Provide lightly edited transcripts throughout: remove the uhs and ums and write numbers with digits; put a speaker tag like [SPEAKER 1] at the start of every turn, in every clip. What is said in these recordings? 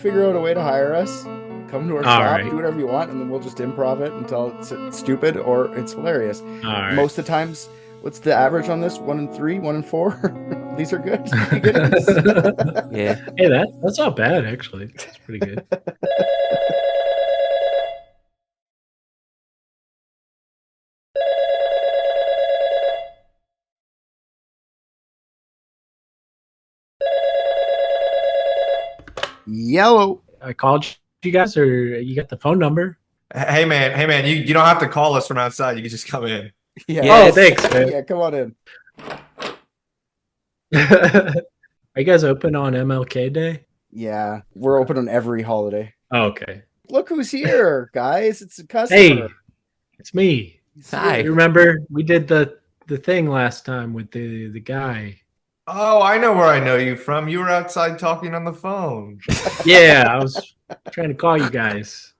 [SPEAKER 1] Figure out a way to hire us. Come to our
[SPEAKER 2] All
[SPEAKER 1] shop,
[SPEAKER 2] right.
[SPEAKER 1] do whatever you want, and then we'll just improv it until it's stupid or it's hilarious.
[SPEAKER 2] All right.
[SPEAKER 1] Most of the times, what's the average on this? 1 in 3, 1 in 4. These are good beginnings.
[SPEAKER 3] Yeah.
[SPEAKER 2] Hey, that's not bad actually. That's pretty good.
[SPEAKER 1] Yellow.
[SPEAKER 2] I called you guys, or you got the phone number?
[SPEAKER 4] Hey man, you don't have to call us from outside. You can just come in.
[SPEAKER 1] Yeah.
[SPEAKER 2] Oh, thanks, man.
[SPEAKER 1] Yeah, come on in.
[SPEAKER 2] Are you guys open on MLK Day?
[SPEAKER 1] Yeah, we're open on every holiday.
[SPEAKER 2] Oh, okay.
[SPEAKER 1] Look who's here, guys. It's a customer.
[SPEAKER 2] Hey, it's me.
[SPEAKER 3] Hi.
[SPEAKER 2] You remember we did the thing last time with the guy?
[SPEAKER 4] Oh, I know where I know you from. You were outside talking on the phone.
[SPEAKER 2] Yeah, I was trying to call you guys.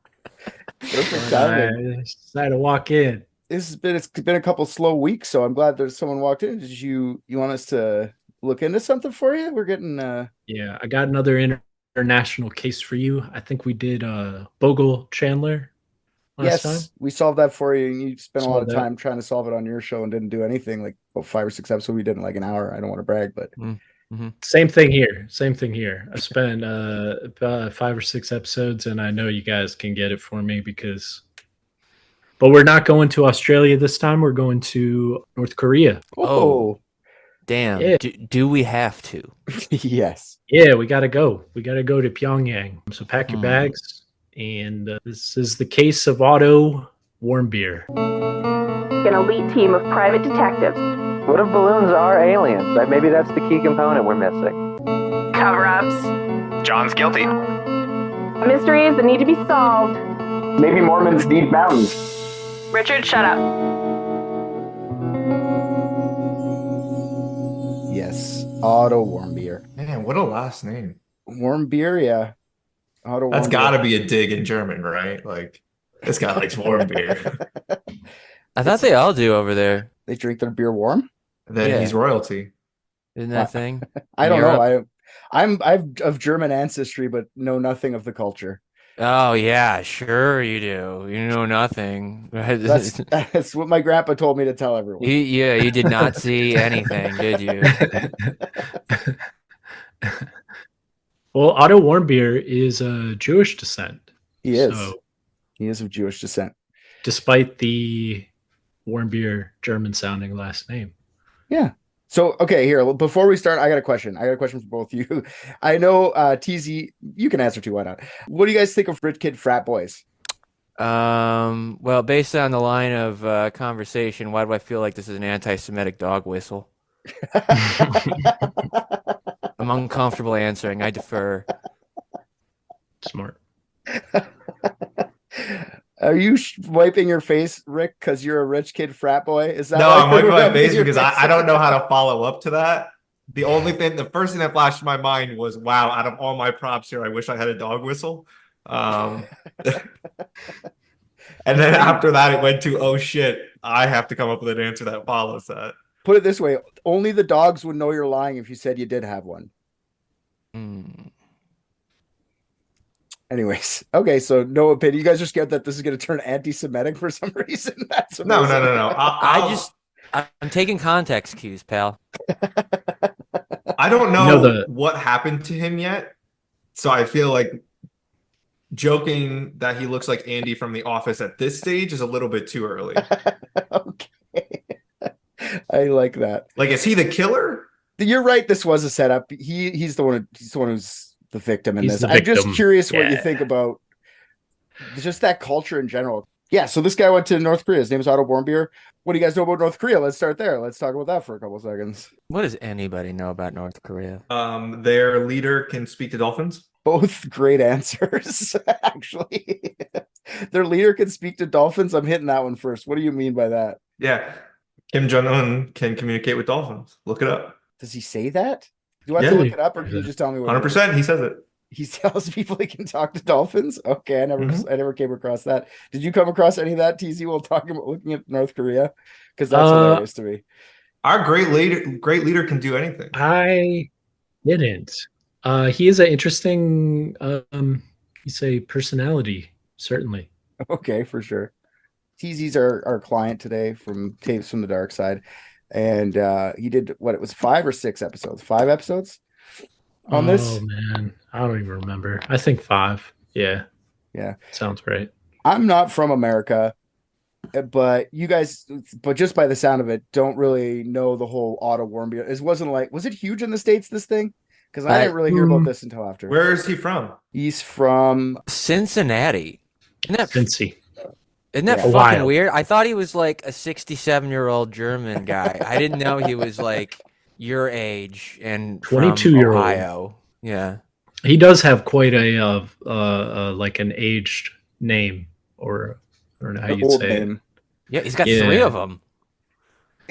[SPEAKER 1] Perfect
[SPEAKER 2] I
[SPEAKER 1] timing.
[SPEAKER 2] decided to walk in.
[SPEAKER 1] It's been a couple slow weeks, so I'm glad that someone walked in. Did you want us to look into something for you? We're getting
[SPEAKER 2] Yeah, I got another international case for you. I think we did Bogle Chandler last time.
[SPEAKER 1] We solved that for you, and you spent a lot of
[SPEAKER 2] Solved that.
[SPEAKER 1] time trying to solve it on your show and didn't do anything. Like 5 or 6 episodes, we did in like an hour. I don't want to brag, but
[SPEAKER 2] Same thing here. I spent 5 or 6 episodes, and I know you guys can get it for me but we're not going to Australia this time. We're going to North Korea.
[SPEAKER 3] Oh. Damn.
[SPEAKER 2] Yeah.
[SPEAKER 3] Do we have to?
[SPEAKER 1] Yes.
[SPEAKER 2] Yeah, we got to go. We got to go to Pyongyang. So pack your bags. And this is the case of Otto Warmbier.
[SPEAKER 5] An elite team of private detectives.
[SPEAKER 6] What if balloons are aliens? Maybe that's the key component we're missing.
[SPEAKER 5] Cover-ups.
[SPEAKER 7] John's guilty.
[SPEAKER 5] Mysteries that need to be solved.
[SPEAKER 6] Maybe Mormons need mountains.
[SPEAKER 5] Richard, shut up.
[SPEAKER 1] Yes. Otto Warmbier.
[SPEAKER 4] Man, what a last name.
[SPEAKER 1] Warmbier, yeah. Otto
[SPEAKER 4] That's
[SPEAKER 1] Warmbier.
[SPEAKER 4] got to be a dig in German, right? Like, this guy likes warm beer.
[SPEAKER 3] I thought they all do over there.
[SPEAKER 1] They drink their beer warm?
[SPEAKER 4] Then
[SPEAKER 3] Yeah.
[SPEAKER 4] he's royalty.
[SPEAKER 3] Isn't that a thing?
[SPEAKER 1] I don't
[SPEAKER 3] Europe?
[SPEAKER 1] know. I'm of German ancestry, but know nothing of the culture.
[SPEAKER 3] Oh yeah, sure you do. You know nothing.
[SPEAKER 1] That's what my grandpa told me to tell everyone.
[SPEAKER 3] You did not see anything, did you?
[SPEAKER 2] Well, Otto Warmbier is Jewish descent.
[SPEAKER 1] He is.
[SPEAKER 2] So,
[SPEAKER 1] He is of Jewish descent.
[SPEAKER 2] despite the Warmbier German-sounding last name.
[SPEAKER 1] Yeah. So, okay, here, before we start, I got a question. I got a question for both of you. I know, TZ, you can answer too, why not? What do you guys think of rich kid frat boys?
[SPEAKER 3] Well, based on the line of conversation, why do I feel like this is an anti-Semitic dog whistle? I'm uncomfortable answering. I defer.
[SPEAKER 2] Smart.
[SPEAKER 1] Are you wiping your face, Rick, because you're a rich kid frat boy? Is that
[SPEAKER 4] No,
[SPEAKER 1] why
[SPEAKER 4] I'm
[SPEAKER 1] you're
[SPEAKER 4] wiping my
[SPEAKER 1] rubbing
[SPEAKER 4] face
[SPEAKER 1] your
[SPEAKER 4] because
[SPEAKER 1] face?
[SPEAKER 4] I don't know how to follow up to that. The first thing that flashed in my mind was, wow, out of all my props here, I wish I had a dog whistle. And then after that, it went to, oh shit, I have to come up with an answer that follows that.
[SPEAKER 1] Put it this way, only the dogs would know you're lying if you said you did have one. Anyways, okay, so no opinion. You guys are scared that this is going to turn anti-Semitic for some reason? That's
[SPEAKER 4] No.
[SPEAKER 1] amazing.
[SPEAKER 3] I'm taking context cues, pal.
[SPEAKER 4] I don't
[SPEAKER 2] know
[SPEAKER 4] know what happened to him yet. So I feel like joking that he looks like Andy from The Office at this stage is a little bit too early.
[SPEAKER 1] Okay. I like that.
[SPEAKER 4] Like, is he the killer?
[SPEAKER 1] You're right, this was a setup. He's the one who's the victim in
[SPEAKER 2] He's
[SPEAKER 1] this.
[SPEAKER 2] the
[SPEAKER 1] I'm just
[SPEAKER 2] victim.
[SPEAKER 1] curious what you
[SPEAKER 2] Yeah.
[SPEAKER 1] think about just that culture in general. Yeah, so this guy went to North Korea. His name is Otto Warmbier. What do you guys know about North Korea? Let's start there. Let's talk about that for a couple of seconds.
[SPEAKER 3] What does anybody know about North Korea?
[SPEAKER 4] Their leader can speak to dolphins.
[SPEAKER 1] Both great answers, actually. Their leader can speak to dolphins. I'm hitting that one first. What do you mean by that?
[SPEAKER 4] Yeah. Kim Jong-un can communicate with dolphins. Look it up.
[SPEAKER 1] Does he say that? Do I have to
[SPEAKER 4] Yeah.
[SPEAKER 1] look it up, or can you just tell me what?
[SPEAKER 4] 100%. He says it.
[SPEAKER 1] He tells people he can talk to dolphins. Okay, I
[SPEAKER 4] Mhm.
[SPEAKER 1] never came across that. Did you come across any of that, TZ? While talking about looking at North Korea, because that's hilarious to me.
[SPEAKER 4] Our great leader can do anything.
[SPEAKER 2] I didn't. He is an interesting, you say, personality, certainly.
[SPEAKER 1] Okay, for sure. TZ's our client today from Tapes from the Dark Side, and he did what, it was 5 or 6 episodes, 5 episodes on this.
[SPEAKER 2] Oh man, I don't even remember. I think 5. Yeah,
[SPEAKER 1] Yeah,
[SPEAKER 2] sounds right.
[SPEAKER 1] I'm not from America, but you guys, but just by the sound of it, don't really know the whole Otto Warmbier. It wasn't like, was it huge in the States, this thing? Because I didn't really hear about this until after.
[SPEAKER 4] Where is he from?
[SPEAKER 1] He's from
[SPEAKER 3] Cincinnati.
[SPEAKER 2] Cincy.
[SPEAKER 3] Isn't that
[SPEAKER 1] Yeah.
[SPEAKER 3] fucking
[SPEAKER 2] Ohio.
[SPEAKER 3] weird? I thought he was like a 67-year-old German guy. I didn't know he was like your age and from
[SPEAKER 2] 22-year-old.
[SPEAKER 3] Ohio. Yeah.
[SPEAKER 2] He does have quite a like an aged name, or I don't know how
[SPEAKER 1] the
[SPEAKER 2] you'd
[SPEAKER 1] old
[SPEAKER 2] say it.
[SPEAKER 1] name.
[SPEAKER 3] Yeah, he's got
[SPEAKER 2] Yeah.
[SPEAKER 3] 3 of them.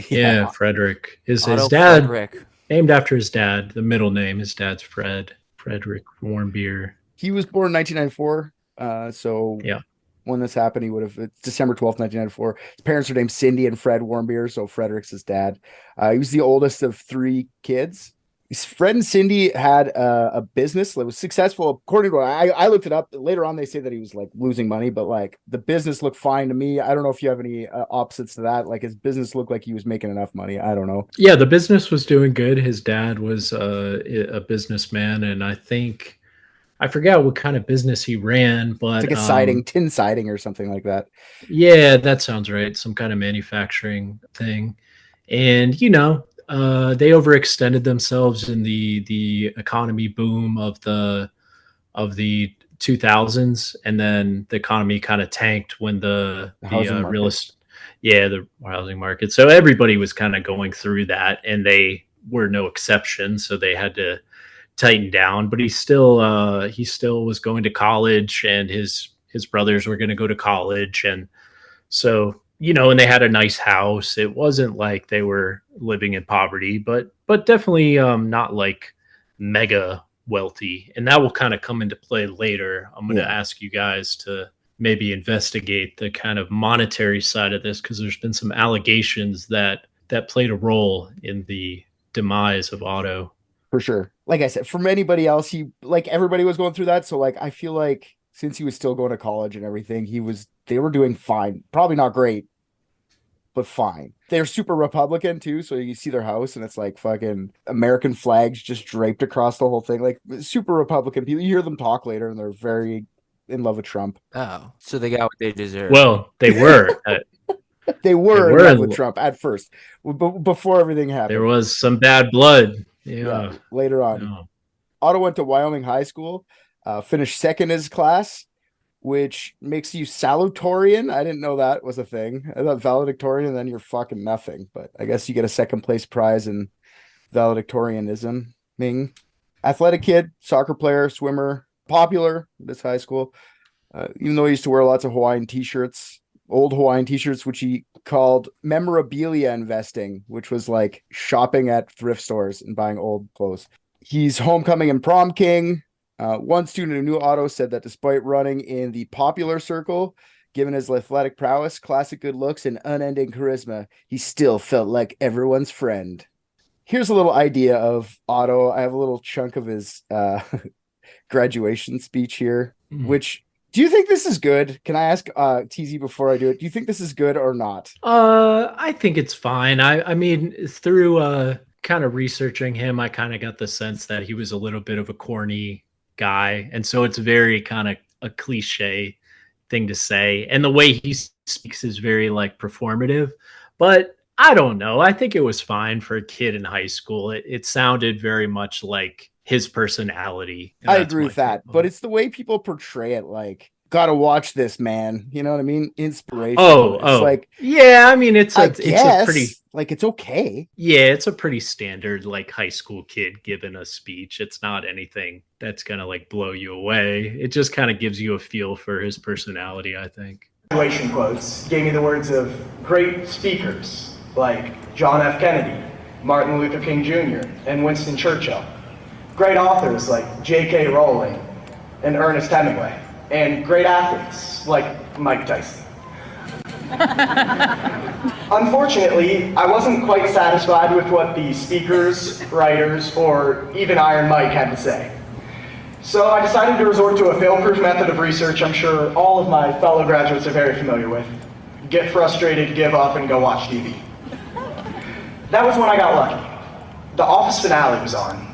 [SPEAKER 2] Yeah, Frederick. His
[SPEAKER 3] Otto
[SPEAKER 2] dad,
[SPEAKER 3] Frederick.
[SPEAKER 2] named after his dad. The middle name, his dad's Frederick Warmbier.
[SPEAKER 1] He was born in 1994. So
[SPEAKER 2] Yeah.
[SPEAKER 1] when this happened, he would have, it's December 12th, 1994. His parents are named Cindy and Fred Warmbier, so Frederick's his dad. He was the oldest of 3 kids. Fred and Cindy had a business that was successful. According to what I looked it up later on, they say that he was like losing money, but like the business looked fine to me. I don't know if you have any opposites to that. Like his business looked like he was making enough money. I don't know.
[SPEAKER 2] Yeah, the business was doing good. His dad was a businessman, and I forgot what kind of business he ran, but
[SPEAKER 1] It's like a siding, tin siding or something like that.
[SPEAKER 2] Yeah, that sounds right. Some kind of manufacturing thing. And, they overextended themselves in the economy boom of the 2000s, and then the economy kind of tanked when the
[SPEAKER 1] housing
[SPEAKER 2] real
[SPEAKER 1] market.
[SPEAKER 2] estate, the housing market. So everybody was kind of going through that, and they were no exception. So they had to tighten down. But he still was going to college, and his brothers were going to go to college, and so, and they had a nice house. It wasn't like they were living in poverty, but definitely not like mega wealthy. And that will kind of come into play later. I'm going to ask you guys to maybe investigate the kind of monetary side of this, because there's been some allegations that played a role in the demise of Otto.
[SPEAKER 1] For sure. Like I said, from anybody else, everybody was going through that. So like, I feel like since he was still going to college and everything, they were doing fine. Probably not great, but fine. They're super Republican too. So you see their house and it's like fucking American flags just draped across the whole thing. Like super Republican people. You hear them talk later and they're very in love with Trump.
[SPEAKER 3] Oh, so they got what they deserve.
[SPEAKER 2] Well, they were.
[SPEAKER 1] They were in love with Trump at first, before everything happened.
[SPEAKER 2] There was some bad blood. Yeah.
[SPEAKER 1] Later on.
[SPEAKER 2] Yeah.
[SPEAKER 1] Otto went to Wyoming High School, finished second in his class, which makes you salutatorian. I didn't know that was a thing. I thought valedictorian, then you're fucking nothing. But I guess you get a second place prize in valedictorianism. Ming. Athletic kid, soccer player, swimmer, popular at this high school. Even though he used to wear lots of Hawaiian t-shirts, old Hawaiian t-shirts, which he called memorabilia investing, which was like shopping at thrift stores and buying old clothes. He's homecoming and prom king. One student who knew Otto said that despite running in the popular circle, given his athletic prowess, classic good looks, and unending charisma, he still felt like everyone's friend. Here's a little idea of Otto. I have a little chunk of his graduation speech here, which... Do you think this is good? Can I ask TZ before I do it? Do you think this is good or not?
[SPEAKER 2] I think it's fine. I mean, through kind of researching him, I kind of got the sense that he was a little bit of a corny guy. And so it's very kind of a cliche thing to say. And the way he speaks is very like performative. But I don't know. I think it was fine for a kid in high school. It sounded very much like his personality.
[SPEAKER 1] I agree with that, but it's the way people portray it. Like, gotta watch this, man. You know what I mean? Inspiration. It's like,
[SPEAKER 2] yeah. I mean, it's a pretty,
[SPEAKER 1] like, it's okay.
[SPEAKER 2] Yeah, it's a pretty standard like high school kid giving a speech. It's not anything that's gonna like blow you away. It just kind of gives you a feel for his personality, I think.
[SPEAKER 7] Graduation quotes gave me the words of great speakers like John F. Kennedy, Martin Luther King Jr., and Winston Churchill. Great authors like J.K. Rowling and Ernest Hemingway, and great athletes like Mike Tyson. Unfortunately, I wasn't quite satisfied with what the speakers, writers, or even Iron Mike had to say. So I decided to resort to a fail-proof method of research I'm sure all of my fellow graduates are very familiar with. Get frustrated, give up, and go watch TV. That was when I got lucky. The Office finale was on.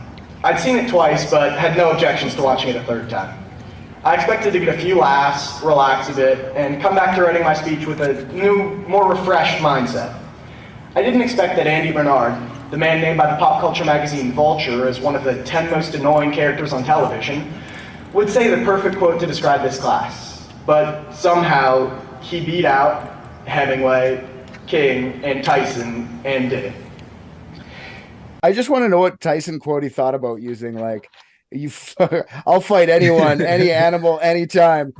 [SPEAKER 7] I'd seen it twice, but had no objections to watching it a third time. I expected to get a few laughs, relax a bit, and come back to writing my speech with a new, more refreshed mindset. I didn't expect that Andy Bernard, the man named by the pop culture magazine Vulture as one of the 10 most annoying characters on television, would say the perfect quote to describe this class. But somehow, he beat out Hemingway, King, and Tyson, and did it.
[SPEAKER 1] I just want to know what Tyson quote he thought about using. Like, I'll fight anyone, any animal, anytime.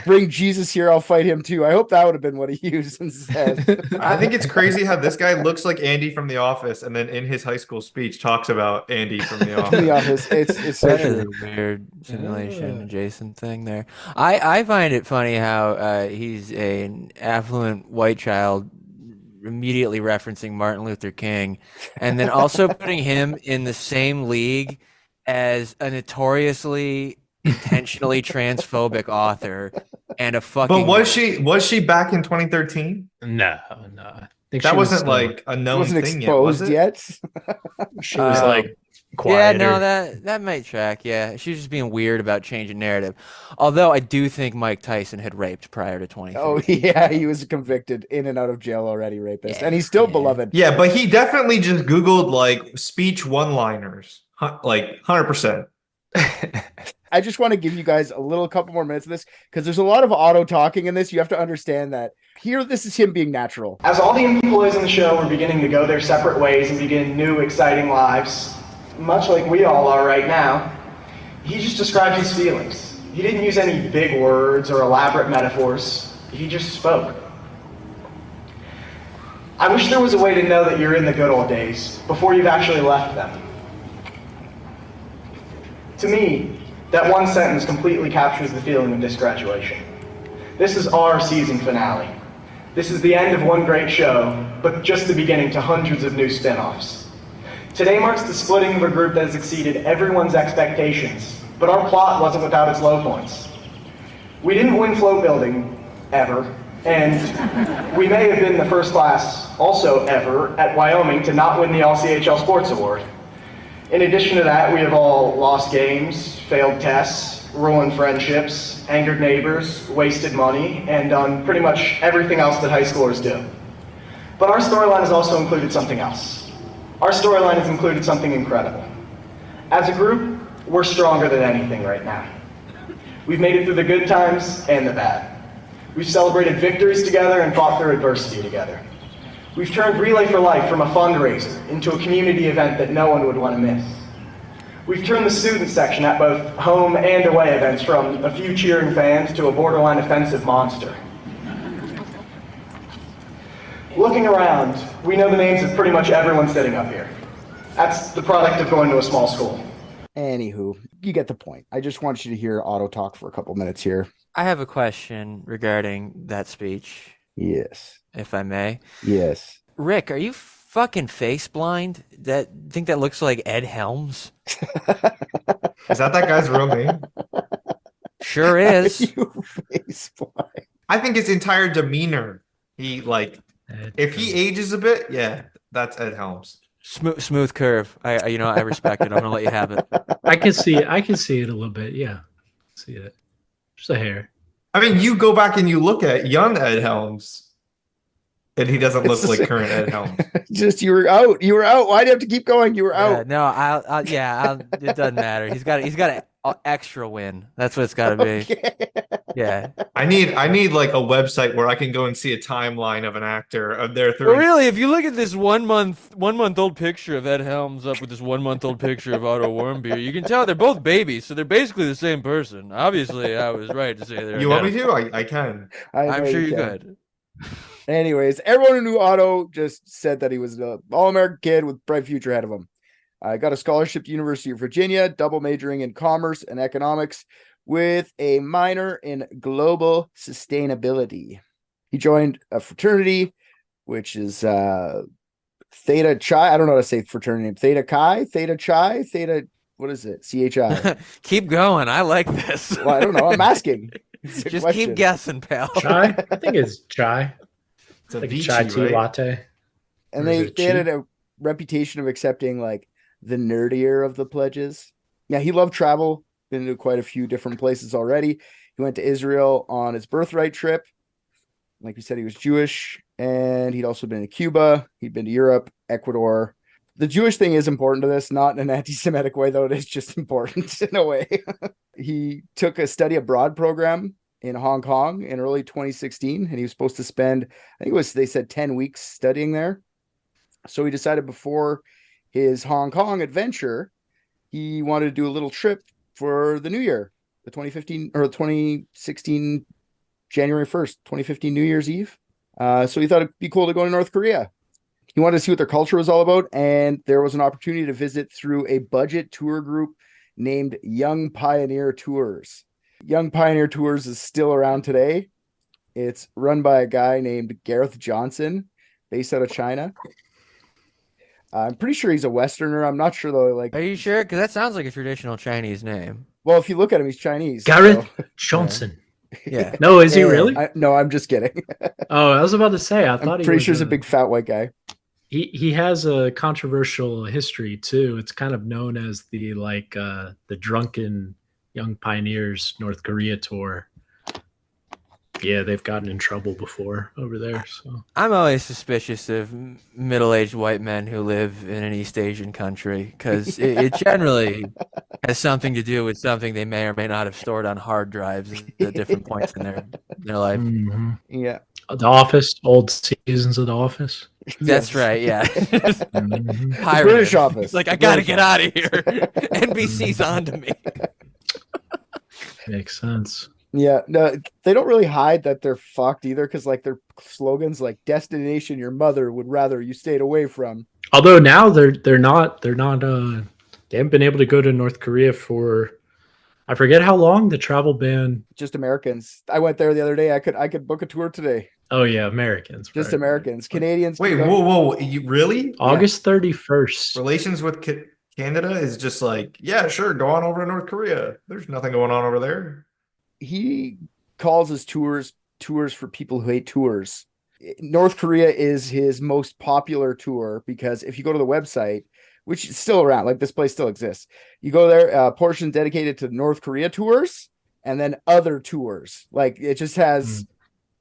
[SPEAKER 1] Bring Jesus here, I'll fight him too. I hope that would have been what he used instead.
[SPEAKER 4] I think it's crazy how this guy looks like Andy from The Office, and then in his high school speech talks about Andy from The Office.
[SPEAKER 1] The Office. It's so
[SPEAKER 3] That is
[SPEAKER 1] true.
[SPEAKER 3] a weird simulation adjacent thing there. I find it funny how he's an affluent white child immediately referencing Martin Luther King, and then also putting him in the same league as a notoriously intentionally transphobic author and a fucking.
[SPEAKER 4] But was she back in 2013?
[SPEAKER 2] No. I think
[SPEAKER 4] That
[SPEAKER 2] she was
[SPEAKER 4] wasn't
[SPEAKER 2] still-
[SPEAKER 4] like a known
[SPEAKER 1] Wasn't
[SPEAKER 4] thing yet, was
[SPEAKER 1] exposed
[SPEAKER 4] it?
[SPEAKER 1] yet.
[SPEAKER 2] She was
[SPEAKER 3] Oh.
[SPEAKER 2] like
[SPEAKER 3] Yeah,
[SPEAKER 2] quieter.
[SPEAKER 3] no, that might track. Yeah, she was just being weird about changing narrative. Although I do think Mike Tyson had raped prior to 2013.
[SPEAKER 1] Oh yeah, he was convicted in and out of jail already, rapist,
[SPEAKER 3] Yeah,
[SPEAKER 1] and he's still
[SPEAKER 3] yeah.
[SPEAKER 1] beloved.
[SPEAKER 4] Yeah, but he definitely just Googled like speech one-liners, like 100%.
[SPEAKER 1] I just want to give you guys a couple more minutes of this because there's a lot of Otto talking in this. You have to understand that here, this is him being natural.
[SPEAKER 7] As all the employees in the show were beginning to go their separate ways and begin new, exciting lives, much like we all are right now, he just described his feelings. He didn't use any big words or elaborate metaphors. He just spoke. I wish there was a way to know that you're in the good old days before you've actually left them. To me, that one sentence completely captures the feeling of this graduation. This is our season finale. This is the end of one great show, but just the beginning to hundreds of new spin-offs. Today marks the splitting of a group that has exceeded everyone's expectations, but our plot wasn't without its low points. We didn't win float building, ever, and we may have been the first class, also ever, at Wyoming to not win the LCHL Sports Award. In addition to that, we have all lost games, failed tests, ruined friendships, angered neighbors, wasted money, and done pretty much everything else that high schoolers do. But our storyline has also included something else. Our storyline has included something incredible. As a group, we're stronger than anything right now. We've made it through the good times and the bad. We've celebrated victories together and fought through adversity together. We've turned Relay for Life from a fundraiser into a community event that no one would want to miss. We've turned the student section at both home and away events from a few cheering fans to a borderline offensive monster. Looking around, we know the names of pretty much everyone sitting up here. That's the product of going to a small school.
[SPEAKER 1] Anywho, you get the point. I just want you to hear Otto talk for a couple minutes here.
[SPEAKER 3] I have a question regarding that speech,
[SPEAKER 1] Yes.
[SPEAKER 3] if I may.
[SPEAKER 1] Yes.
[SPEAKER 3] Rick, are you fucking face blind? Think that looks like Ed Helms?
[SPEAKER 4] Is that guy's real name?
[SPEAKER 3] Sure is.
[SPEAKER 1] You face blind.
[SPEAKER 4] I think his entire demeanor, if he ages a bit, yeah, that's Ed Helms.
[SPEAKER 3] Smooth curve. I respect it. I'm gonna let you have it.
[SPEAKER 2] I can see it a little bit. Yeah, see it. Just a hair.
[SPEAKER 4] I mean, you go back and you look at young Ed Helms, and he doesn't look
[SPEAKER 1] It's
[SPEAKER 4] like
[SPEAKER 1] just-
[SPEAKER 4] current Ed Helms.
[SPEAKER 1] Just you were out. You were out. Why do you have to keep going? You were
[SPEAKER 3] Yeah,
[SPEAKER 1] out.
[SPEAKER 3] no, it doesn't matter. He's got an extra win. That's what it's got to be.
[SPEAKER 1] Okay.
[SPEAKER 3] Yeah.
[SPEAKER 4] I need like a website where I can go and see a timeline of an actor of their
[SPEAKER 3] But
[SPEAKER 4] through.
[SPEAKER 3] really, if you look at this one month old picture of Ed Helms up with this 1 month old picture of Otto Warmbier, you can tell they're both babies, so they're basically the same person. Obviously, I was right to say they're.
[SPEAKER 4] You want me
[SPEAKER 3] identical.
[SPEAKER 4] to? I can.
[SPEAKER 3] I'm
[SPEAKER 1] know
[SPEAKER 3] sure you
[SPEAKER 1] can.
[SPEAKER 3] could.
[SPEAKER 1] Anyways, everyone who knew Otto just said that he was an all-American kid with bright future ahead of him. I got a scholarship to University of Virginia, double majoring in commerce and economics with a minor in global sustainability. He joined a fraternity, which is Theta Chi. I don't know how to say fraternity name. Theta Chi, Theta Chi, Theta What is it? CHI.
[SPEAKER 3] Keep going. I like this.
[SPEAKER 1] Well, I don't know. I'm asking. It's a
[SPEAKER 3] Just
[SPEAKER 1] question.
[SPEAKER 3] keep guessing, pal.
[SPEAKER 2] Chai? I think it's chai.
[SPEAKER 4] It's a
[SPEAKER 2] Like
[SPEAKER 4] Vici,
[SPEAKER 2] chai tea
[SPEAKER 4] right?
[SPEAKER 2] latte.
[SPEAKER 1] And
[SPEAKER 2] Or is
[SPEAKER 1] they
[SPEAKER 2] it
[SPEAKER 1] had
[SPEAKER 2] cheap?
[SPEAKER 1] a reputation of accepting like the nerdier of the pledges. Yeah, he loved travel. Been to quite a few different places already. He went to Israel on his birthright trip. Like we said, he was Jewish, and he'd also been to Cuba. He'd been to Europe, Ecuador. The Jewish thing is important to this, not in an anti-Semitic way, though it is just important in a way. He took a study abroad program in Hong Kong in early 2016, and he was supposed to spend, I think it was, they said 10 weeks studying there. So he decided before his Hong Kong adventure, he wanted to do a little trip for the new year, the 2015 or 2016 January 1st, 2015 New Year's Eve. So he thought it'd be cool to go to North Korea. He wanted to see what their culture was all about, and there was an opportunity to visit through a budget tour group named Young Pioneer Tours. Young Pioneer Tours is still around today. It's run by a guy named Gareth Johnson, based out of China. I'm pretty sure he's a Westerner. I'm not sure though. Like,
[SPEAKER 3] Are you sure? Because that sounds like a traditional Chinese name.
[SPEAKER 1] well, if you look at him, he's Chinese.
[SPEAKER 2] Gareth
[SPEAKER 1] so-
[SPEAKER 2] Johnson.
[SPEAKER 3] Yeah.
[SPEAKER 2] No, is he
[SPEAKER 1] Yeah,
[SPEAKER 2] really?
[SPEAKER 1] no, I'm just kidding.
[SPEAKER 2] Oh, I was about to say. I
[SPEAKER 1] I'm
[SPEAKER 2] thought he
[SPEAKER 1] pretty
[SPEAKER 2] was
[SPEAKER 1] sure he's a big fat white guy.
[SPEAKER 2] He has a controversial history too. It's kind of known as the drunken young pioneers North Korea tour. Yeah, they've gotten in trouble before over there. So
[SPEAKER 3] I'm always suspicious of middle-aged white men who live in an East Asian country because it generally has something to do with something they may or may not have stored on hard drives at different points in their life.
[SPEAKER 2] Mhm.
[SPEAKER 1] Yeah.
[SPEAKER 2] The Office, old seasons of The Office.
[SPEAKER 3] That's right, yeah.
[SPEAKER 2] Mhm.
[SPEAKER 3] Pirated.
[SPEAKER 1] British Office.
[SPEAKER 3] It's like, I
[SPEAKER 1] The
[SPEAKER 3] gotta
[SPEAKER 1] British
[SPEAKER 3] get out of here. NBC's on to me.
[SPEAKER 2] Makes sense.
[SPEAKER 1] Yeah, no, they don't really hide that they're fucked either, because like their slogans like "Destination Your Mother Would Rather You Stayed Away From."
[SPEAKER 2] Although now they're not they haven't been able to go to North Korea for I forget how long the travel ban.
[SPEAKER 1] Just Americans. I went there the other day. I could book a tour today.
[SPEAKER 2] Oh yeah, Americans.
[SPEAKER 1] Just
[SPEAKER 2] right.
[SPEAKER 1] Americans, Canadians.
[SPEAKER 4] Wait,
[SPEAKER 1] can go-
[SPEAKER 4] whoa! You really?
[SPEAKER 2] August 31st.
[SPEAKER 4] Relations with Canada is just like, yeah, sure, go on over to North Korea. There's nothing going on over there.
[SPEAKER 1] He calls his tours for people who hate tours. North Korea is his most popular tour because if you go to the website, which is still around, like this place still exists, you go there, portion dedicated to North Korea tours and then other tours. Like it just has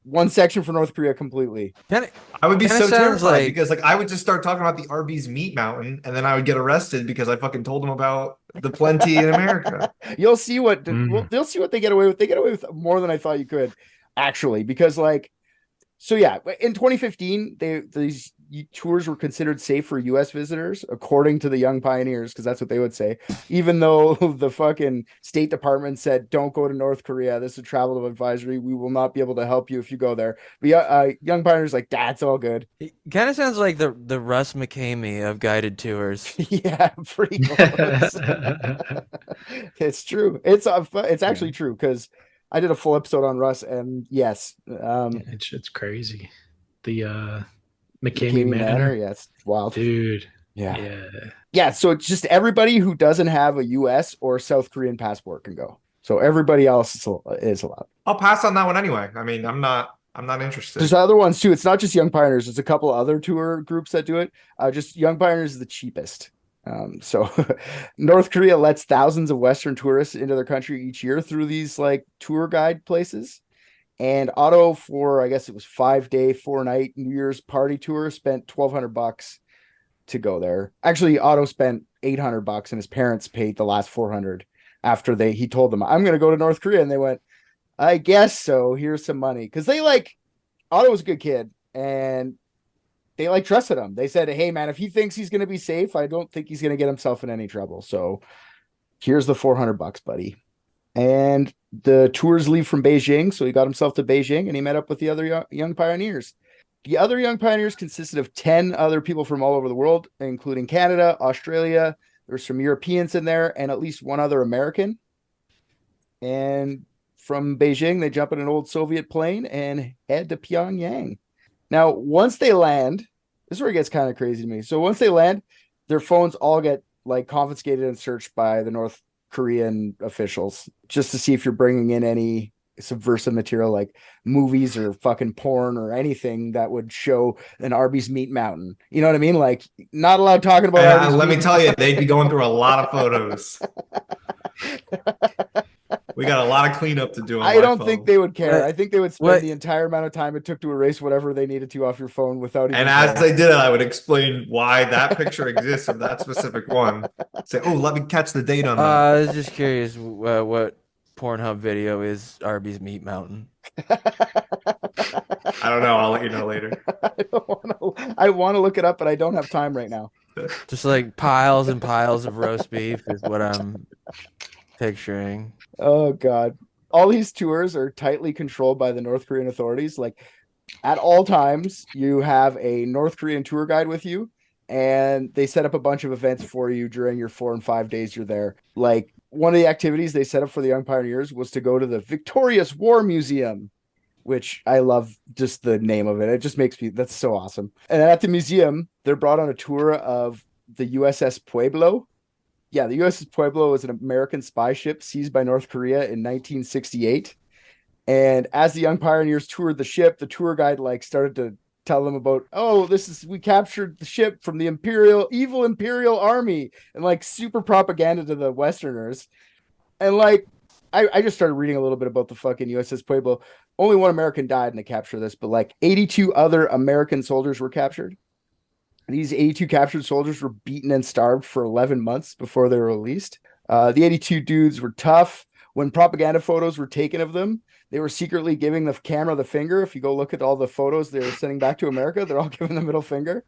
[SPEAKER 1] one section for North Korea completely.
[SPEAKER 4] I would be
[SPEAKER 3] Kinda
[SPEAKER 4] so
[SPEAKER 3] sounds
[SPEAKER 4] terrified
[SPEAKER 3] like-
[SPEAKER 4] because like I would just start talking about the Arby's meat mountain and then I would get arrested because I fucking told them about the plenty in America.
[SPEAKER 1] You'll see what
[SPEAKER 2] Mhm.
[SPEAKER 1] they'll see what they get away with. They get away with more than I thought you could, actually, because like, so yeah, in 2015, these tours were considered safe for U.S. visitors, according to the Young Pioneers, because that's what they would say. Even though the fucking State Department said, "Don't go to North Korea. This is a travel advisory. We will not be able to help you if you go there." But Young Pioneers like, "That's all good."
[SPEAKER 3] It kind of sounds like the Russ McCamey of guided tours.
[SPEAKER 1] Yeah, pretty close. It's true. It's actually true because I did a full episode on Russ, and yes,
[SPEAKER 2] It's crazy. The
[SPEAKER 1] McCamey
[SPEAKER 2] McCamey Manor.
[SPEAKER 1] yeah, it's wild.
[SPEAKER 2] Dude.
[SPEAKER 1] Yeah.
[SPEAKER 2] Yeah.
[SPEAKER 1] So it's just everybody who doesn't have a U.S. or South Korean passport can go. So everybody else is allowed.
[SPEAKER 4] I'll pass on that one anyway. I mean, I'm not interested.
[SPEAKER 1] There's other ones too. It's not just Young Pioneers. There's a couple other tour groups that do it. Just Young Pioneers is the cheapest. So North Korea lets thousands of Western tourists into their country each year through these like tour guide places. And Otto, for I guess it was 5-day, 4-night New Year's party tour, spent $1,200 to go there. Actually, Otto spent $800 and his parents paid the last $400 after he told them, "I'm going to go to North Korea." And they went, "I guess so. Here's some money." Because Otto was a good kid and they trusted him. They said, "Hey man, if he thinks he's going to be safe, I don't think he's going to get himself in any trouble. So here's the $400, buddy." And the tours leave from Beijing. So he got himself to Beijing and he met up with the other young pioneers. The other young pioneers consisted of 10 other people from all over the world, including Canada, Australia. There's some Europeans in there and at least one other American. And from Beijing, they jump in an old Soviet plane and head to Pyongyang. Now, once they land, this is where it gets kind of crazy to me. So once they land, their phones all get like confiscated and searched by the North Korean officials just to see if you're bringing in any subversive material like movies or fucking porn or anything that would show an Arby's meat mountain. You know what I mean? Like, not allowed talking about Arby's
[SPEAKER 4] let me
[SPEAKER 1] meat.
[SPEAKER 4] tell you, they'd be going through a lot of photos. We got a lot of cleanup to do.
[SPEAKER 1] I don't think they would care. I think they would spend
[SPEAKER 3] What?
[SPEAKER 1] the entire amount of time it took to erase whatever they needed to off your phone without even
[SPEAKER 4] And as they did it, I would explain why that picture exists of that specific one. Say, oh, let me catch the date on that.
[SPEAKER 3] I was just curious what Pornhub video is Arby's Meat Mountain.
[SPEAKER 4] I don't know. I'll let you know later.
[SPEAKER 1] I want to look it up, but I don't have time right now.
[SPEAKER 3] Just like piles and piles of roast beef is what I'm picturing.
[SPEAKER 1] Oh God. All these tours are tightly controlled by the North Korean authorities. Like, at all times, you have a North Korean tour guide with you, and they set up a bunch of events for you during your 4 and 5 days you're there. Like, one of the activities they set up for the young pioneers was to go to the Victorious War Museum, which I love just the name of it. It just makes me, that's so awesome. And at the museum, they're brought on a tour of the USS Pueblo. Yeah, the USS Pueblo was an American spy ship seized by North Korea in 1968. And as the young pioneers toured the ship, the tour guide like started to tell them about, oh, we captured the ship from the evil Imperial Army, and like super propaganda to the Westerners. And like, I just started reading a little bit about the fucking USS Pueblo. Only one American died in the capture of this, but like 82 other American soldiers were captured. These 82 captured soldiers were beaten and starved for 11 months before they were released. The 82 dudes were tough. When propaganda photos were taken of them, they were secretly giving the camera the finger. If you go look at all the photos they were sending back to America, they're all giving the middle finger.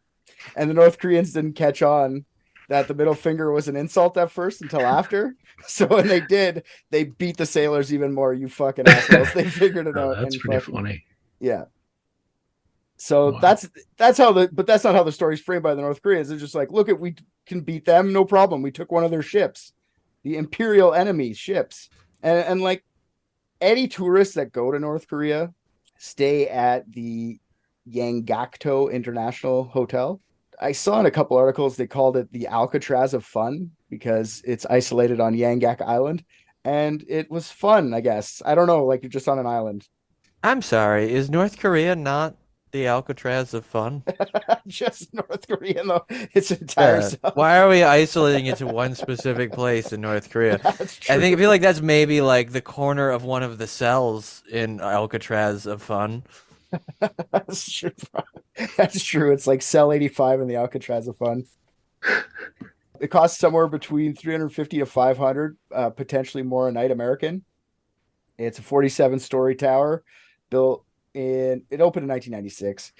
[SPEAKER 1] And the North Koreans didn't catch on that the middle finger was an insult at first until after. So when they did, they beat the sailors even more. You fucking assholes. They figured it out.
[SPEAKER 2] That's pretty funny.
[SPEAKER 1] Yeah. So
[SPEAKER 2] Wow.
[SPEAKER 1] that's how but that's not how the story's framed by the North Koreans. They're just like, look, we can beat them, no problem. We took one of their ships, the Imperial enemy ships, and like any tourists that go to North Korea stay at the Yanggakdo International Hotel. I saw in a couple articles they called it the Alcatraz of fun because it's isolated on Yanggak Island, and it was fun. I guess I don't know, like you're just on an island.
[SPEAKER 3] I'm sorry, is North Korea not the Alcatraz of fun?
[SPEAKER 1] Just North Korea, though. Its entire self.
[SPEAKER 3] Why are we isolating it to one specific place in North Korea? I feel like that's maybe like the corner of one of the cells in Alcatraz of fun.
[SPEAKER 1] That's true. That's true. It's like cell 85 in the Alcatraz of fun. It costs somewhere between 350 to 500, potentially more a night American. It's a 47-story tower built it opened in 1996.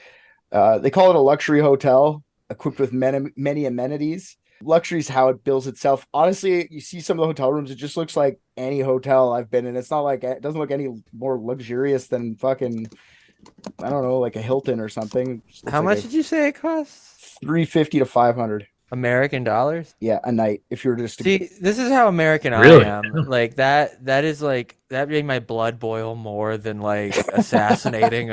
[SPEAKER 1] They call it a luxury hotel equipped with many amenities. Luxury is how it bills itself. Honestly, you see some of the hotel rooms, it just looks like any hotel I've been in. It's not like, it doesn't look any more luxurious than fucking, I don't know, like a Hilton or something.
[SPEAKER 3] How much did you say it costs?
[SPEAKER 1] 350 to 500
[SPEAKER 3] American dollars?
[SPEAKER 1] Yeah, a night. If you're just
[SPEAKER 3] See, this is how American
[SPEAKER 2] Really?
[SPEAKER 3] I am. Like that is like that made my blood boil more than like assassinating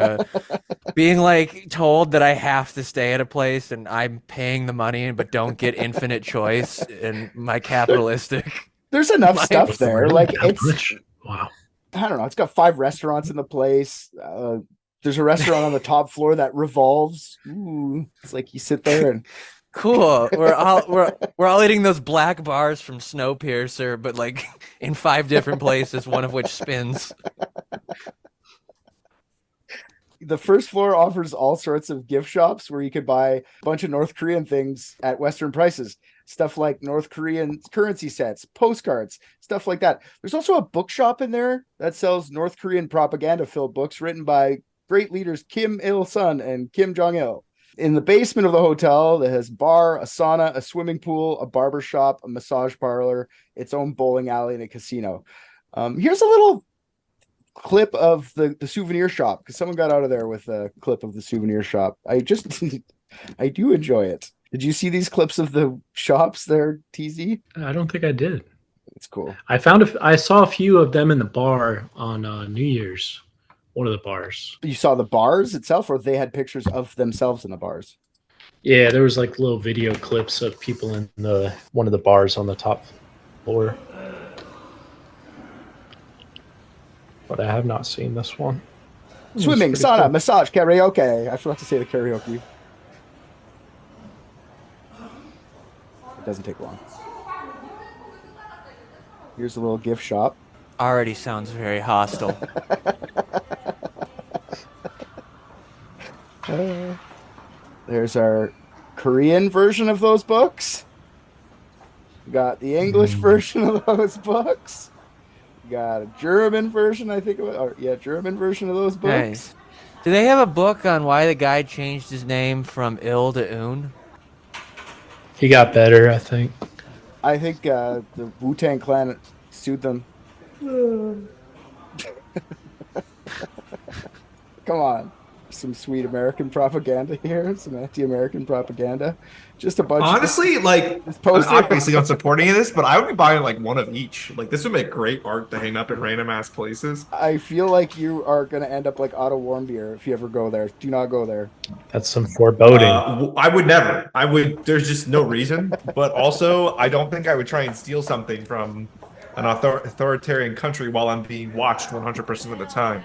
[SPEAKER 3] being like told that I have to stay at a place and I'm paying the money but don't get infinite choice and my capitalistic.
[SPEAKER 1] There's enough stuff there. Like
[SPEAKER 2] Wow.
[SPEAKER 1] I don't know. It's got 5 restaurants in the place. There's a restaurant on the top floor that revolves. Ooh, it's like you sit there and
[SPEAKER 3] Cool. We're all eating those black bars from Snowpiercer, but like in 5 different places, one of which spins.
[SPEAKER 1] The first floor offers all sorts of gift shops where you could buy a bunch of North Korean things at Western prices. Stuff like North Korean currency sets, postcards, stuff like that. There's also a bookshop in there that sells North Korean propaganda-filled books written by great leaders Kim Il-sung and Kim Jong-il. In the basement of the hotel, that has bar, a sauna, a swimming pool, a barber shop, a massage parlor, its own bowling alley, and a casino. Here's a little clip of the souvenir shop, because someone got out of there with a clip of the souvenir shop. I do enjoy it. Did you see these clips of the shops there, TZ?
[SPEAKER 2] I don't think I did.
[SPEAKER 1] It's cool.
[SPEAKER 2] I saw a few of them in the bar on New Year's. One of the bars.
[SPEAKER 1] You saw the bars itself, or they had pictures of themselves in the bars?
[SPEAKER 2] Yeah, there was like little video clips of people in one of the bars on the top floor. But I have not seen this one.
[SPEAKER 1] Swimming,
[SPEAKER 2] It's
[SPEAKER 1] sauna,
[SPEAKER 2] pretty cool.
[SPEAKER 1] massage, karaoke. I forgot to say the karaoke. It doesn't take long. Here's a little gift shop.
[SPEAKER 3] Already sounds very hostile.
[SPEAKER 1] There's our Korean version of those books. We got the English version of those books. We got a German version, I think. German version of those books.
[SPEAKER 3] Nice. Do they have a book on why the guy changed his name from Il to Un?
[SPEAKER 2] He got better, I think.
[SPEAKER 1] I think the Wu-Tang Clan sued them. Come on. Some sweet American propaganda here. Some anti-American propaganda. Just a bunch
[SPEAKER 4] Honestly, like,
[SPEAKER 1] this poster.
[SPEAKER 4] obviously I'm supporting this, but I would be buying like one of each. Like, this would make great art to hang up in random ass places.
[SPEAKER 1] I feel like you are going to end up like Otto Warmbier if you ever go there. Do not go there.
[SPEAKER 2] That's some foreboding.
[SPEAKER 4] I would never. I would. There's just no reason. But also, I don't think I would try and steal something from an authoritarian country while I'm being watched 100% of the time.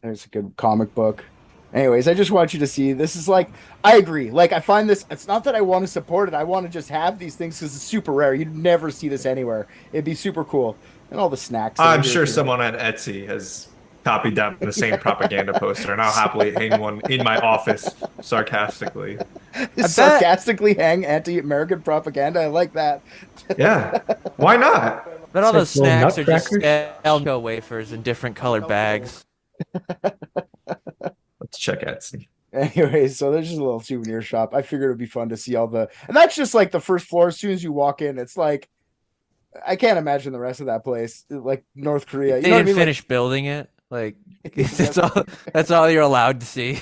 [SPEAKER 1] There's a good comic book. Anyways, I just want you to see, this is like, I agree. Like, I find this, it's not that I want to support it. I want to just have these things because it's super rare. You'd never see this anywhere. It'd be super cool. And all the snacks.
[SPEAKER 4] I'm sure someone at Etsy has copied down the same propaganda poster, and I'll happily hang one in my office sarcastically.
[SPEAKER 1] Sarcastically hang anti-American propaganda. I like that.
[SPEAKER 4] Yeah. Why not?
[SPEAKER 3] But all
[SPEAKER 2] It's
[SPEAKER 3] those
[SPEAKER 2] like little
[SPEAKER 3] snacks are just
[SPEAKER 2] nutcrackers.
[SPEAKER 3] Elko wafers in different colored bags.
[SPEAKER 4] Let's check Etsy.
[SPEAKER 1] Anyways, so there's just a little souvenir shop. I figured it'd be fun to see all the, and that's just like the first floor. As soon as you walk in, it's like, I can't imagine the rest of that place, like North Korea.
[SPEAKER 3] They didn't finish building it. Like that's all you're allowed to see.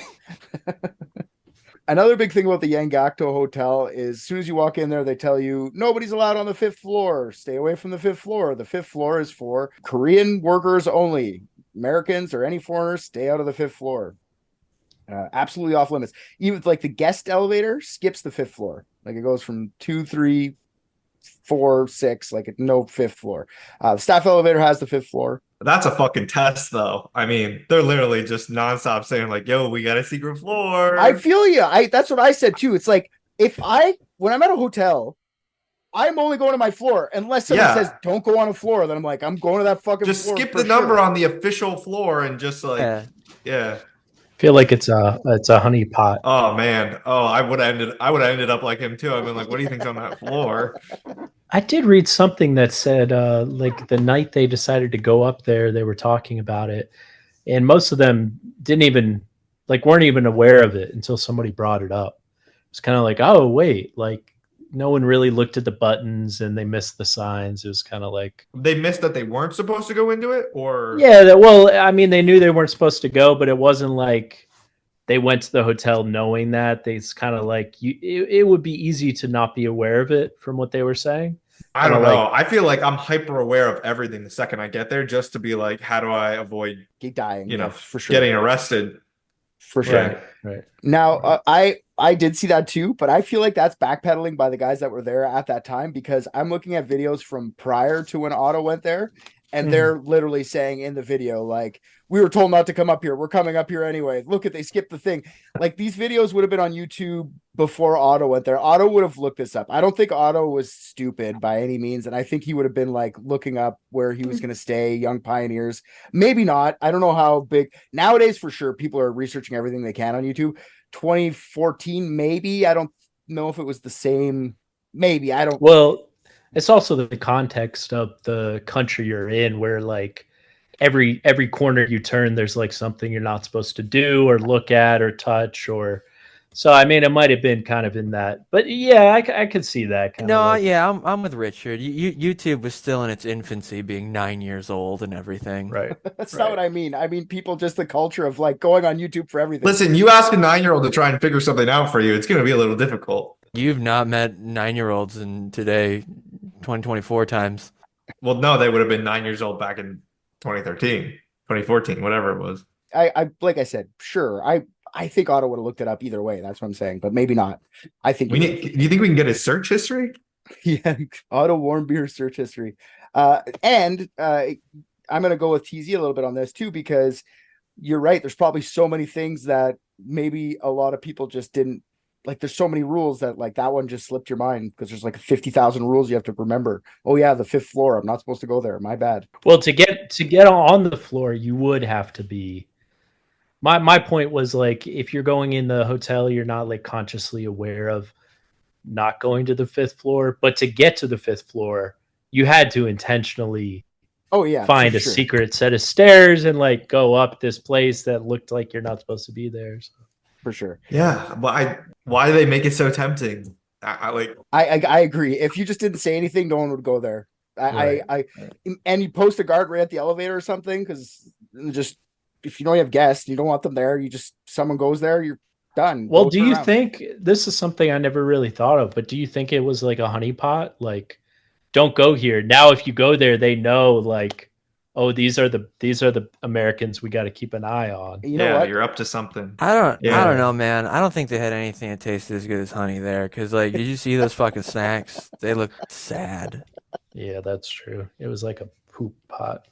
[SPEAKER 1] Another big thing about the Yangakto Hotel is as soon as you walk in there, they tell you nobody's allowed on the 5th floor. Stay away from the 5th floor. The 5th floor is for Korean workers only. Americans or any foreigners, stay out of the 5th floor. Absolutely off limits. Even like the guest elevator skips the 5th floor. Like it goes from 2, 3, 4, 6, like no 5th floor. The staff elevator has the 5th floor.
[SPEAKER 4] That's a fucking test, though. I mean, they're literally just nonstop saying like, "Yo, we got a secret floor."
[SPEAKER 1] I feel you. That's what I said too. It's like when I'm at a hotel, I'm only going to my floor unless someone says don't go on a floor. Then I'm like, I'm going to that fucking
[SPEAKER 4] just
[SPEAKER 1] floor.
[SPEAKER 4] skip the number on the official floor and just like yeah.
[SPEAKER 2] I feel like it's a honey pot.
[SPEAKER 4] Oh man. Oh, I would have ended up like him too. I've been like, what do you think's on that floor?
[SPEAKER 2] I did read something that said like the night they decided to go up there, they were talking about it, and most of them weren't even aware of it until somebody brought it up. It's kind of like, oh wait, like no one really looked at the buttons and they missed the signs. It was kind of like
[SPEAKER 4] They missed that they weren't supposed to go into it, or
[SPEAKER 2] well, I mean, they knew they weren't supposed to go, but it wasn't like they went to the hotel knowing that. It's kind of like it would be easy to not be aware of it from what they were saying.
[SPEAKER 4] I don't know. I feel like I'm hyper aware of everything the second I get there, just to be like, how do I avoid
[SPEAKER 1] dying?
[SPEAKER 4] For sure, getting arrested.
[SPEAKER 1] For sure.
[SPEAKER 2] Right.
[SPEAKER 1] Now, I did see that too, but I feel like that's backpedaling by the guys that were there at that time because I'm looking at videos from prior to when Otto went there, and they're literally saying in the video, like, we were told not to come up here. We're coming up here anyway. Look they skipped the thing. Like these videos would have been on YouTube before Otto went there. Otto would have looked this up. I don't think Otto was stupid by any means. And I think he would have been like looking up where he was going to stay, Young Pioneers. Maybe not. I don't know how big nowadays for sure. People are researching everything they can on YouTube. 2014, maybe. I don't know if it was the same. Maybe. I don't.
[SPEAKER 2] Well, it's also the context of the country you're in where like every corner you turn, there's like something you're not supposed to do or look at or touch or. So I mean, it might have been kind of in that, but yeah, I could see that.
[SPEAKER 3] I'm with Richard. YouTube was still in its infancy, being 9 years old and everything.
[SPEAKER 2] Right.
[SPEAKER 1] That's not what I mean. I mean, people just the culture of like going on YouTube for everything.
[SPEAKER 4] Listen, you ask a 9-year-old to try and figure something out for you, it's going to be a little difficult.
[SPEAKER 3] You've not met 9-year-olds in today, 2024 times.
[SPEAKER 4] Well, no, they would have been 9 years old back in 2013, 2014, whatever it was.
[SPEAKER 1] I like I said, sure. I think Otto would have looked it up either way. That's what I'm saying, but maybe not. I think
[SPEAKER 4] Do you think we can get his search history?
[SPEAKER 1] yeah, Otto Warmbier search history. And I'm gonna go with TZ a little bit on this too, because you're right. There's probably so many things that maybe a lot of people just didn't like. There's so many rules that like that one just slipped your mind because there's like 50,000 rules you have to remember. Oh yeah, the 5th floor. I'm not supposed to go there. My bad.
[SPEAKER 2] Well, to get on the floor, you would have to be. My point was like if you're going in the hotel, you're not like consciously aware of not going to the 5th floor, but to get to the 5th floor, you had to intentionally
[SPEAKER 1] Oh yeah,
[SPEAKER 2] find a
[SPEAKER 1] sure.
[SPEAKER 2] secret set of stairs and like go up this place that looked like you're not supposed to be there. So.
[SPEAKER 1] For sure.
[SPEAKER 4] Yeah, but why do they make it so tempting?
[SPEAKER 1] I agree. If you just didn't say anything, no one would go there. And you post a guard right at the elevator or something, because just if you know you have guests, you don't want them there. Someone goes there, you're done.
[SPEAKER 2] Well, do you think this is something I never really thought of? But do you think it was like a honeypot? Like, don't go here. Now, if you go there, they know like, oh, these are the Americans we got to keep an eye on.
[SPEAKER 1] You know what?
[SPEAKER 4] You're up to something.
[SPEAKER 3] I don't know, man. I don't think they had anything that tasted as good as honey there. Because like, did you see those fucking snacks? They look sad.
[SPEAKER 2] Yeah, that's true. It was like a poop pot.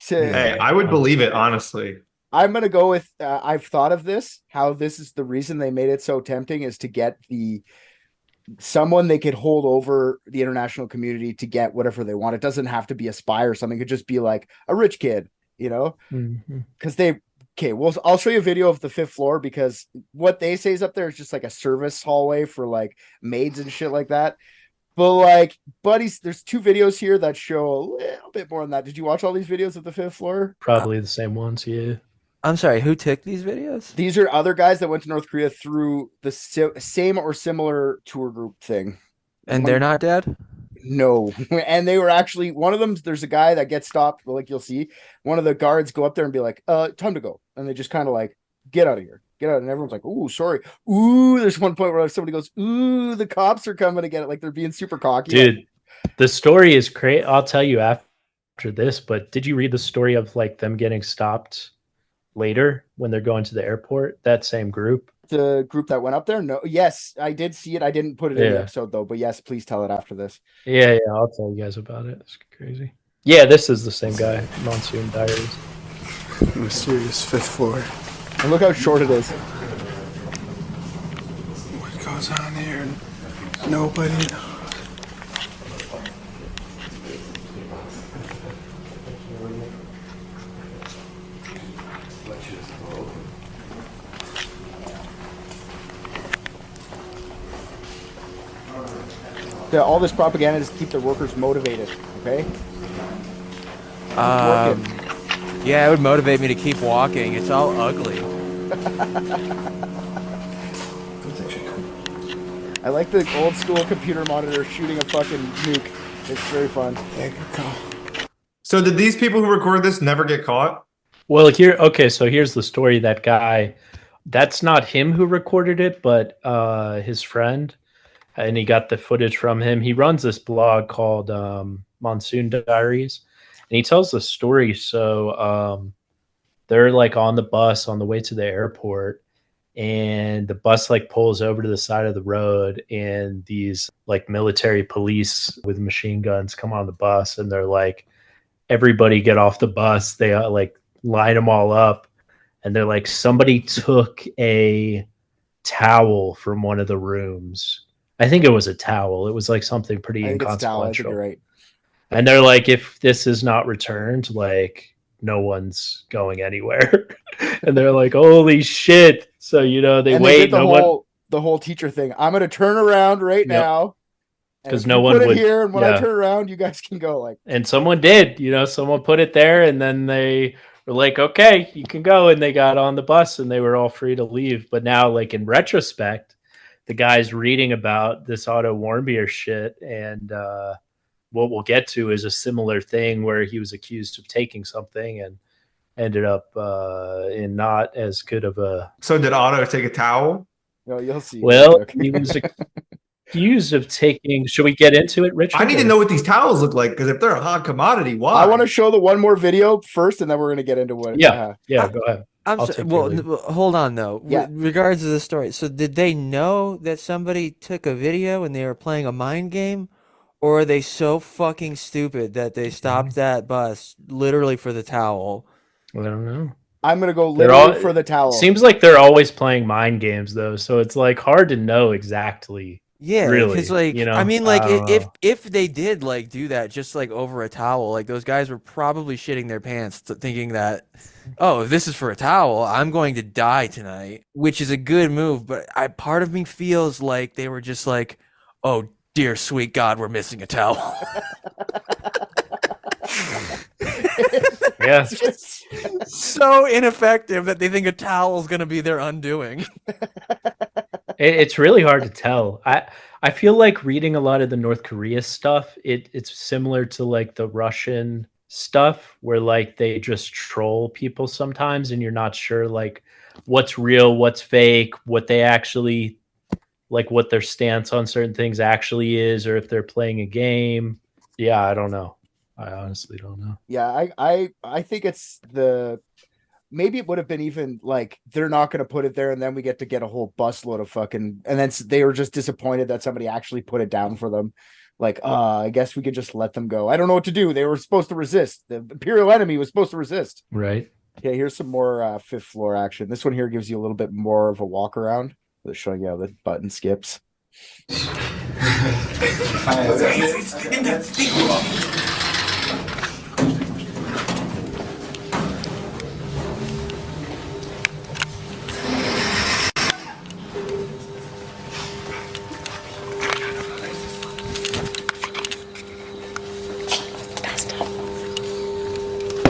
[SPEAKER 4] Hey, I would believe it, honestly.
[SPEAKER 1] I'm going to go with, I've thought of this, how this is the reason they made it so tempting is to get someone they could hold over the international community to get whatever they want. It doesn't have to be a spy or something. It could just be like a rich kid, you know, because I'll show you a video of the 5th floor, because what they say is up there is just like a service hallway for like maids and shit like that. But like, buddies, there's 2 videos here that show a little bit more than that. Did you watch all these videos of the 5th floor?
[SPEAKER 2] Probably the same ones. Yeah.
[SPEAKER 3] I'm sorry, who took these videos?
[SPEAKER 1] These are other guys that went to North Korea through the same or similar tour group thing.
[SPEAKER 3] And they're not dead?
[SPEAKER 1] No. And they were actually, one of them, there's a guy that gets stopped, like you'll see. One of the guards go up there and be like, time to go. And they just kind of like, get out of here. Get out. And everyone's like, ooh, sorry. Ooh, there's one point where somebody goes, ooh, the cops are coming to get it. Like they're being super cocky.
[SPEAKER 2] Dude, the story is great. I'll tell you after this, but did you read the story of like them getting stopped later when they're going to the airport? That same group?
[SPEAKER 1] The group that went up there? No. Yes, I did see it. I didn't put it in the episode though, but yes, please tell it after this.
[SPEAKER 2] Yeah, I'll tell you guys about it. It's crazy. Yeah, this is the same guy. Monsoon Diaries.
[SPEAKER 8] Mysterious 5th floor.
[SPEAKER 1] And look how short it is.
[SPEAKER 8] What goes on here? Nobody knows.
[SPEAKER 1] Yeah, all this propaganda is to keep their workers motivated, okay?
[SPEAKER 3] Yeah, it would motivate me to keep walking. It's all ugly.
[SPEAKER 1] I like the old school computer monitor shooting a fucking nuke. It's very fun.
[SPEAKER 8] Yeah, good call.
[SPEAKER 4] So did these people who record this never get caught?
[SPEAKER 2] Well, so here's the story. That guy, that's not him who recorded it, but his friend, and he got the footage from him. He runs this blog called Monsoon Diaries, and he tells the story. So they're like on the bus on the way to the airport, and the bus like pulls over to the side of the road, and these like military police with machine guns come on the bus, and they're like, everybody get off the bus. They like line them all up, and they're like, somebody took a towel from one of the rooms. I think it was a towel. It was like something pretty inconsequential.
[SPEAKER 1] I think you're right.
[SPEAKER 2] And they're like, if this is not returned, like no one's going anywhere. And they're like, holy shit. So, you know, they wait.
[SPEAKER 1] The whole teacher thing. I'm going to turn around right now.
[SPEAKER 2] Because no one
[SPEAKER 1] put
[SPEAKER 2] would
[SPEAKER 1] it here. And when I turn around, you guys can go. Like,
[SPEAKER 2] and someone did, you know, someone put it there, and then they were like, okay, you can go. And they got on the bus and they were all free to leave. But now, like in retrospect, the guy's reading about this Otto Warmbier shit, and what we'll get to is a similar thing where he was accused of taking something and ended up in not as good of a...
[SPEAKER 4] So did Otto take a towel?
[SPEAKER 1] No, you'll see.
[SPEAKER 2] Well, he was accused of taking... Should we get into it, Richard?
[SPEAKER 4] I need to know what these towels look like, because if they're a hot commodity, why?
[SPEAKER 1] I want to show the one more video first, and then we're going to get into what...
[SPEAKER 2] Yeah, go ahead.
[SPEAKER 3] I'm
[SPEAKER 2] I'll
[SPEAKER 3] sorry.
[SPEAKER 2] take your
[SPEAKER 3] Well,
[SPEAKER 2] lead.
[SPEAKER 3] hold on though.
[SPEAKER 1] Yeah.
[SPEAKER 3] With regards to the story, so did they know that somebody took a video and they were playing a mind game, or are they so fucking stupid that they stopped that bus literally for the towel?
[SPEAKER 2] I don't know.
[SPEAKER 1] I'm gonna go
[SPEAKER 2] They're
[SPEAKER 1] literally
[SPEAKER 2] all
[SPEAKER 1] for the towel.
[SPEAKER 2] Seems like they're always playing mind games though, so it's like hard to know exactly.
[SPEAKER 3] Yeah,
[SPEAKER 2] Really,
[SPEAKER 3] because like
[SPEAKER 2] you know,
[SPEAKER 3] I mean, like
[SPEAKER 2] I don't
[SPEAKER 3] if
[SPEAKER 2] know.
[SPEAKER 3] if they did like do that just like over a towel, like those guys were probably shitting their pants thinking that, oh, if this is for a towel, I'm going to die tonight, which is a good move. But part of me feels like they were just like, oh dear sweet God, we're missing a towel.
[SPEAKER 2] Yeah.
[SPEAKER 3] So ineffective that they think a towel is going to be their undoing.
[SPEAKER 2] It's really hard to tell. I feel like reading a lot of the North Korea stuff, it's similar to like the Russian stuff where like they just troll people sometimes and you're not sure like what's real, what's fake, what they actually like what their stance on certain things actually is, or if they're playing a game. Yeah, I don't know. I honestly don't know.
[SPEAKER 1] Yeah, I think it's maybe it would have been even like they're not going to put it there, and then we get to get a whole busload of fucking, and then they were just disappointed that somebody actually put it down for them. Like, I guess we could just let them go. I don't know what to do. They were supposed to resist. The imperial enemy was supposed to resist.
[SPEAKER 2] Right.
[SPEAKER 1] Okay, here's some more fifth floor action. This one here gives you a little bit more of a walk around. They're showing you how the button skips.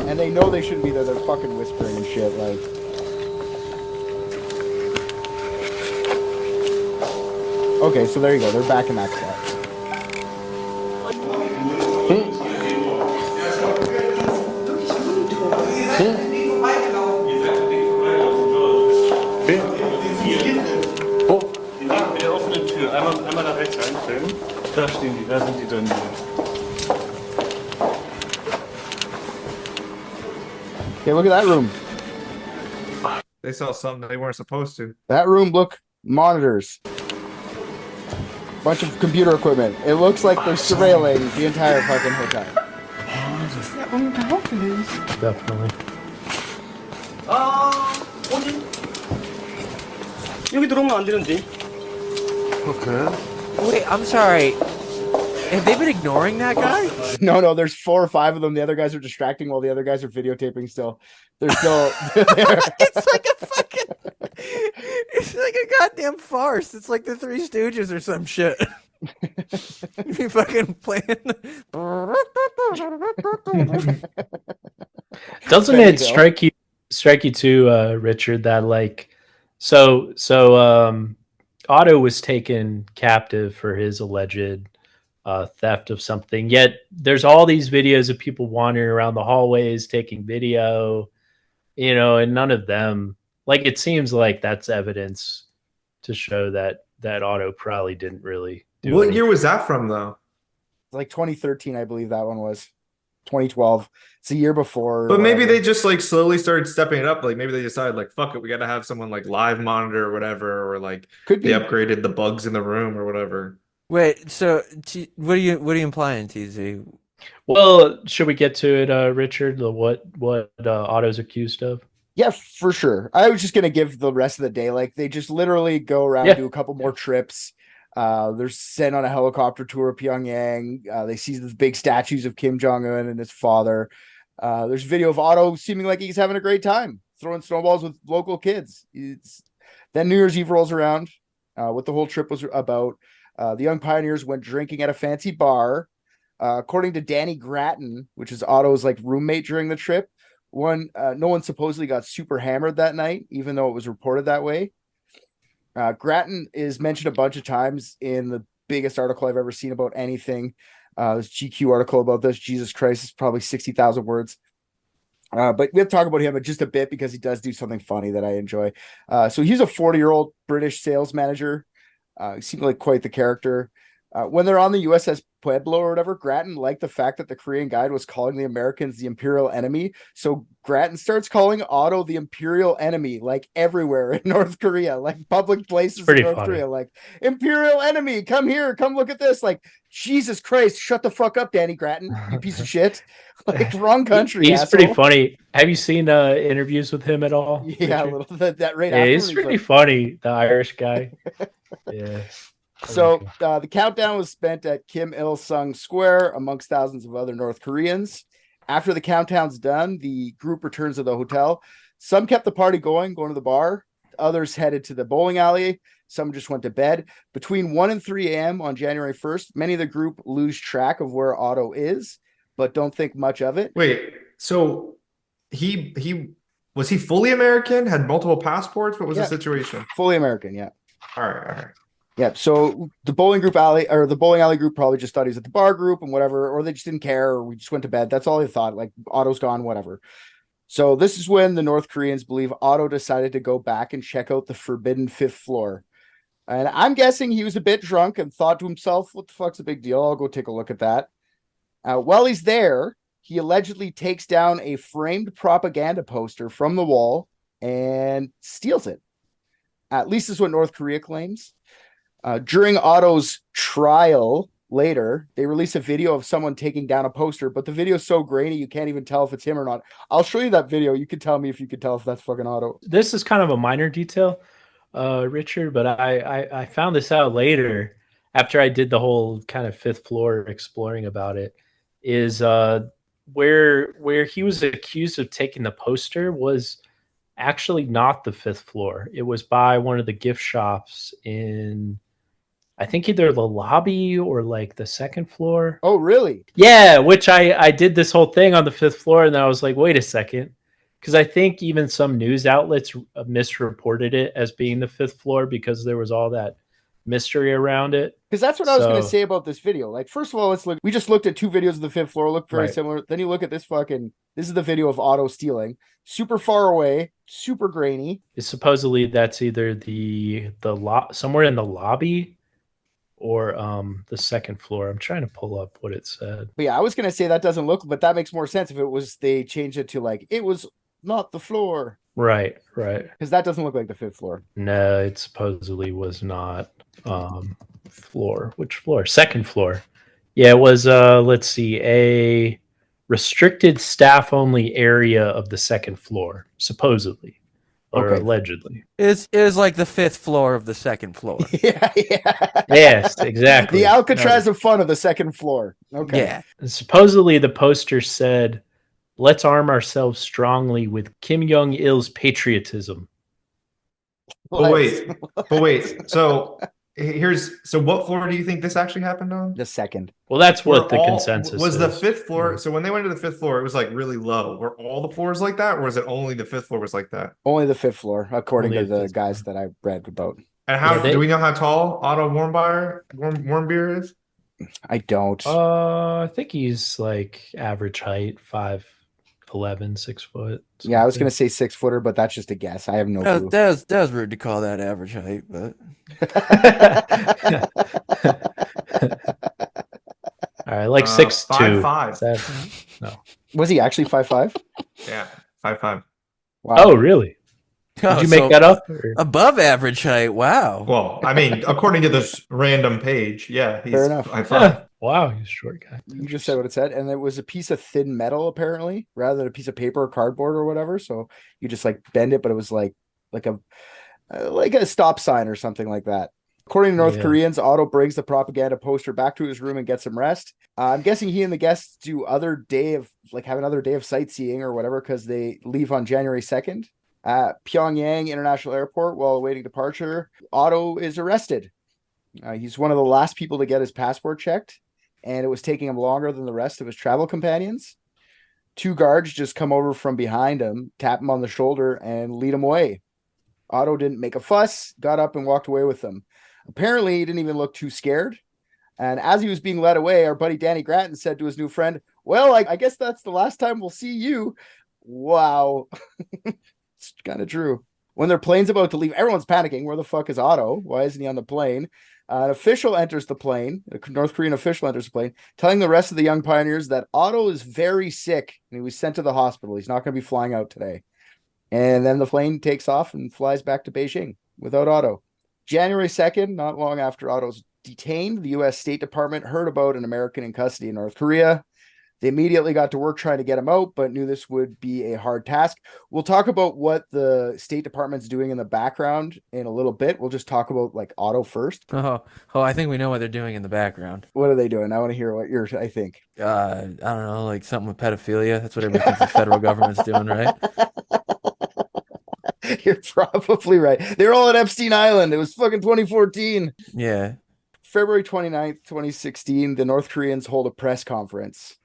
[SPEAKER 1] And they know they shouldn't be there. They're fucking whispering and shit. Like, okay, so there you go. They're back in that spot.
[SPEAKER 8] Mit der offenen Tür. Einmal nach rechts reinfilmen. Da stehen die, da sind die drin.
[SPEAKER 1] Okay, look at that room.
[SPEAKER 4] They saw something they weren't supposed to.
[SPEAKER 1] That room, look, monitors. Bunch of computer equipment. It looks like they're surveilling the entire fucking hotel.
[SPEAKER 2] Definitely.
[SPEAKER 8] 여기 들어오면 안 되는데.
[SPEAKER 3] Wait, I'm sorry. Have they been ignoring that guy?
[SPEAKER 1] No, there's 4 or 5 of them. The other guys are distracting while the other guys are videotaping still. They're still there.
[SPEAKER 3] It's like a fucking. It's like a goddamn farce. It's like the Three Stooges or some shit. You fucking playing.
[SPEAKER 2] Doesn't
[SPEAKER 1] There you
[SPEAKER 2] it
[SPEAKER 1] go.
[SPEAKER 2] strike you too, Richard, that like so Otto was taken captive for his alleged theft of something, yet there's all these videos of people wandering around the hallways taking video, and none of them, like, it seems like that's evidence to show that Otto probably didn't really do
[SPEAKER 4] What
[SPEAKER 2] anything.
[SPEAKER 4] year was that from, though?
[SPEAKER 1] Like 2013, I believe that one was. 2012. It's a year before.
[SPEAKER 4] But maybe they just like slowly started stepping it up. Like maybe they decided like, fuck it, we got to have someone like live monitor or whatever, or like
[SPEAKER 1] Could
[SPEAKER 4] they
[SPEAKER 1] be.
[SPEAKER 4] upgraded the bugs in the room or whatever.
[SPEAKER 3] Wait, so what are you implying, TZ?
[SPEAKER 2] Well, should we get to it, Richard? What Otto's accused of?
[SPEAKER 1] Yeah, for sure. I was just gonna give the rest of the day. Like, they just literally go around,
[SPEAKER 2] Yeah.
[SPEAKER 1] do a couple more trips. They're sent on a helicopter tour of Pyongyang. They see the big statues of Kim Jong-un and his father. There's video of Otto seeming like he's having a great time, throwing snowballs with local kids. Then New Year's Eve rolls around. What the whole trip was about. The young pioneers went drinking at a fancy bar. According to Danny Grattan, which is Otto's like roommate during the trip, no one supposedly got super hammered that night, even though it was reported that way. Grattan is mentioned a bunch of times in the biggest article I've ever seen about anything. This GQ article about this, Jesus Christ, is probably 60,000 words. But we have to talk about him just a bit because he does do something funny that I enjoy. So he's a 40-year-old British sales manager. He seemed like quite the character. When they're on the USS Pueblo or whatever, Grattan liked the fact that the Korean guide was calling the Americans the Imperial enemy. So Grattan starts calling Otto the Imperial enemy, like everywhere in North Korea, like public places in
[SPEAKER 2] pretty
[SPEAKER 1] North
[SPEAKER 2] funny.
[SPEAKER 1] Korea, like Imperial enemy, come here, come look at this. Like, Jesus Christ, shut the fuck up, Danny Grattan, you piece of shit. Like, wrong country.
[SPEAKER 2] He's
[SPEAKER 1] asshole.
[SPEAKER 2] pretty funny. Have you seen interviews with him at all?
[SPEAKER 1] Yeah,
[SPEAKER 2] Richard?
[SPEAKER 1] a little that right
[SPEAKER 2] Yeah,
[SPEAKER 1] after.
[SPEAKER 2] he's pretty funny, the Irish guy. Yeah.
[SPEAKER 1] So the countdown was spent at Kim Il Sung Square amongst thousands of other North Koreans. After the countdown's done, the group returns to the hotel. Some kept the party going to the bar. Others headed to the bowling alley. Some just went to bed. Between 1 and 3 a.m. on January 1st, many of the group lose track of where Otto is, but don't think much of it.
[SPEAKER 4] Wait, so he was he fully American? Had multiple passports? What was the situation?
[SPEAKER 1] Fully American, yeah.
[SPEAKER 4] All right.
[SPEAKER 1] Yeah, so the bowling alley group probably just thought he was at the bar group and whatever, or they just didn't care, or we just went to bed. That's all they thought. Like, Otto's gone, whatever. So this is when the North Koreans believe Otto decided to go back and check out the forbidden 5th floor. And I'm guessing he was a bit drunk and thought to himself, what the fuck's the big deal? I'll go take a look at that. While he's there, he allegedly takes down a framed propaganda poster from the wall and steals it. At least is what North Korea claims. During Otto's trial later, they release a video of someone taking down a poster, but the video is so grainy you can't even tell if it's him or not. I'll show you that video. You can tell me if you could tell if that's fucking Otto.
[SPEAKER 2] This is kind of a minor detail, Richard, but I found this out later after I did the whole kind of 5th floor exploring about it. Is where he was accused of taking the poster was actually not the 5th floor. It was by one of the gift shops in, I think, either the lobby or like the 2nd floor.
[SPEAKER 1] Oh, really?
[SPEAKER 2] Yeah, which I did this whole thing on the 5th floor, and then I was like, wait a second. Because I think even some news outlets misreported it as being the 5th floor because there was all that mystery around it.
[SPEAKER 1] Because that's what I was going to say about this video. Like, first of all, let's look. We just looked at 2 videos of the 5th floor, look very similar. Then you look at this this is the video of Otto stealing. Super far away, super grainy.
[SPEAKER 2] Supposedly that's either the somewhere in the lobby or the 2nd floor. I'm trying to pull up what it said.
[SPEAKER 1] But yeah, I was going to say that doesn't look, but that makes more sense if it was, they changed it to like, it was not the floor.
[SPEAKER 2] Right.
[SPEAKER 1] Because that doesn't look like the 5th floor.
[SPEAKER 2] No, it supposedly was not floor. Which floor? 2nd floor. Yeah, it was, let's see, a restricted staff only area of the 2nd floor, supposedly. Or allegedly.
[SPEAKER 3] It was like the 5th floor of the 2nd floor.
[SPEAKER 1] Yeah.
[SPEAKER 2] Yes, exactly.
[SPEAKER 1] The Alcatraz of fun of the 2nd floor. Okay.
[SPEAKER 3] Yeah.
[SPEAKER 2] And supposedly the poster said, "Let's arm ourselves strongly with Kim Jong-il's patriotism."
[SPEAKER 4] But wait. So what floor do you think this actually happened on?
[SPEAKER 1] The 2nd.
[SPEAKER 2] Well, that's what the consensus
[SPEAKER 4] was.
[SPEAKER 2] is.
[SPEAKER 4] The 5th floor. So when they went to the 5th floor, it was like really low. Were all the floors like that, or was it only the 5th floor was like that?
[SPEAKER 1] Only the 5th floor, according
[SPEAKER 2] Only
[SPEAKER 1] to the guys
[SPEAKER 2] floor.
[SPEAKER 1] that I read about.
[SPEAKER 4] And how do we know how tall Otto Warmbier is?
[SPEAKER 1] I don't.
[SPEAKER 2] I think he's like average height, 5'11", 6 foot.
[SPEAKER 1] Yeah, I was gonna say 6-footer, but that's just a guess. I have no clue.
[SPEAKER 3] That was rude to call that average height, but
[SPEAKER 2] all right, like 6'2".
[SPEAKER 4] 5'5".
[SPEAKER 2] No.
[SPEAKER 1] Was he actually 5'5"?
[SPEAKER 4] Yeah, 5'5".
[SPEAKER 1] Wow.
[SPEAKER 2] Oh, really? Did you make that up? Or?
[SPEAKER 3] Above average height. Wow.
[SPEAKER 4] Well, I mean, according to this random page, yeah, he's
[SPEAKER 1] Fair enough.
[SPEAKER 4] 5'5".
[SPEAKER 2] Wow, he's a short guy.
[SPEAKER 1] You just said what it said, and it was a piece of thin metal, apparently, rather than a piece of paper or cardboard or whatever. So you just like bend it, but it was like a stop sign or something like that. According to North Koreans, Otto brings the propaganda poster back to his room and gets some rest. I'm guessing he and the guests have another day of sightseeing or whatever, because they leave on January 2nd. At Pyongyang International Airport, while awaiting departure, Otto is arrested. He's one of the last people to get his passport checked, and it was taking him longer than the rest of his travel companions. 2 guards just come over from behind him, tap him on the shoulder, and lead him away. Otto didn't make a fuss, got up and walked away with them. Apparently, he didn't even look too scared. And as he was being led away, our buddy Danny Grattan said to his new friend, "Well, I guess that's the last time we'll see you." Wow. It's kind of true. When their plane's about to leave, everyone's panicking. Where the fuck is Otto? Why isn't he on the plane? An official enters the plane. A North Korean official enters the plane, telling the rest of the young pioneers that Otto is very sick and he was sent to the hospital. He's not going to be flying out today. And then the plane takes off and flies back to Beijing without Otto. January 2nd, not long after Otto's detained, the U.S. State Department heard about an American in custody in North Korea. They immediately got to work trying to get him out, but knew this would be a hard task. We'll talk about what the State Department's doing in the background in a little bit. We'll just talk about like Otto first.
[SPEAKER 3] Oh, I think we know what they're doing in the background.
[SPEAKER 1] What are they doing? I want to hear what I think.
[SPEAKER 3] I don't know, like something with pedophilia. That's what everybody thinks the federal government's doing, right?
[SPEAKER 1] You're probably right. They're all at Epstein Island. It was fucking 2014.
[SPEAKER 3] Yeah.
[SPEAKER 1] February 29th, 2016, the North Koreans hold a press conference.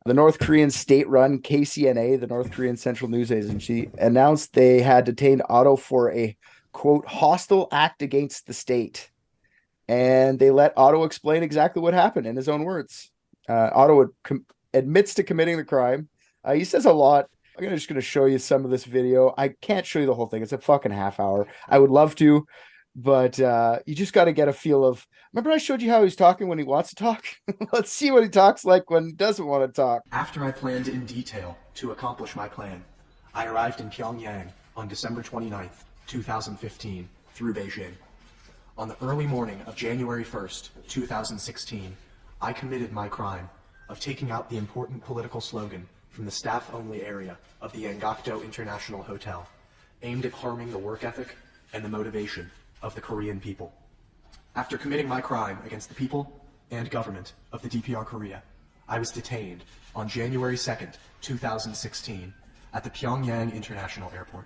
[SPEAKER 1] The North Korean state-run KCNA, the North Korean Central News Agency, announced they had detained Otto for a, quote, hostile act against the state. And they let Otto explain exactly what happened in his own words. Otto admits to committing the crime. He says a lot. I'm just going to show you some of this video. I can't show you the whole thing. It's a fucking half hour. I would love to, but you just got to get a feel of. Remember I showed you how he's talking when he wants to talk? Let's see what he talks like when he doesn't want to talk.
[SPEAKER 7] After I planned in detail to accomplish my plan, I arrived in Pyongyang on December 29th, 2015, through Beijing. On the early morning of January 1st, 2016, I committed my crime of taking out the important political slogan from the staff-only area of the Yangakdo International Hotel, aimed at harming the work ethic and the motivation of the Korean people. After committing my crime against the people and government of the DPR Korea, I was detained on January 2nd, 2016, at the Pyongyang International Airport.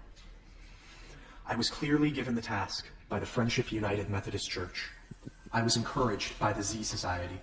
[SPEAKER 7] I was clearly given the task by the Friendship United Methodist Church. I was encouraged by the Z Society.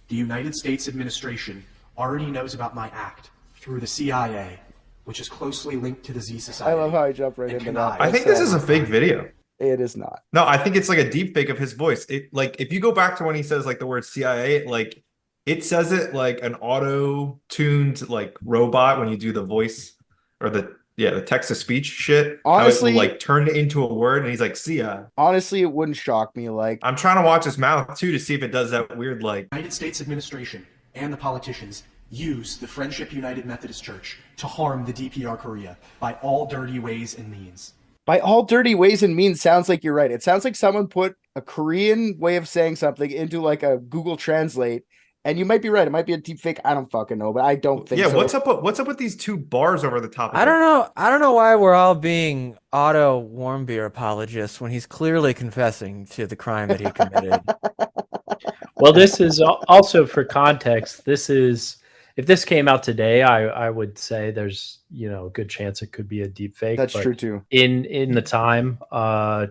[SPEAKER 7] The United States administration already knows about my act through the CIA, which is closely linked to the Z Society.
[SPEAKER 1] I love how I jump right into that.
[SPEAKER 4] I think this is a fake video.
[SPEAKER 1] It is not.
[SPEAKER 4] No, I think it's like a deep fake of his voice. It like if you go back to when he says like the word CIA, like it says it like an auto-tuned like robot when you do the voice or the text to speech shit.
[SPEAKER 1] Honestly,
[SPEAKER 4] like turned it into a word and he's like, see ya.
[SPEAKER 1] Honestly, it wouldn't shock me. Like
[SPEAKER 4] I'm trying to watch his mouth too to see if it does that weird like
[SPEAKER 7] United States administration and the politicians use the Friendship United Methodist Church to harm the DPR Korea by all dirty ways and means.
[SPEAKER 1] By all dirty ways and means sounds like you're right. It sounds like someone put a Korean way of saying something into like a Google Translate, and you might be right. It might be a deep fake. I don't fucking know, but I don't think so.
[SPEAKER 4] What's up with these two bars over the top of
[SPEAKER 3] I don't know why we're all being Otto Warmbier apologists when he's clearly confessing to the crime that he committed.
[SPEAKER 2] Well, this is also for context. This is if this came out today, I would say there's a good chance it could be a deep fake.
[SPEAKER 1] That's true too.
[SPEAKER 2] In the time,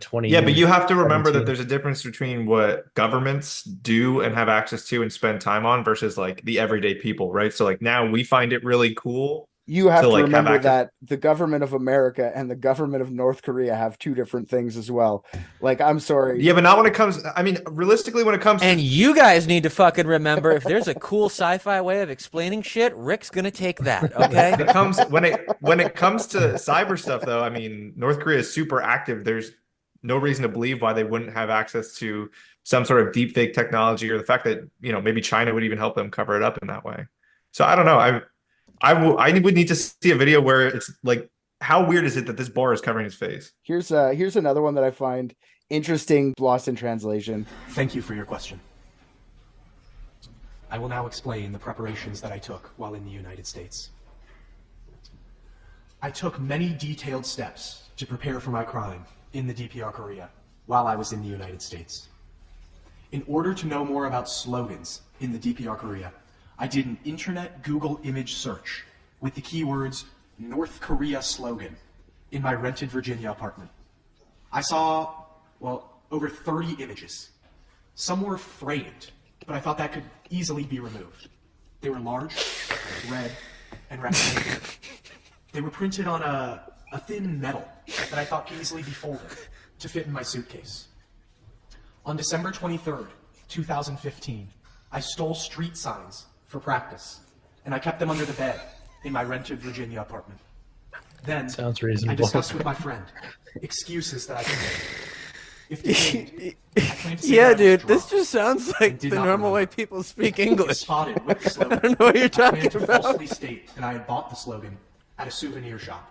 [SPEAKER 2] 20.
[SPEAKER 4] Yeah, but you have to remember that there's a difference between what governments do and have access to and spend time on versus like the everyday people, right? So like now we find it really cool.
[SPEAKER 1] You have to remember that the government of America and the government of North Korea have two different things as well. Like, I'm sorry.
[SPEAKER 4] Yeah, but not when it comes. I mean, realistically, when it comes.
[SPEAKER 3] And you guys need to fucking remember, if there's a cool sci-fi way of explaining shit, Rick's gonna take that. Okay.
[SPEAKER 4] When it comes to cyber stuff, though, I mean, North Korea is super active. There's no reason to believe why they wouldn't have access to some sort of deep fake technology, or the fact that maybe China would even help them cover it up in that way. So I don't know. I would need to see a video where it's like, how weird is it that this bar is covering his face?
[SPEAKER 1] Here's another one that I find interesting, lost in translation.
[SPEAKER 7] Thank you for your question. I will now explain the preparations that I took while in the United States. I took many detailed steps to prepare for my crime in the DPR Korea while I was in the United States. In order to know more about slogans in the DPR Korea, I did an internet Google image search with the keywords North Korea slogan in my rented Virginia apartment. I saw, over 30 images. Some were framed, but I thought that could easily be removed. They were large, red, and rectangular. They were printed on a thin metal that I thought could easily be folded to fit in my suitcase. On December 23rd, 2015, I stole street signs for practice, and I kept them under the bed in my rented Virginia apartment. Then
[SPEAKER 2] Sounds
[SPEAKER 7] I
[SPEAKER 2] reasonable.
[SPEAKER 7] discussed with my friend excuses that I can make. If detained, I plan to say
[SPEAKER 3] Yeah,
[SPEAKER 7] that I was
[SPEAKER 3] dude, this
[SPEAKER 7] drunk
[SPEAKER 3] just sounds like
[SPEAKER 7] did
[SPEAKER 3] the
[SPEAKER 7] not
[SPEAKER 3] normal way
[SPEAKER 7] remember.
[SPEAKER 3] people speak
[SPEAKER 7] If
[SPEAKER 3] English.
[SPEAKER 7] spotted with the slogan,
[SPEAKER 3] I don't know what you're
[SPEAKER 7] I plan
[SPEAKER 3] talking
[SPEAKER 7] to
[SPEAKER 3] about.
[SPEAKER 7] falsely state that I had bought the slogan at a souvenir shop.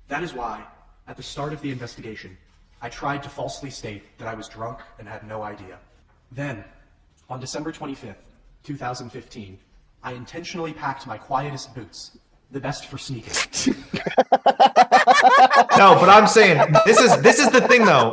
[SPEAKER 7] That is why, at the start of the investigation, I tried to falsely state that I was drunk and had no idea. Then, on December 25th, 2015, I intentionally packed my quietest boots, the best for sneaking.
[SPEAKER 4] No, but I'm saying this is the thing though.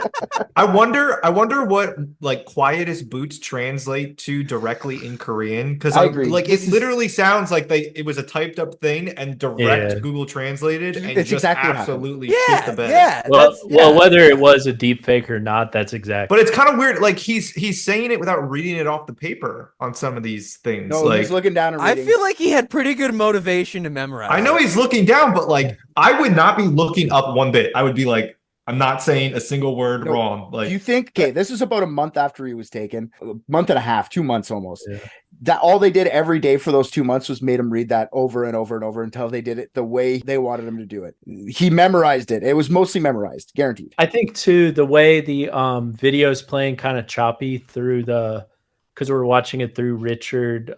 [SPEAKER 4] I wonder what like quietest boots translate to directly in Korean, because
[SPEAKER 1] I
[SPEAKER 4] I
[SPEAKER 1] agree.
[SPEAKER 4] like
[SPEAKER 1] This
[SPEAKER 4] it
[SPEAKER 1] is-
[SPEAKER 4] literally sounds like it was a typed up thing and direct
[SPEAKER 2] Yeah.
[SPEAKER 4] Google translated and
[SPEAKER 1] It's
[SPEAKER 4] just
[SPEAKER 1] exactly what happened.
[SPEAKER 4] absolutely shit
[SPEAKER 3] Yeah,
[SPEAKER 4] the bed.
[SPEAKER 3] yeah.
[SPEAKER 2] Well,
[SPEAKER 3] that's-
[SPEAKER 2] well,
[SPEAKER 3] yeah.
[SPEAKER 2] whether it was a deep fake or not, that's exactly.
[SPEAKER 4] But it's kind of weird. Like he's saying it without reading it off the paper on some of these things.
[SPEAKER 1] No,
[SPEAKER 4] like
[SPEAKER 1] he's looking down and
[SPEAKER 3] I
[SPEAKER 1] reading.
[SPEAKER 3] feel like he had pretty good motivation to memorize.
[SPEAKER 4] I know
[SPEAKER 3] it.
[SPEAKER 4] he's looking down, but like I would not be looking up one bit. I would be like, I'm not saying a single word
[SPEAKER 1] No,
[SPEAKER 4] wrong. Like
[SPEAKER 1] Do you think? Okay, this is about a month after he was taken, a month and a half, 2 months almost.
[SPEAKER 2] Yeah.
[SPEAKER 1] That all they did every day for those 2 months was made him read that over and over and over until they did it the way they wanted him to do it. He memorized it. It was mostly memorized, guaranteed.
[SPEAKER 2] I think too the way the video's playing kind of choppy through because we're watching it through Richard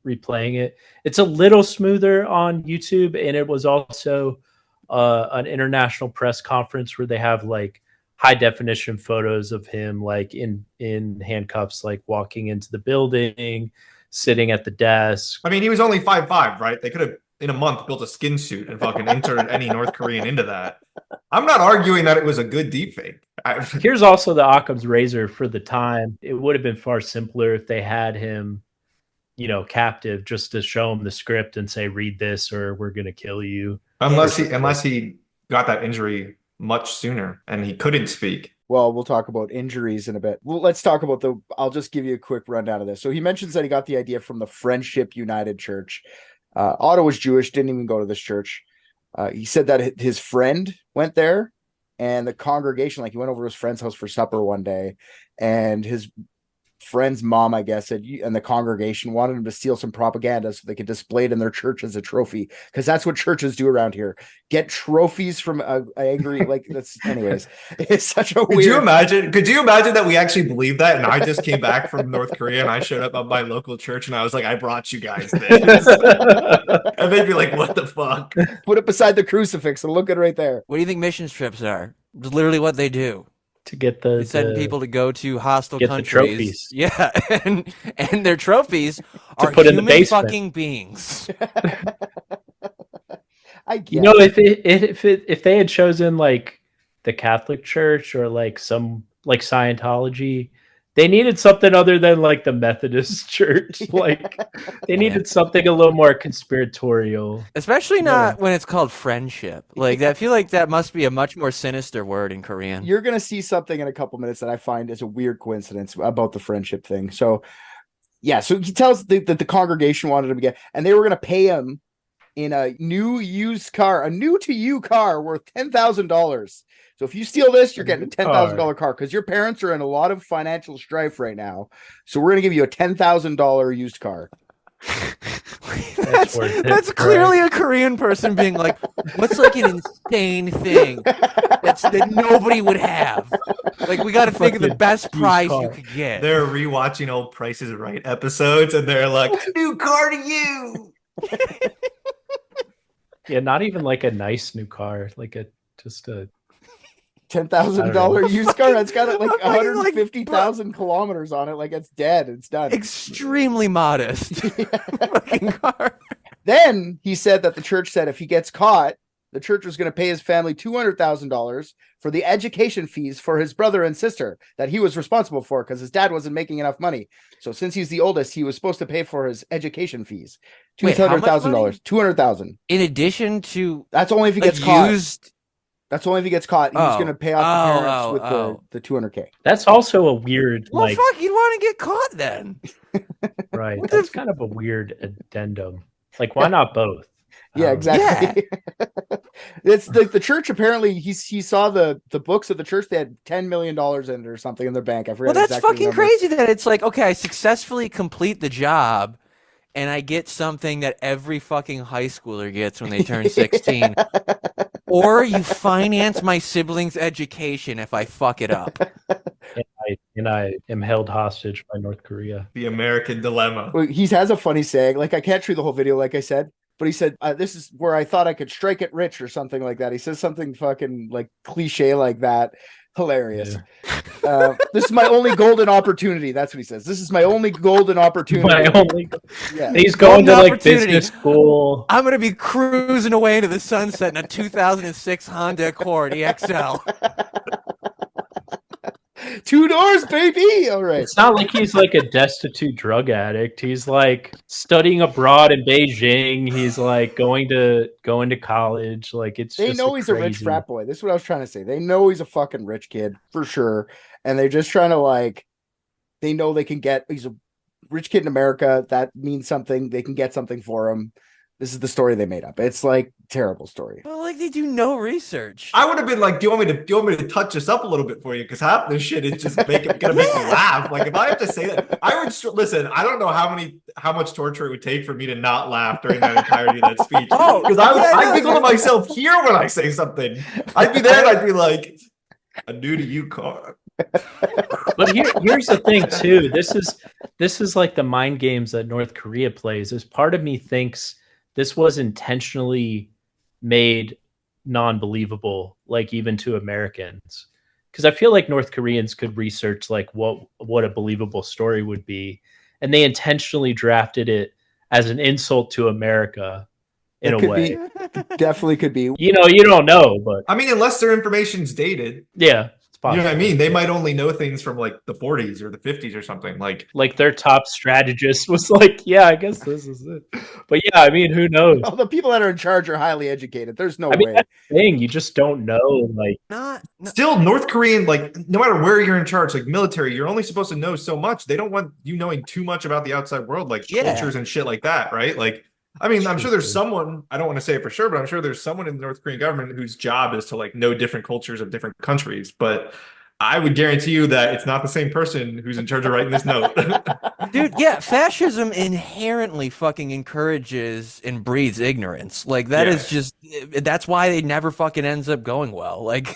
[SPEAKER 2] replaying it. It's a little smoother on YouTube, and it was also an international press conference where they have like high definition photos of him like in handcuffs, like walking into the building, sitting at the desk.
[SPEAKER 4] I mean, he was only 5'5", right? They could have in a month built a skin suit and fucking entered any North Korean into that. I'm not arguing that it was a good deepfake.
[SPEAKER 2] Here's also the Occam's razor for the time. It would have been far simpler if they had him, captive, just to show him the script and say, read this or we're going to kill you.
[SPEAKER 4] Unless he got that injury much sooner and he couldn't speak.
[SPEAKER 1] Well, we'll talk about injuries in a bit. Well, let's talk about I'll just give you a quick rundown of this. So he mentions that he got the idea from the Friendship United Church. Otto was Jewish, didn't even go to this church. He said that his friend went there, and the congregation, like he went over to his friend's house for supper one day, and his friend's mom, I guess, and the congregation wanted him to steal some propaganda so they could display it in their church as a trophy, because that's what churches do around here. Get trophies from angry, like that's. Anyways, it's such a weird.
[SPEAKER 4] Could you imagine that we actually believe that? And I just came back from North Korea and I showed up at my local church and I was like, I brought you guys this. And they'd be like, what the fuck?
[SPEAKER 1] Put it beside the crucifix and look at it right there.
[SPEAKER 3] What do you think mission trips are? It's literally what they do.
[SPEAKER 2] To get
[SPEAKER 3] They send people to go to hostile
[SPEAKER 2] get the
[SPEAKER 3] countries.
[SPEAKER 2] trophies.
[SPEAKER 3] Yeah, and their trophies are
[SPEAKER 2] put in the
[SPEAKER 3] human
[SPEAKER 2] basement.
[SPEAKER 3] fucking beings.
[SPEAKER 1] I guess.
[SPEAKER 2] If they had chosen like the Catholic Church or like some like Scientology, they needed something other than like the Methodist Church. Like they needed something a little more conspiratorial.
[SPEAKER 3] Especially not when it's called friendship. Like I feel like that must be a much more sinister word in Korean.
[SPEAKER 1] You're going to see something in a couple minutes that I find is a weird coincidence about the friendship thing. So, yeah, so he tells that the congregation wanted him to get, and they were going to pay him in a new to you car worth $10,000. So if you steal this, you're getting a $10,000 car because your parents are in a lot of financial strife right now. So we're going to give you a $10,000 used car.
[SPEAKER 3] That's clearly a Korean person being like, what's like an insane thing that nobody would have? Like, we got to think of the best price you could get.
[SPEAKER 4] They're rewatching old Price is Right episodes and they're like, new car to you.
[SPEAKER 2] Yeah, not even like a nice new car, like just a
[SPEAKER 1] $10,000 used car. It's got like
[SPEAKER 3] I'm fucking,
[SPEAKER 1] 150,000 kilometers on it. Like it's dead. It's done.
[SPEAKER 3] Extremely modest fucking car.
[SPEAKER 1] Then he said that the church said if he gets caught, the church was going to pay his family $200,000 for the education fees for his brother and sister that he was responsible for because his dad wasn't making enough money. So since he's the oldest, he was supposed to pay for his education fees. $200,000. $200,000.
[SPEAKER 3] In addition to
[SPEAKER 1] that's only if he gets caught. That's only if he gets caught. He's going to pay off the parents with the $200K.
[SPEAKER 2] That's also a weird
[SPEAKER 3] fuck, you'd want to get caught then.
[SPEAKER 2] Right. That's kind of a weird addendum. Like, why not both?
[SPEAKER 1] Yeah, exactly. Yeah. It's the church. Apparently, he saw the books of the church. They had $10 million in it or something in their bank. I forgot.
[SPEAKER 3] Well, that's fucking crazy. That it's like, okay, I successfully complete the job, and I get something that every fucking high schooler gets when they turn 16. Or you finance my siblings' education if I fuck it up.
[SPEAKER 2] And I am held hostage by North Korea.
[SPEAKER 4] The American dilemma.
[SPEAKER 1] Well, he has a funny saying. Like, I can't show you the whole video, like I said, but he said, "This is where I thought I could strike it rich," or something like that. He says something fucking like cliche like that. Hilarious.
[SPEAKER 2] Yeah.
[SPEAKER 1] This is my only golden opportunity. That's what he says. This is my only golden opportunity.
[SPEAKER 2] Yeah. He's going to like business school.
[SPEAKER 3] I'm gonna be cruising away into the sunset in a 2006 Honda Accord EXL.
[SPEAKER 1] 2 doors, baby. All right.
[SPEAKER 2] It's not like he's like a destitute drug addict. He's like studying abroad in Beijing. He's like going to college. Like
[SPEAKER 1] they
[SPEAKER 2] just
[SPEAKER 1] know he's a rich frat boy. This is what I was trying to say. They know he's a fucking rich kid for sure, and they're just trying to like. They know they can get. He's a rich kid in America. That means something. They can get something for him. This is the story they made up. It's like terrible story.
[SPEAKER 3] Well, like they do no research.
[SPEAKER 4] I would have been like, do you want me to touch this up a little bit for you? Because half this shit is just gonna make me laugh. Like if I have to say that, I would listen. I don't know how much torture it would take for me to not laugh during that entirety of that speech. Because I giggle to myself here when I say something. I'd be there and I'd be like, "I'm new to you, car."
[SPEAKER 2] But here's the thing too. This is like the mind games that North Korea plays. Is part of me thinks this was intentionally made non-believable, like even to Americans, because I feel like North Koreans could research like what a believable story would be, and they intentionally drafted it as an insult to America in a way.
[SPEAKER 1] Definitely could be.
[SPEAKER 2] You don't know, but
[SPEAKER 4] I mean, unless their information's dated.
[SPEAKER 2] Yeah.
[SPEAKER 4] You know what I mean? They might only know things from like the 40s or the 50s or something. Like
[SPEAKER 2] their top strategist was like, "Yeah, I guess this is it." But yeah, I mean, who knows?
[SPEAKER 1] Well, the people that are in charge are highly educated. There's no way.
[SPEAKER 2] That's the thing. You just don't know. Like,
[SPEAKER 4] still, North Korean, like no matter where you're in charge, like military, you're only supposed to know so much. They don't want you knowing too much about the outside world, like cultures and shit like that, right? Like, I mean, I'm sure there's someone, I don't want to say it for sure, but I'm sure there's someone in the North Korean government whose job is to like know different cultures of different countries. But I would guarantee you that it's not the same person who's in charge of writing this note.
[SPEAKER 3] Dude, yeah, fascism inherently fucking encourages and breeds ignorance. Like that is just, that's why it never fucking ends up going well. Like,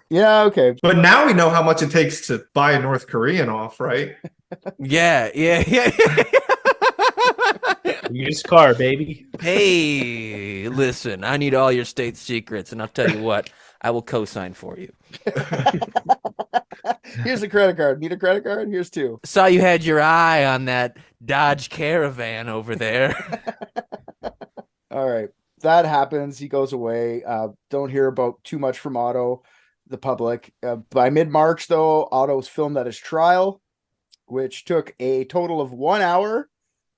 [SPEAKER 1] yeah, okay.
[SPEAKER 4] But now we know how much it takes to buy a North Korean off, right?
[SPEAKER 3] Yeah.
[SPEAKER 2] Used car, baby.
[SPEAKER 3] Hey, listen, I need all your state secrets, and I'll tell you what, I will co-sign for you.
[SPEAKER 1] Here's a credit card. Need a credit card? Here's 2.
[SPEAKER 3] Saw you had your eye on that Dodge Caravan over there.
[SPEAKER 1] All right. That happens. He goes away. Don't hear about too much from Otto, the public. By mid-March, though, Otto's filmed at his trial, which took a total of 1 hour,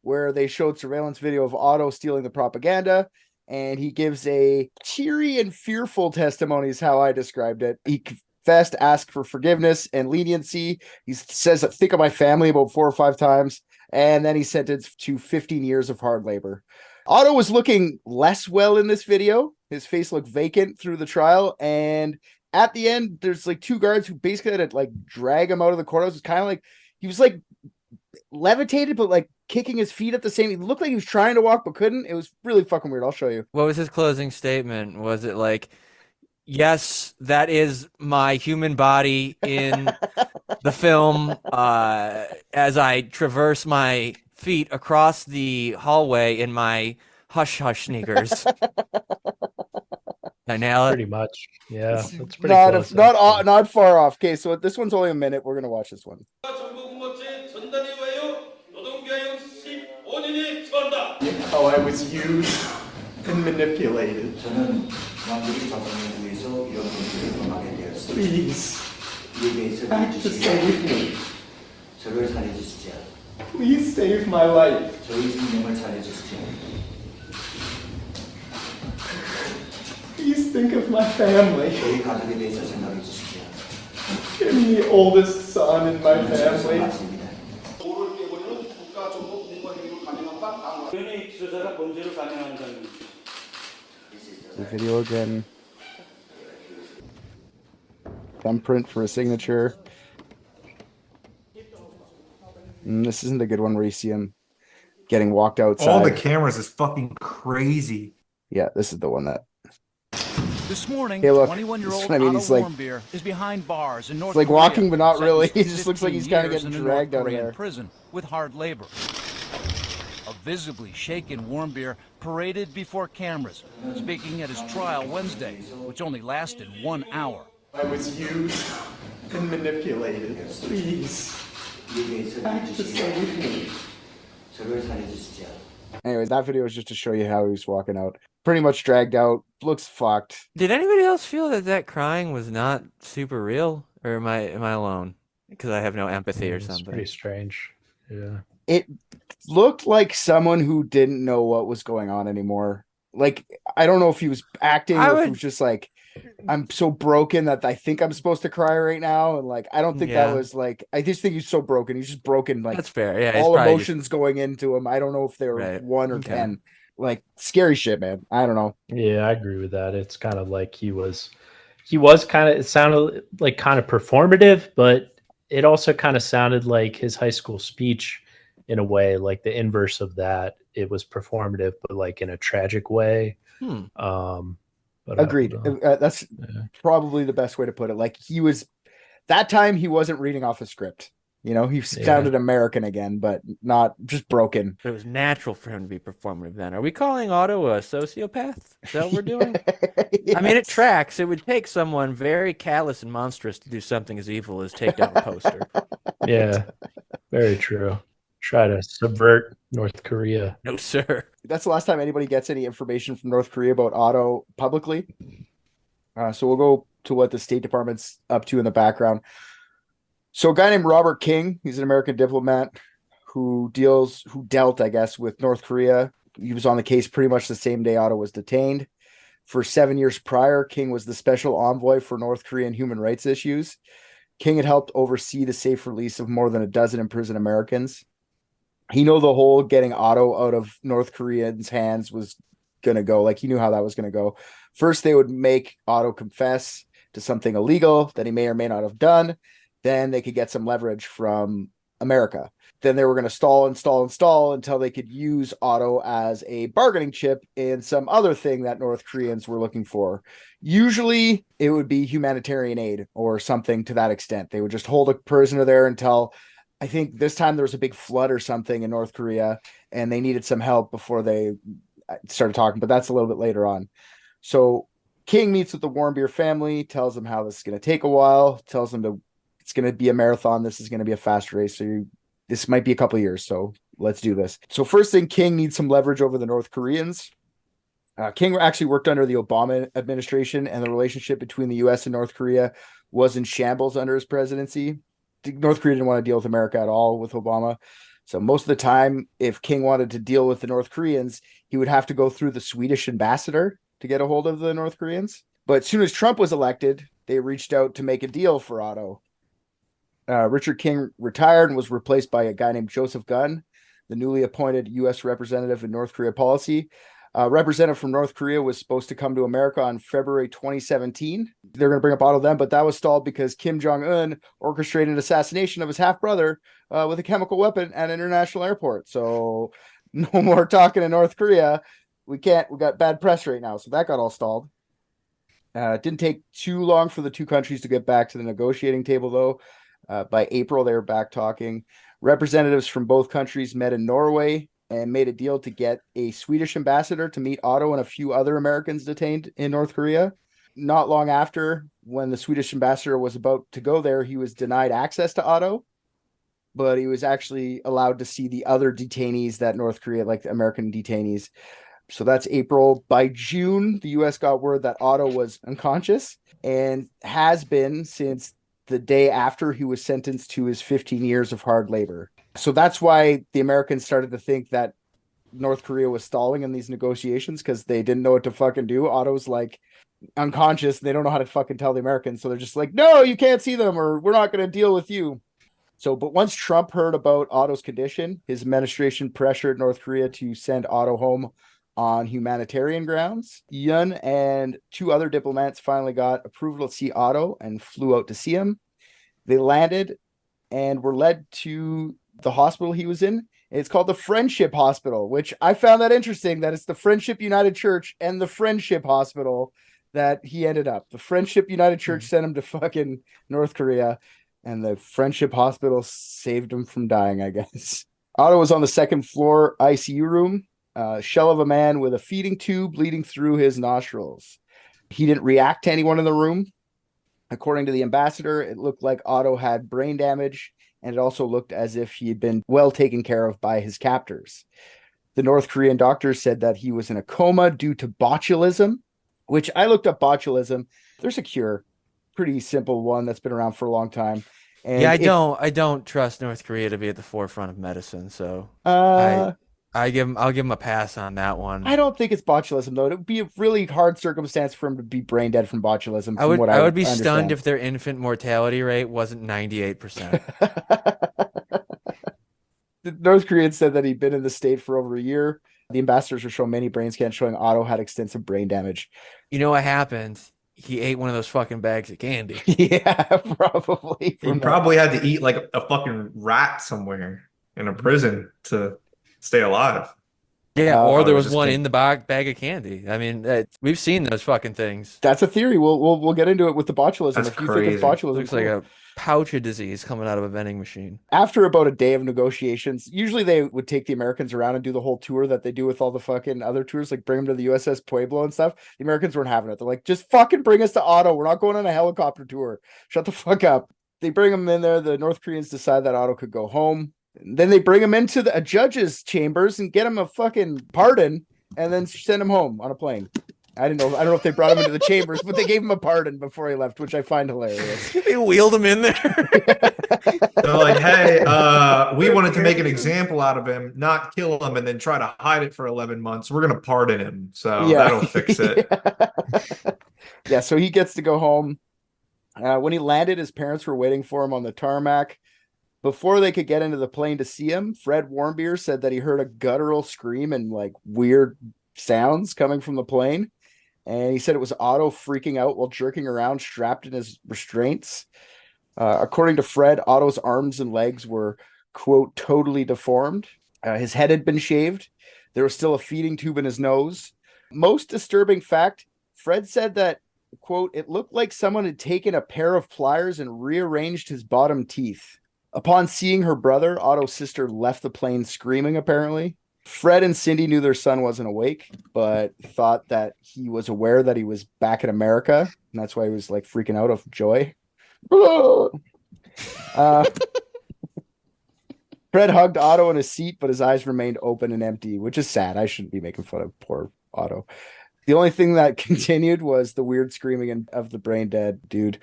[SPEAKER 1] where they showed surveillance video of Otto stealing the propaganda. And he gives a teary and fearful testimony, is how I described it. He confessed, asked for forgiveness and leniency. He says, "Think of my family," about 4 or 5 times. And then he's sentenced to 15 years of hard labor. Otto was looking less well in this video. His face looked vacant through the trial. And at the end, there's like 2 guards who basically had to like drag him out of the courthouse. It's kind of like he was like levitated, but like kicking his feet at the same. He looked like he was trying to walk but couldn't. It was really fucking weird. I'll show you.
[SPEAKER 3] What was his closing statement? Was it like, "Yes, that is my human body in the film as I traverse my feet across the hallway in my hush hush sneakers"? I nail it.
[SPEAKER 2] Pretty much. Yeah, that's pretty close.
[SPEAKER 1] Not far off. Okay, so this one's only a minute. We're gonna watch this one.
[SPEAKER 7] How I was used and manipulated. Please, act to save me. Please save my life. Please think of my family. I'm the oldest son in my family.
[SPEAKER 1] The video again. Thumbprint for a signature. This isn't the good one where you see him getting walked outside.
[SPEAKER 4] All the cameras is fucking crazy.
[SPEAKER 1] Yeah, this is the one that.
[SPEAKER 9] This morning,
[SPEAKER 1] Hey, look,
[SPEAKER 9] 21-year-old
[SPEAKER 1] I mean,
[SPEAKER 9] Otto
[SPEAKER 1] he's like,
[SPEAKER 9] Warmbier is behind bars in North
[SPEAKER 1] like
[SPEAKER 9] Korea,
[SPEAKER 1] walking, but not really.
[SPEAKER 9] sentenced
[SPEAKER 1] He
[SPEAKER 9] to
[SPEAKER 1] just looks like he's
[SPEAKER 9] 15
[SPEAKER 1] kind of
[SPEAKER 9] years
[SPEAKER 1] getting
[SPEAKER 9] in a North
[SPEAKER 1] dragged out of
[SPEAKER 9] Korean
[SPEAKER 1] there.
[SPEAKER 9] prison with hard labor. A visibly shaken Warmbier paraded before cameras, speaking at his trial Wednesday, which only lasted 1 hour.
[SPEAKER 7] I was used and manipulated. Please, act to save me.
[SPEAKER 1] Anyways, that video is just to show you how he was walking out. Pretty much dragged out, looks fucked.
[SPEAKER 3] Did anybody else feel that crying was not super real, or am I alone? Because I have no empathy or
[SPEAKER 2] It's
[SPEAKER 3] something.
[SPEAKER 2] pretty strange. Yeah.
[SPEAKER 1] It looked like someone who didn't know what was going on anymore. Like, I don't know if he was acting or if he was just like, I'm so broken that I think I'm supposed to cry right now. And like, I don't think that was like, I just think he's so broken. He's just broken. Like,
[SPEAKER 3] that's fair. Yeah.
[SPEAKER 1] all emotions going into him. I don't know if they were 1 or 10. Like, scary shit, man. I don't know.
[SPEAKER 2] Yeah, I agree with that. It's kind of like he was kind of, it sounded like kind of performative, but it also kind of sounded like his high school speech in a way, like the inverse of that. It was performative, but like in a tragic way. But
[SPEAKER 1] agreed. That's probably the best way to put it. Like, he was, that time he wasn't reading off a script. You know, he sounded American again, but not just broken.
[SPEAKER 3] But it was natural for him to be performative then. Are we calling Otto a sociopath? Is that what we're doing?
[SPEAKER 1] Yes.
[SPEAKER 3] I mean, it tracks. It would take someone very callous and monstrous to do something as evil as take down a poster.
[SPEAKER 2] Yeah, very true. Try to subvert North Korea.
[SPEAKER 3] No, sir.
[SPEAKER 1] That's the last time anybody gets any information from North Korea about Otto publicly. So we'll go to what the State Department's up to in the background. So a guy named Robert King, he's an American diplomat who dealt, I guess, with North Korea. He was on the case pretty much the same day Otto was detained. For 7 years prior, King was the special envoy for North Korean human rights issues. King had helped oversee the safe release of more than a dozen imprisoned Americans. He knew the whole getting Otto out of North Koreans' hands was going to go. Like, he knew how that was going to go. First, they would make Otto confess to something illegal that he may or may not have done. Then they could get some leverage from America. Then they were going to stall until they could use Otto as a bargaining chip in some other thing that North Koreans were looking for. Usually it would be humanitarian aid or something to that extent. They would just hold a prisoner there until, I think this time there was a big flood or something in North Korea and they needed some help before they started talking, but that's a little bit later on. So King meets with the Warmbier family, tells them how this is going to take a while, tells them it's going to be a marathon. This is going to be a fast race. So this might be a couple of years. So let's do this. So first thing, King needs some leverage over the North Koreans. King actually worked under the Obama administration, and the relationship between the U.S. and North Korea was in shambles under his presidency. North Korea didn't want to deal with America at all with Obama. So most of the time, if King wanted to deal with the North Koreans, he would have to go through the Swedish ambassador to get a hold of the North Koreans. But as soon as Trump was elected, they reached out to make a deal for Otto. Richard King retired and was replaced by a guy named Joseph Gunn, the newly appointed U.S. representative in North Korea policy. Representative from North Korea was supposed to come to America on February 2017. They're going to bring up Otto then, but that was stalled because Kim Jong-un orchestrated assassination of his half-brother with a chemical weapon at an international airport. So no more talking in North Korea. We got bad press right now. So that got all stalled. It didn't take too long for the two countries to get back to the negotiating table, though. By April, they were back talking. Representatives from both countries met in Norway and made a deal to get a Swedish ambassador to meet Otto and a few other Americans detained in North Korea. Not long after, when the Swedish ambassador was about to go there, he was denied access to Otto, but he was actually allowed to see the other detainees that North Korea, like the American detainees. So that's April. By June, the U.S. got word that Otto was unconscious and has been since the day after he was sentenced to his 15 years of hard labor. So that's why the Americans started to think that North Korea was stalling in these negotiations, because they didn't know what to fucking do. Otto's like unconscious. They don't know how to fucking tell the Americans. So they're just like, no, you can't see them, or we're not going to deal with you. So, but once Trump heard about Otto's condition, his administration pressured North Korea to send Otto home on humanitarian grounds. Yun and two other diplomats finally got approval to see Otto and flew out to see him. They landed and were led to the hospital he was in. It's called the Friendship Hospital, which I found that interesting, that it's the Friendship United Church and the Friendship Hospital that he ended up. The Friendship United Church sent him to fucking North Korea, and the Friendship Hospital saved him from dying, I guess. Otto was on the second floor ICU room, shell of a man with a feeding tube leading through his nostrils. He didn't react to anyone in the room. According to the ambassador, it looked like Otto had brain damage, and it also looked as if he had been well taken care of by his captors. The North Korean doctors said that he was in a coma due to botulism, which I looked up botulism. There's a cure, pretty simple one that's been around for a long time. And
[SPEAKER 3] yeah, I don't trust North Korea to be at the forefront of medicine, so I'll give him a pass on that one.
[SPEAKER 1] I don't think it's botulism though. It would be a really hard circumstance for him to be brain dead from botulism.
[SPEAKER 3] I would be stunned if their infant mortality rate wasn't 98%.
[SPEAKER 1] The North Koreans said that he'd been in the state for over a year. The ambassadors were showing many brain scans showing Otto had extensive brain damage.
[SPEAKER 3] You know what happened? He ate one of those fucking bags of candy.
[SPEAKER 1] Yeah, probably.
[SPEAKER 4] He probably had to eat like a fucking rat somewhere in a prison to stay alive.
[SPEAKER 3] Yeah, or there was one in the bag of candy. I mean, we've seen those fucking things.
[SPEAKER 1] That's a theory. We'll get into it with the botulism.
[SPEAKER 4] That's
[SPEAKER 1] if you
[SPEAKER 4] crazy.
[SPEAKER 1] think of botulism,
[SPEAKER 3] Looks like a pouch of disease coming out of a vending machine.
[SPEAKER 1] After about a day of negotiations, usually they would take the Americans around and do the whole tour that they do with all the fucking other tours, like bring them to the USS Pueblo and stuff. The Americans weren't having it. They're like, just fucking bring us to Otto. We're not going on a helicopter tour. Shut the fuck up. They bring him in there. The North Koreans decide that Otto could go home. Then they bring him into a judge's chambers and get him a fucking pardon and then send him home on a plane. I don't know if they brought him into the chambers, but they gave him a pardon before he left, which I find hilarious.
[SPEAKER 3] They wheeled him in there.
[SPEAKER 4] They're like, hey, we wanted to make an example out of him, not kill him, and then try to hide it for 11 months. We're going to pardon him. So that'll fix it.
[SPEAKER 1] Yeah, so he gets to go home. When he landed, his parents were waiting for him on the tarmac. Before they could get into the plane to see him, Fred Warmbier said that he heard a guttural scream and like weird sounds coming from the plane. And he said it was Otto freaking out while jerking around, strapped in his restraints. According to Fred, Otto's arms and legs were, quote, totally deformed. His head had been shaved. There was still a feeding tube in his nose. Most disturbing fact, Fred said that, quote, it looked like someone had taken a pair of pliers and rearranged his bottom teeth. Upon seeing her brother, Otto's sister left the plane screaming, apparently. Fred and Cindy knew their son wasn't awake, but thought that he was aware that he was back in America. And that's why he was like freaking out of joy. Fred hugged Otto in his seat, but his eyes remained open and empty, which is sad. I shouldn't be making fun of poor Otto. The only thing that continued was the weird screaming of the brain dead dude.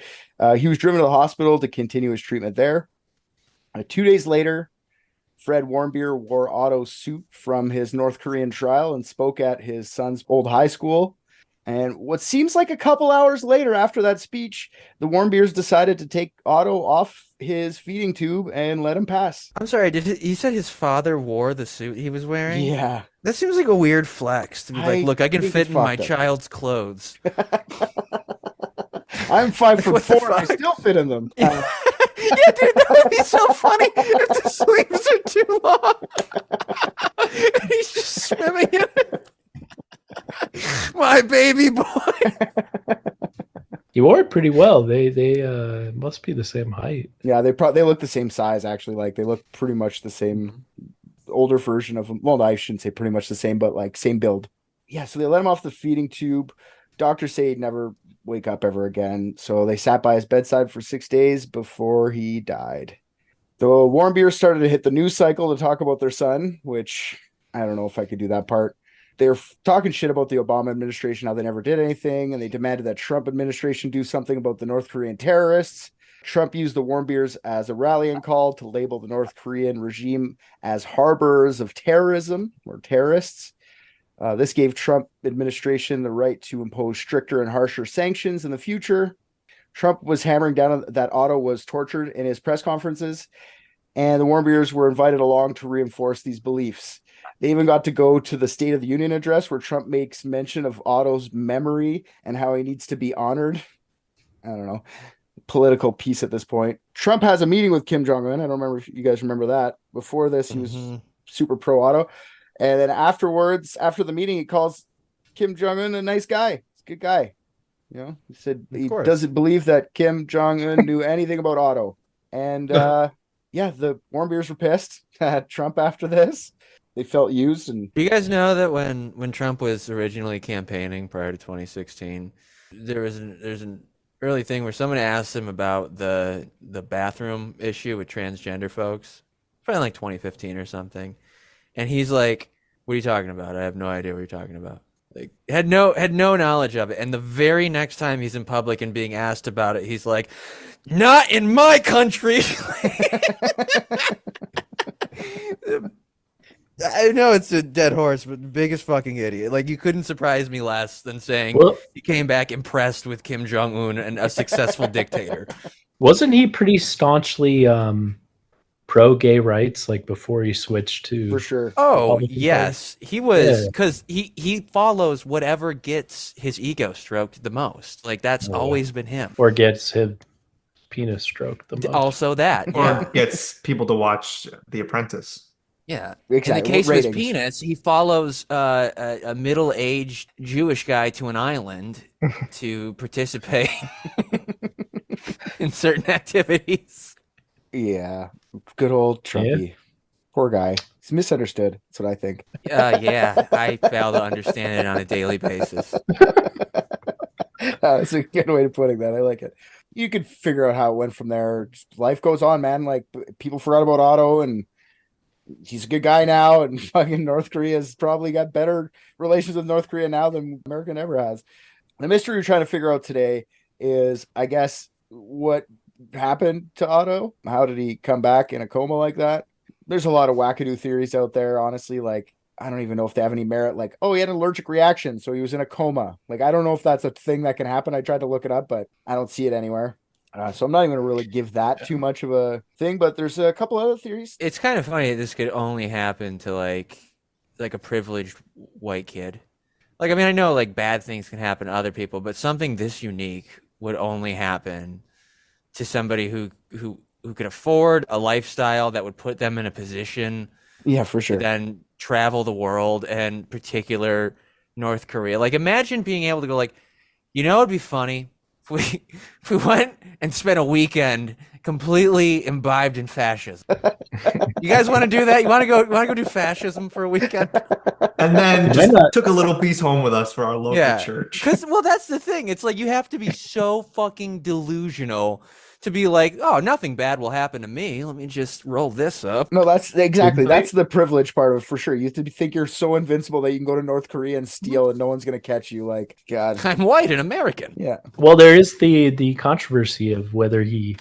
[SPEAKER 1] He was driven to the hospital to continue his treatment there. 2 days later, Fred Warmbier wore Otto's suit from his North Korean trial and spoke at his son's old high school. And what seems like a couple hours later after that speech, the Warmbiers decided to take Otto off his feeding tube and let him pass.
[SPEAKER 3] I'm sorry, he said his father wore the suit he was wearing?
[SPEAKER 1] Yeah.
[SPEAKER 3] That seems like a weird flex to be like, look, I can fit in my
[SPEAKER 1] up.
[SPEAKER 3] child's clothes.
[SPEAKER 1] I'm 5'4", I still fit in them.
[SPEAKER 3] Yeah, dude, that would be so funny if the sleeves are too long. And he's just swimming in it. My baby boy.
[SPEAKER 2] He wore it pretty well. They must be the same height.
[SPEAKER 1] Yeah, they look the same size, actually. Like, they look pretty much the same, older version of them. Well, I shouldn't say pretty much the same, but like same build. Yeah, so they let him off the feeding tube. Doctors say he'd never wake up ever again. So they sat by his bedside for 6 days before he died. The Warmbier started to hit the news cycle to talk about their son, which I don't know if I could do that part. They're talking shit about the Obama administration, how they never did anything, and they demanded that Trump administration do something about the North Korean terrorists. Trump used the Warmbiers as a rallying call to label the North Korean regime as harborers of terrorism or terrorists. This gave Trump administration the right to impose stricter and harsher sanctions in the future. Trump was hammering down that Otto was tortured in his press conferences, and the Warmbiers were invited along to reinforce these beliefs. They even got to go to the State of the Union address where Trump makes mention of Otto's memory and how he needs to be honored. I don't know. political piece at this point. Trump has a meeting with Kim Jong-un. I don't remember if you guys remember that. Before this, he was super pro Otto. And then afterwards, after the meeting, he calls Kim Jong-un a nice guy. He's a good guy. You know, he said he doesn't believe that Kim Jong-un knew anything about Otto. And yeah, the Warmbiers were pissed at Trump after this. They felt used. And
[SPEAKER 3] do you guys know that when Trump was originally campaigning prior to 2016, there's an early thing where someone asked him about the bathroom issue with transgender folks, probably like 2015 or something, and he's like, "What are you talking about? I have no idea what you're talking about." Like had no knowledge of it. And the very next time he's in public and being asked about it, he's like, "Not in my country." I know it's a dead horse, but the biggest fucking idiot. Like, you couldn't surprise me less than saying he came back impressed with Kim Jong-un and a successful dictator.
[SPEAKER 2] Wasn't he pretty staunchly pro-gay rights, like before he switched to...
[SPEAKER 1] For sure.
[SPEAKER 3] Oh, yes. He was, because he follows whatever gets his ego stroked the most. Like, that's always been him.
[SPEAKER 2] Or gets his penis stroked the most.
[SPEAKER 3] Also that.
[SPEAKER 4] Or gets people to watch The Apprentice.
[SPEAKER 3] Yeah.
[SPEAKER 1] Exactly.
[SPEAKER 3] In the case of his penis, he follows a middle-aged Jewish guy to an island to participate in certain activities.
[SPEAKER 1] Yeah. Good old Trumpy. Yeah. Poor guy. He's misunderstood. That's what I think.
[SPEAKER 3] Yeah. I fail to understand it on a daily basis.
[SPEAKER 1] That's a good way of putting that. I like it. You could figure out how it went from there. Just life goes on, man. Like, people forgot about Otto, and he's a good guy now, and fucking North Korea's probably got better relations with North Korea now than America ever has. The mystery we're trying to figure out today is, I guess, what happened to Otto? How did he come back in a coma like that? There's a lot of wackadoo theories out there, honestly. Like, I don't even know if they have any merit. Like, oh, he had an allergic reaction, so he was in a coma. Like, I don't know if that's a thing that can happen. I tried to look it up, but I don't see it anywhere. So I'm not even going to really give that too much of a thing, but there's a couple other theories.
[SPEAKER 3] It's kind of funny that this could only happen to like a privileged white kid. Like, I mean, I know like bad things can happen to other people, but something this unique would only happen to somebody who could afford a lifestyle that would put them in a position,
[SPEAKER 1] yeah, for sure,
[SPEAKER 3] to then travel the world, and particular North Korea. Like, imagine being able to go like, you know, it'd be funny if we went and spent a weekend completely imbibed in fascism. You guys want to do that? You want to go do fascism for a weekend?
[SPEAKER 4] And then just took a little piece home with us for our local church.
[SPEAKER 3] Because, well, that's the thing. It's like you have to be so fucking delusional to be like, oh, nothing bad will happen to me. Let me just roll this up.
[SPEAKER 1] No, that's the privilege part of it, for sure. You have to think you're so invincible that you can go to North Korea and steal and no one's going to catch you. Like, God.
[SPEAKER 3] I'm white and American.
[SPEAKER 1] Yeah.
[SPEAKER 2] Well, there is the controversy of whether he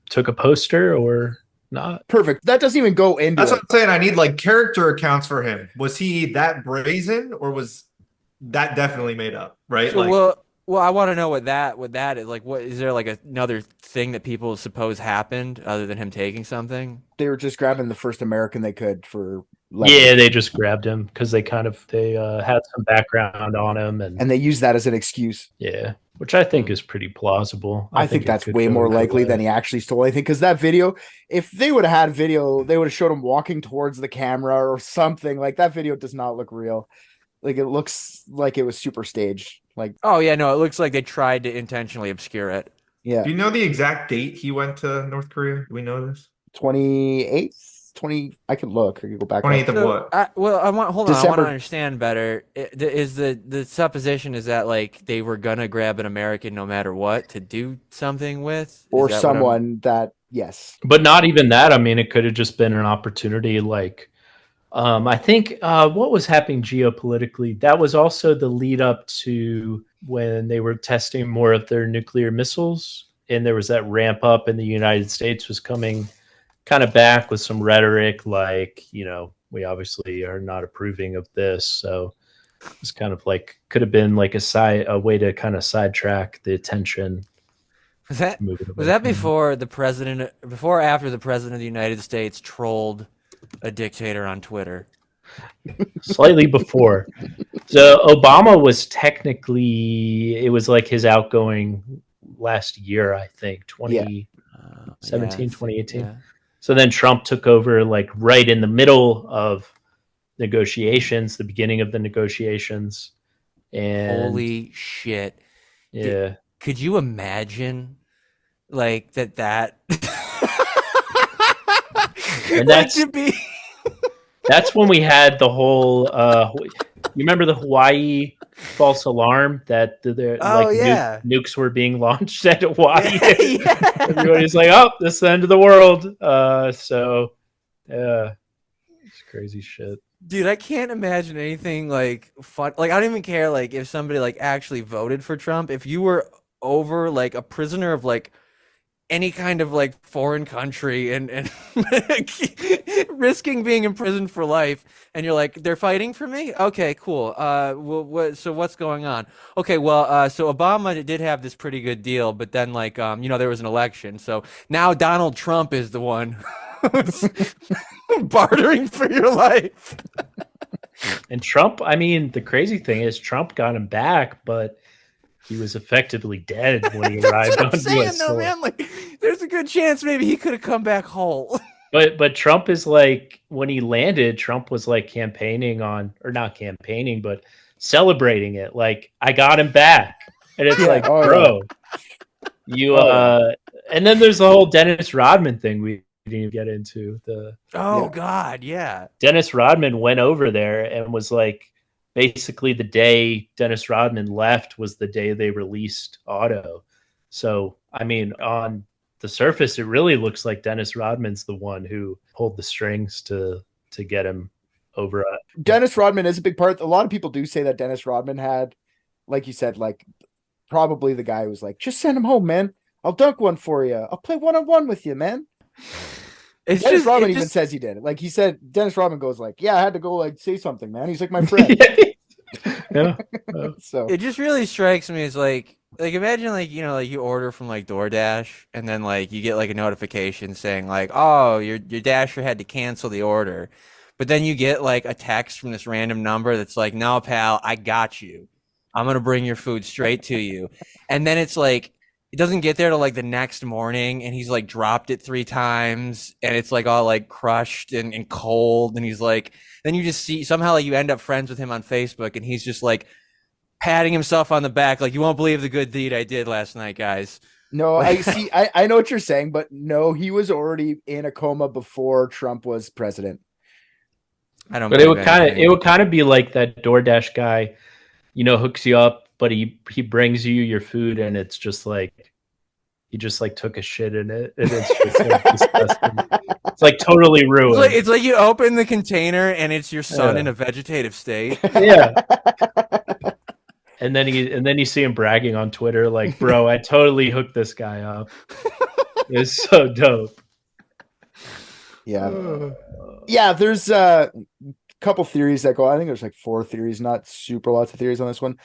[SPEAKER 2] took a poster or not.
[SPEAKER 1] Perfect. That doesn't even go into
[SPEAKER 4] That's what I'm saying. I need like character accounts for him. Was he that brazen, or was that definitely made up? Right?
[SPEAKER 3] So, like, well, I want to know what that is. Like, what is there like another thing that people suppose happened other than him taking something?
[SPEAKER 1] They were just grabbing the first American they could for.
[SPEAKER 2] Yeah, they just grabbed him because they had some background on him, and
[SPEAKER 1] they used that as an excuse.
[SPEAKER 2] Yeah, which I think is pretty plausible.
[SPEAKER 1] I think that's way more likely than he actually stole anything, because that video, if they would have had video, they would have showed him walking towards the camera or something. Like, that video does not look real. Like, it looks like it was super staged. Like,
[SPEAKER 3] oh yeah, no, it looks like they tried to intentionally obscure it.
[SPEAKER 1] Yeah.
[SPEAKER 4] Do you know the exact date he went to North Korea? Do we know this?
[SPEAKER 1] 28th, 20. I could look. I could go back.
[SPEAKER 4] 28th of what?
[SPEAKER 3] I want to understand better. Is the supposition is that like they were gonna grab an American no matter what to do something with,
[SPEAKER 1] or someone that yes,
[SPEAKER 2] but not even that. I mean, it could have just been an opportunity. Like, I think what was happening geopolitically, that was also the lead up to when they were testing more of their nuclear missiles, and there was that ramp up, and the United States was coming kind of back with some rhetoric like, you know, we obviously are not approving of this. So it's kind of like, could have been like a way to kind of sidetrack the attention.
[SPEAKER 3] Was that before or after the president of the United States trolled a dictator on Twitter?
[SPEAKER 2] Slightly before. So Obama was technically, it was like his outgoing last year, I think, 2017, 2018.
[SPEAKER 3] Yeah.
[SPEAKER 2] So then Trump took over like right in the middle of negotiations, the beginning of the negotiations. And
[SPEAKER 3] Holy shit.
[SPEAKER 2] yeah.
[SPEAKER 3] Could you imagine like that
[SPEAKER 2] And
[SPEAKER 3] like to be
[SPEAKER 2] that's when we had the whole you remember the Hawaii false alarm that nukes were being launched at Hawaii?
[SPEAKER 3] Yeah.
[SPEAKER 2] Everybody's like, oh, this is the end of the world. So yeah, it's crazy shit.
[SPEAKER 3] Dude, I can't imagine anything like fun. Like, I don't even care like if somebody like actually voted for Trump. If you were over like a prisoner of like any kind of like foreign country and risking being imprisoned for life, and you're like, they're fighting for me. Okay, cool. So what's going on? Okay, well, so Obama did have this pretty good deal, but then like there was an election, so now Donald Trump is the one who's bartering for your life.
[SPEAKER 2] And Trump, I mean, the crazy thing is Trump got him back, but he was effectively dead when he arrived on US soil.
[SPEAKER 3] Man, like, there's a good chance maybe he could have come back whole.
[SPEAKER 2] But Trump is like, when he landed, Trump was like campaigning on, or not campaigning, but celebrating it. Like, I got him back. And it's bro, you, and then there's the whole Dennis Rodman thing we didn't even get into.
[SPEAKER 3] God, yeah.
[SPEAKER 2] Dennis Rodman went over there and was like, basically the day Dennis Rodman left was the day they released Otto. So, I mean, on the surface, it really looks like Dennis Rodman's the one who pulled the strings to get him over.
[SPEAKER 1] Dennis Rodman is a big part. A lot of people do say that Dennis Rodman had, like you said, like probably the guy who was like, just send him home, man. I'll dunk one for you. I'll play one-on-one with you, man. Dennis Rodman even says he did it. Like he said, Dennis Rodman goes like, yeah, I had to go like say something, man. He's like my friend.
[SPEAKER 2] Yeah.
[SPEAKER 1] So
[SPEAKER 3] it just really strikes me as like imagine like like you order from like DoorDash and then like you get like a notification saying like, oh, your Dasher had to cancel the order, but then you get like a text from this random number that's like, no pal, I got you, I'm gonna bring your food straight to you. And then it's like it doesn't get there till like the next morning, and he's like dropped it 3 times, and it's like all like crushed and cold, and he's like, then you just see somehow like you end up friends with him on Facebook, and he's just like patting himself on the back, like, you won't believe the good deed I did last night, guys.
[SPEAKER 1] No, I see. I know what you're saying, but no, he was already in a coma before Trump was president.
[SPEAKER 3] I don't.
[SPEAKER 2] But it would kind of be like that DoorDash guy, hooks you up, but he brings you your food, and it's just like he just like took a shit in it, and it's just like disgusting. It's like totally ruined.
[SPEAKER 3] It's like you open the container and it's your son in a vegetative state.
[SPEAKER 2] Yeah. And then you see him bragging on Twitter, like, bro, I totally hooked this guy up. It's so dope.
[SPEAKER 1] Yeah. Yeah, there's a couple theories that go. I think there's like 4 theories, not super lots of theories on this one.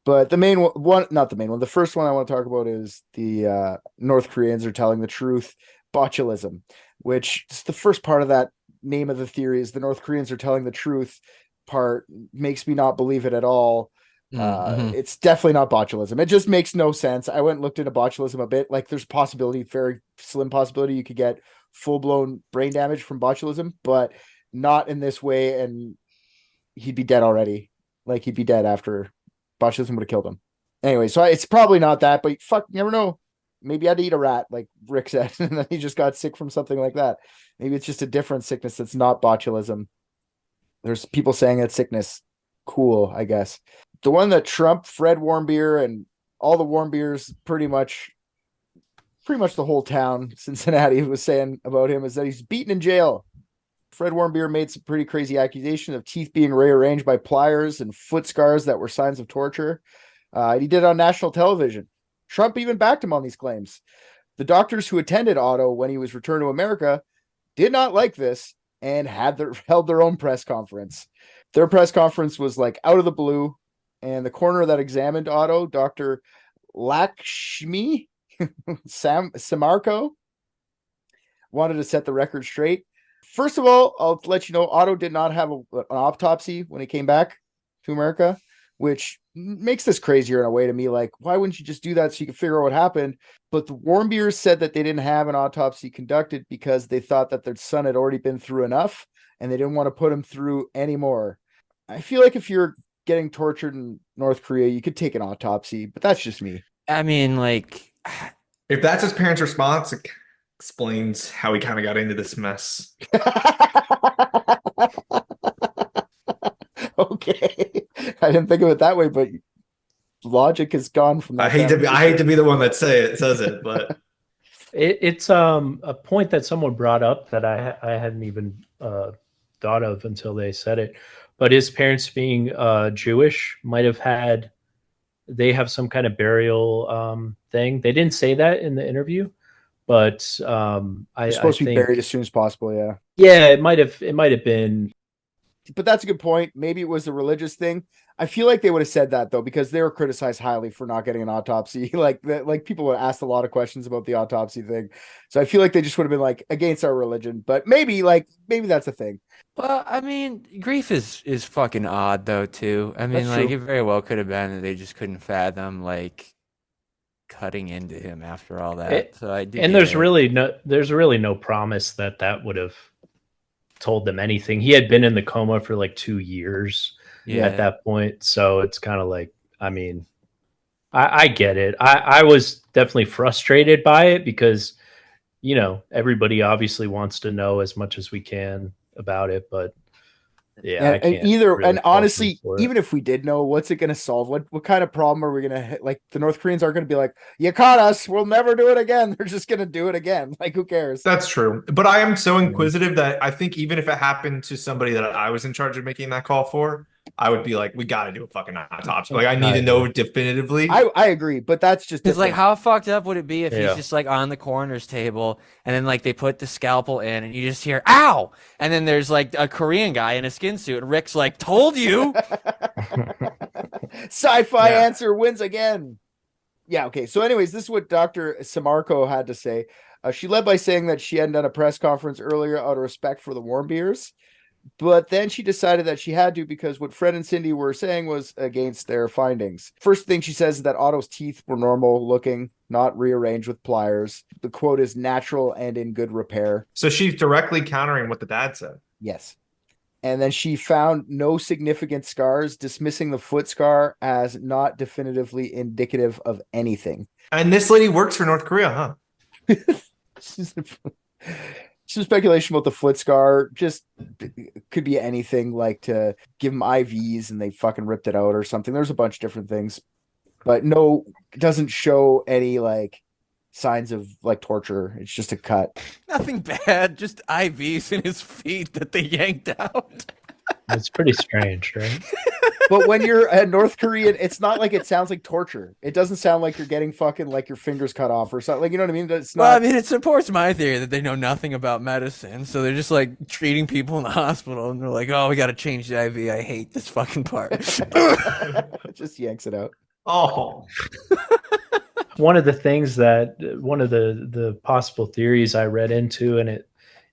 [SPEAKER 1] But the main one, not the main one, the first one I want to talk about is the North Koreans are telling the truth, botulism, which is the first part of that name of the theory is the North Koreans are telling the truth part makes me not believe it at all. It's definitely not botulism. It just makes no sense. I went and looked into botulism a bit. Like there's very slim possibility you could get full-blown brain damage from botulism, but not in this way, and he'd be dead already. Like he'd be dead after botulism would have killed him. Anyway, so it's probably not that, but fuck, you never know. Maybe I had to eat a rat, like Rick said, and then he just got sick from something like that. Maybe it's just a different sickness that's not botulism. There's people saying it's sickness. Cool, I guess. The one that Trump, Fred Warmbier, and all the Warmbiers, pretty much the whole town, Cincinnati, was saying about him is that he's beaten in jail. Fred Warmbier made some pretty crazy accusations of teeth being rearranged by pliers and foot scars that were signs of torture. He did it on national television. Trump even backed him on these claims. The doctors who attended Otto when he was returned to America did not like this and held their own press conference. Their press conference was like out of the blue, and the coroner that examined Otto, Dr. Lakshmi Samarko, wanted to set the record straight. First of all, I'll let you know Otto did not have an autopsy when he came back to America, which makes this crazier in a way to me. Like, why wouldn't you just do that so you can figure out what happened? But the Warmbiers said that they didn't have an autopsy conducted because they thought that their son had already been through enough and they didn't want to put him through anymore. I feel like if you're getting tortured in North Korea, you could take an autopsy, but that's just me.
[SPEAKER 3] I mean, like,
[SPEAKER 4] If that's his parents' response, it explains how he kind of got into this mess.
[SPEAKER 1] Okay. I didn't think of it that way, but logic is gone from that.
[SPEAKER 4] I hate to be the one that says it, but
[SPEAKER 2] It's a point that someone brought up that I hadn't even thought of until they said it. But his parents being Jewish might have had, they have some kind of burial thing. They didn't say that in the interview, but
[SPEAKER 1] They're supposed to be buried as soon as possible. Yeah.
[SPEAKER 2] Yeah, it might have been.
[SPEAKER 1] But that's a good point. Maybe it was a religious thing. I feel like they would have said that though, because they were criticized highly for not getting an autopsy. Like people would ask a lot of questions about the autopsy thing. So I feel like they just would have been like against our religion. But maybe that's a thing.
[SPEAKER 3] well, I mean, grief is fucking odd though too. I mean,
[SPEAKER 1] That's
[SPEAKER 3] like
[SPEAKER 1] true.
[SPEAKER 3] it very well could have been that they just couldn't fathom like cutting into him after all that. So I do.
[SPEAKER 2] And
[SPEAKER 3] get
[SPEAKER 2] there's
[SPEAKER 3] it.
[SPEAKER 2] really no promise that would have told them anything. He had been in the coma for like 2 years at that point. So it's kind of like, I mean, I get it. I was definitely frustrated by it because, you know, everybody obviously wants to know as much as we can about it, but yeah, I can't really
[SPEAKER 1] honestly,
[SPEAKER 2] fault them for it.
[SPEAKER 1] even if we did know, what's it going to solve? What kind of problem are we going to hit? Like the North Koreans aren't going to be like, you caught us, we'll never do it again. They're just going to do it again. Like, who cares?
[SPEAKER 4] that's true. But I am so inquisitive that I think even if it happened to somebody that I was in charge of making that call for, I would be like, we got to do a fucking autopsy. Like, I need to know definitively.
[SPEAKER 1] I agree, but that's just
[SPEAKER 3] Because like,
[SPEAKER 1] different.
[SPEAKER 3] how fucked up would it be if
[SPEAKER 2] Yeah.
[SPEAKER 3] he's just like on the coroner's table and then like they put the scalpel in and you just hear "ow," and then there's like a Korean guy in a skin suit and Rick's like, "Told you."
[SPEAKER 1] Sci-fi
[SPEAKER 4] Yeah.
[SPEAKER 1] answer wins again. Yeah, okay. So anyways, this is what Dr. Samarko had to say. She led by saying that she hadn't done a press conference earlier out of respect for the Warmbiers, but then she decided that she had to because what Fred and Cindy were saying was against their findings. First thing she says is that Otto's teeth were normal looking, not rearranged with pliers. The quote is natural and in good repair.
[SPEAKER 4] So she's directly countering what the dad said.
[SPEAKER 1] Yes. And then she found no significant scars, dismissing the foot scar as not definitively indicative of anything.
[SPEAKER 4] And this lady works for North Korea, huh?
[SPEAKER 1] Some speculation about the foot scar. Just could be anything, like to give them IVs and they fucking ripped it out or something. There's a bunch of different things, but no, it doesn't show any like signs of like torture. It's just a cut.
[SPEAKER 3] Nothing bad, just IVs in his feet that they yanked out.
[SPEAKER 2] It's pretty strange, right?
[SPEAKER 1] But when you're a North Korean, it's not like it sounds like torture. It doesn't sound like you're getting fucking like your fingers cut off or something. Like, you know what I mean? It's not.
[SPEAKER 3] Well, I mean, it supports my theory that they know nothing about medicine, so they're just like treating people in the hospital, and they're like, "Oh, we got to change the IV. I hate this fucking part."
[SPEAKER 1] It just yanks it out.
[SPEAKER 4] Oh,
[SPEAKER 2] One of the possible theories I read into, and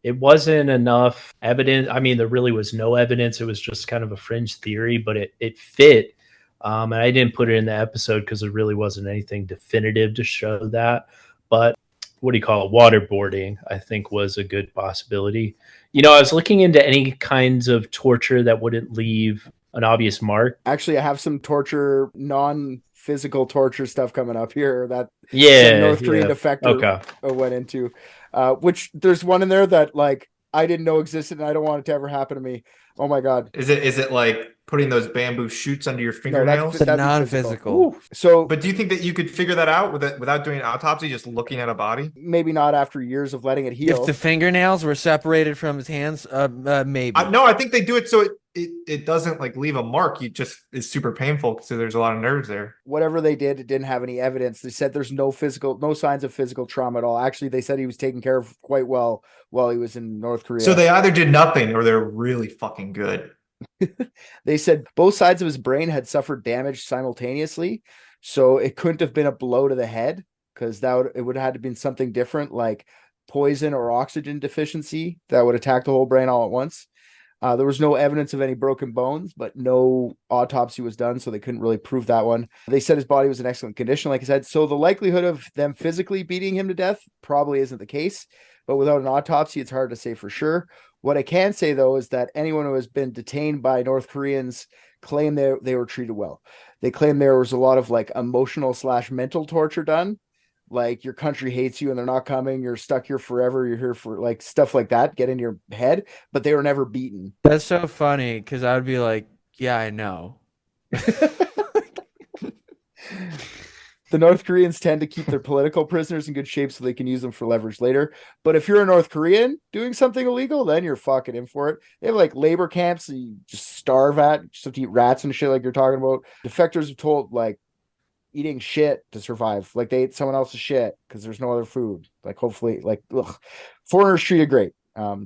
[SPEAKER 2] it wasn't enough evidence. I mean, there really was no evidence. It was just kind of a fringe theory, but it fit. And I didn't put it in the episode because there really wasn't anything definitive to show that. But what do you call it? Waterboarding, I think, was a good possibility. You know, I was looking into any kinds of torture that wouldn't leave an obvious mark.
[SPEAKER 1] Actually, I have some torture, non-physical torture stuff coming up here that
[SPEAKER 2] Yeah,
[SPEAKER 1] North Korean
[SPEAKER 2] yeah.
[SPEAKER 1] defector
[SPEAKER 2] Okay.
[SPEAKER 1] went into. Which there's one in there that like I didn't know existed and I don't want it to ever happen to me. Oh my god.
[SPEAKER 4] is it like putting those bamboo shoots under your
[SPEAKER 1] No,
[SPEAKER 4] fingernails?
[SPEAKER 3] The
[SPEAKER 1] that'd be
[SPEAKER 3] non-physical.
[SPEAKER 1] Ooh. So
[SPEAKER 4] But do you think that you could figure that out without doing an autopsy, just looking at a body?
[SPEAKER 1] maybe not after years of letting it heal.
[SPEAKER 3] If the fingernails were separated from his hands, maybe.
[SPEAKER 4] No, I think they do it so it doesn't like leave a mark. You just it's super painful because there's a lot of nerves there.
[SPEAKER 1] Whatever they did, it didn't have any evidence. They said there's no signs of physical trauma at all. Actually, they said he was taken care of quite well while he was in North Korea.
[SPEAKER 4] So they either did nothing or they're really fucking good.
[SPEAKER 1] They said both sides of his brain had suffered damage simultaneously, so it couldn't have been a blow to the head because it would have had to been something different, like poison or oxygen deficiency that would attack the whole brain all at once. There was no evidence of any broken bones, but no autopsy was done, so they couldn't really prove that one. They said his body was in excellent condition, like I said. So the likelihood of them physically beating him to death probably isn't the case. But without an autopsy, it's hard to say for sure. What I can say, though, is that anyone who has been detained by North Koreans claim they were treated well. They claim there was a lot of like emotional / mental torture done. Like your country hates you and they're not coming. You're stuck here forever. You're here for like stuff like that. Get in your head, but they were never beaten.
[SPEAKER 3] That's so funny because I would be like, yeah, I know.
[SPEAKER 1] The North Koreans tend to keep their political prisoners in good shape so they can use them for leverage later. But if you're a North Korean doing something illegal, then you're fucking in for it. They have like labor camps that you just starve at, just have to eat rats and shit like you're talking about. Defectors are told like eating shit to survive. Like they ate someone else's shit because there's no other food. Like hopefully, like foreigners treated great.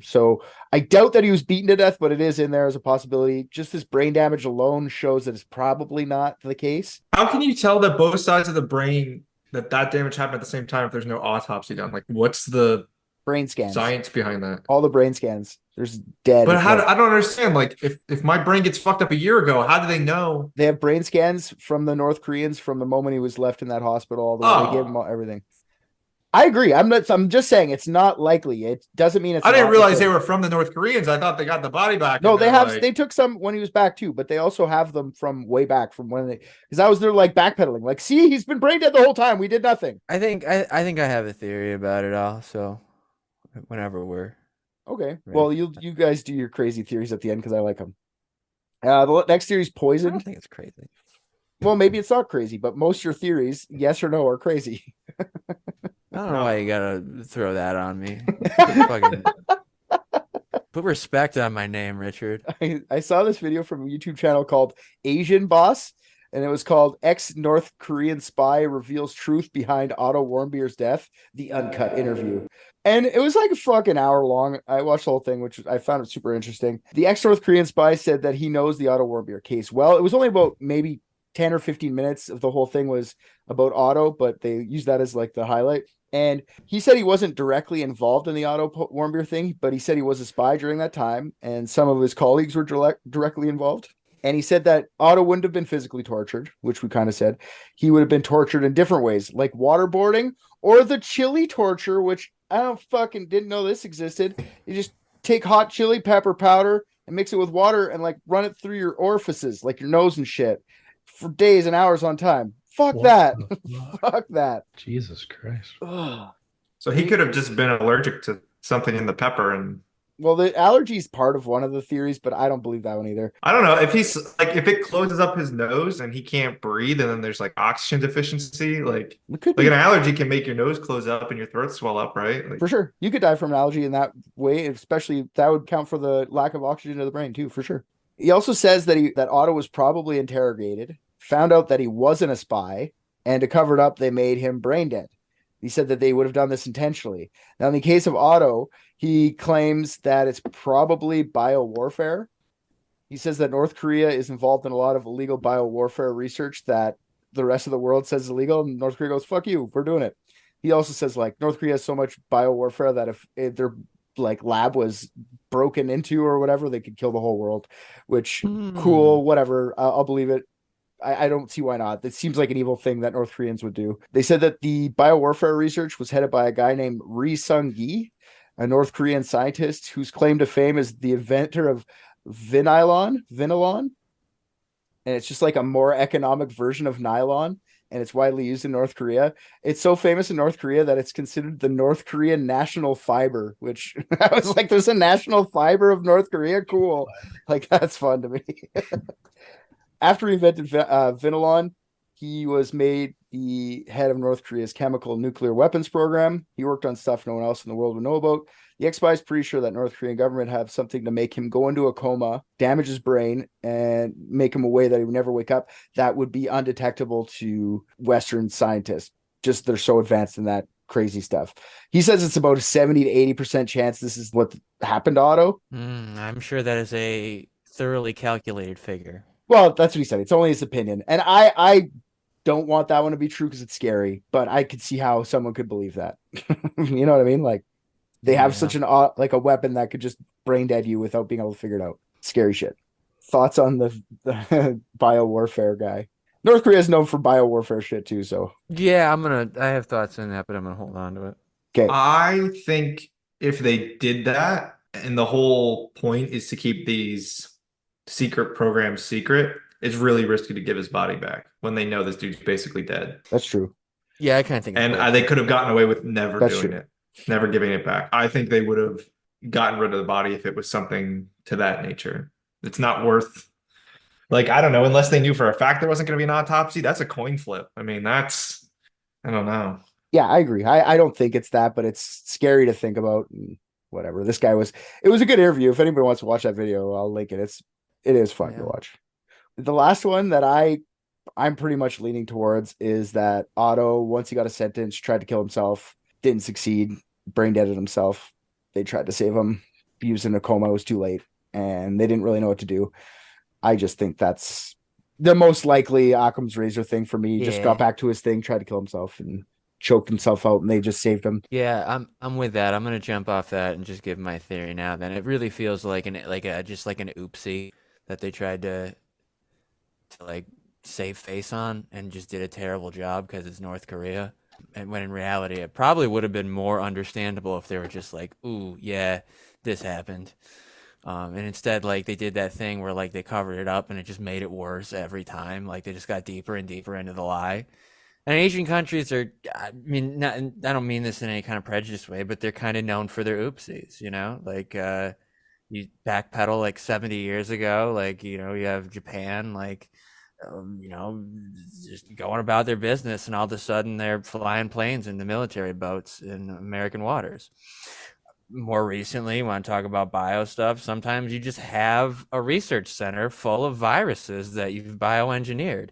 [SPEAKER 1] So I doubt that he was beaten to death, but it is in there as a possibility. Just this brain damage alone shows that it's probably not the case.
[SPEAKER 4] How can you tell that both sides of the brain that damage happened at the same time if there's no autopsy done? Like, what's the
[SPEAKER 1] brain scans
[SPEAKER 4] science behind that?
[SPEAKER 1] All the brain scans. There's dead.
[SPEAKER 4] But I don't understand. Like, if my brain gets fucked up a year ago, how do they know?
[SPEAKER 1] They have brain scans from the North Koreans from the moment he was left in that hospital. All the way they gave him everything. I agree. I'm just saying it's not likely. It doesn't mean it's.
[SPEAKER 4] I didn't realize they were from the North Koreans. I thought they got the body back.
[SPEAKER 1] No, they took some when he was back too, but they also have them from way back from when because I was there like backpedaling. Like, see, he's been brain dead the whole time. We did nothing.
[SPEAKER 3] I think I have a theory about it all. So whenever we're
[SPEAKER 1] okay, right. Well, you guys do your crazy theories at the end because I like them. The next theory is poison.
[SPEAKER 3] I don't think it's crazy.
[SPEAKER 1] Well, maybe it's not crazy, but most of your theories, yes or no, are crazy.
[SPEAKER 3] I don't know why you gotta throw that on me. Put respect on my name, Richard.
[SPEAKER 1] I saw this video from a YouTube channel called Asian Boss, and it was called Ex-North Korean Spy Reveals Truth Behind Otto Warmbier's Death, the Uncut Interview. And it was like a fucking hour long. I watched the whole thing, which I found it super interesting. The ex-North Korean spy said that he knows the Otto Warmbier case well. It was only about maybe 10 or 15 minutes of the whole thing was about Otto, but they used that as like the highlight. And he said he wasn't directly involved in the Otto Warmbier thing, but he said he was a spy during that time, and some of his colleagues were directly involved. And he said that Otto wouldn't have been physically tortured, which we kind of said. He would have been tortured in different ways, like waterboarding or the chili torture, which I didn't know this existed. You just take hot chili pepper powder and mix it with water and like run it through your orifices, like your nose and shit, for days and hours on time. Fuck that. Fuck that.
[SPEAKER 2] Jesus Christ.
[SPEAKER 1] Ugh.
[SPEAKER 4] So he could have just been allergic to something in the pepper and.
[SPEAKER 1] Well, the allergy is part of one of the theories, but I don't believe that one either.
[SPEAKER 4] I don't know if he's like, if it closes up his nose and he can't breathe and then there's like oxygen deficiency, like an allergy can make your nose close up and your throat swell up, right? Like,
[SPEAKER 1] for sure. You could die from an allergy in that way, especially that would count for the lack of oxygen to the brain too, for sure. He also says that Otto was probably interrogated, found out that he wasn't a spy, and to cover it up, they made him brain dead. He said that they would have done this intentionally. Now, in the case of Otto, he claims that it's probably biowarfare. He says that North Korea is involved in a lot of illegal biowarfare research that the rest of the world says is illegal, and North Korea goes, fuck you, we're doing it. He also says, like, North Korea has so much biowarfare that if their like lab was broken into or whatever, they could kill the whole world, which cool, whatever. I'll believe it. I don't see why not. It seems like an evil thing that North Koreans would do. They said that the biowarfare research was headed by a guy named Ri Sung-gi, a North Korean scientist whose claim to fame is the inventor of vinylon. And it's just like a more economic version of nylon, and it's widely used in North Korea. It's so famous in North Korea that it's considered the North Korean national fiber, which I was like, there's a national fiber of North Korea? Cool. Like, that's fun to me. After he invented vinylon, he was made the head of North Korea's chemical nuclear weapons program. He worked on stuff no one else in the world would know about. The ex-spy is pretty sure that North Korean government have something to make him go into a coma, damage his brain, and make him a way that he would never wake up. That would be undetectable to Western scientists. Just they're so advanced in that crazy stuff. He says it's about a 70 to 80% chance this is what happened to Otto.
[SPEAKER 3] I'm sure that is a thoroughly calculated figure.
[SPEAKER 1] Well, that's what he said. It's only his opinion. And I don't want that one to be true because it's scary, but I could see how someone could believe that. You know what I mean? Like, They have
[SPEAKER 3] Yeah.
[SPEAKER 1] such an like a weapon that could just brain dead you without being able to figure it out. Scary shit. Thoughts on the bio warfare guy? North Korea is known for bio warfare shit too. So
[SPEAKER 3] Yeah, I have thoughts on that, but I'm gonna hold on to it.
[SPEAKER 1] okay,
[SPEAKER 4] I think if they did that, and the whole point is to keep these secret programs secret, it's really risky to give his body back when they know this dude's basically dead.
[SPEAKER 1] that's true.
[SPEAKER 3] Yeah, I kind of think.
[SPEAKER 4] And they could have gotten away with never
[SPEAKER 1] That's
[SPEAKER 4] doing
[SPEAKER 1] true.
[SPEAKER 4] it, never giving it back. I think they would have gotten rid of the body if it was something to that nature. It's not worth, like, I don't know, unless they knew for a fact there wasn't going to be an autopsy. That's a coin flip. I mean, I don't know.
[SPEAKER 1] Yeah, I agree. I don't think it's that, but it's scary to think about. And whatever. This guy was. It was a good interview. If anybody wants to watch that video, I'll link it. It is fun to watch. The last one that I'm pretty much leaning towards is that Otto, once he got a sentence, tried to kill himself, didn't succeed, brain deaded himself. They tried to save him. He was in a coma. It was too late, and they didn't really know what to do. I just think that's the most likely Occam's razor thing for me. He just got back to his thing, tried to kill himself, and choked himself out, and they just saved him.
[SPEAKER 3] Yeah, I'm with that. I'm gonna jump off that and just give my theory now. Then it really feels like just like an oopsie that they tried to like save face on and just did a terrible job because it's North Korea. And when in reality, it probably would have been more understandable if they were just like, "Ooh, yeah, this happened." And instead, like they did that thing where like they covered it up and it just made it worse every time. Like they just got deeper and deeper into the lie. And Asian countries are, I mean, I don't mean this in any kind of prejudiced way, but they're kind of known for their oopsies, you know? Like, you backpedal like 70 years ago, like, you know, you have Japan, like, you know, just going about their business, and all of a sudden they're flying planes in the military boats in American waters. More recently, when I talk about bio stuff, sometimes you just have a research center full of viruses that you've bioengineered,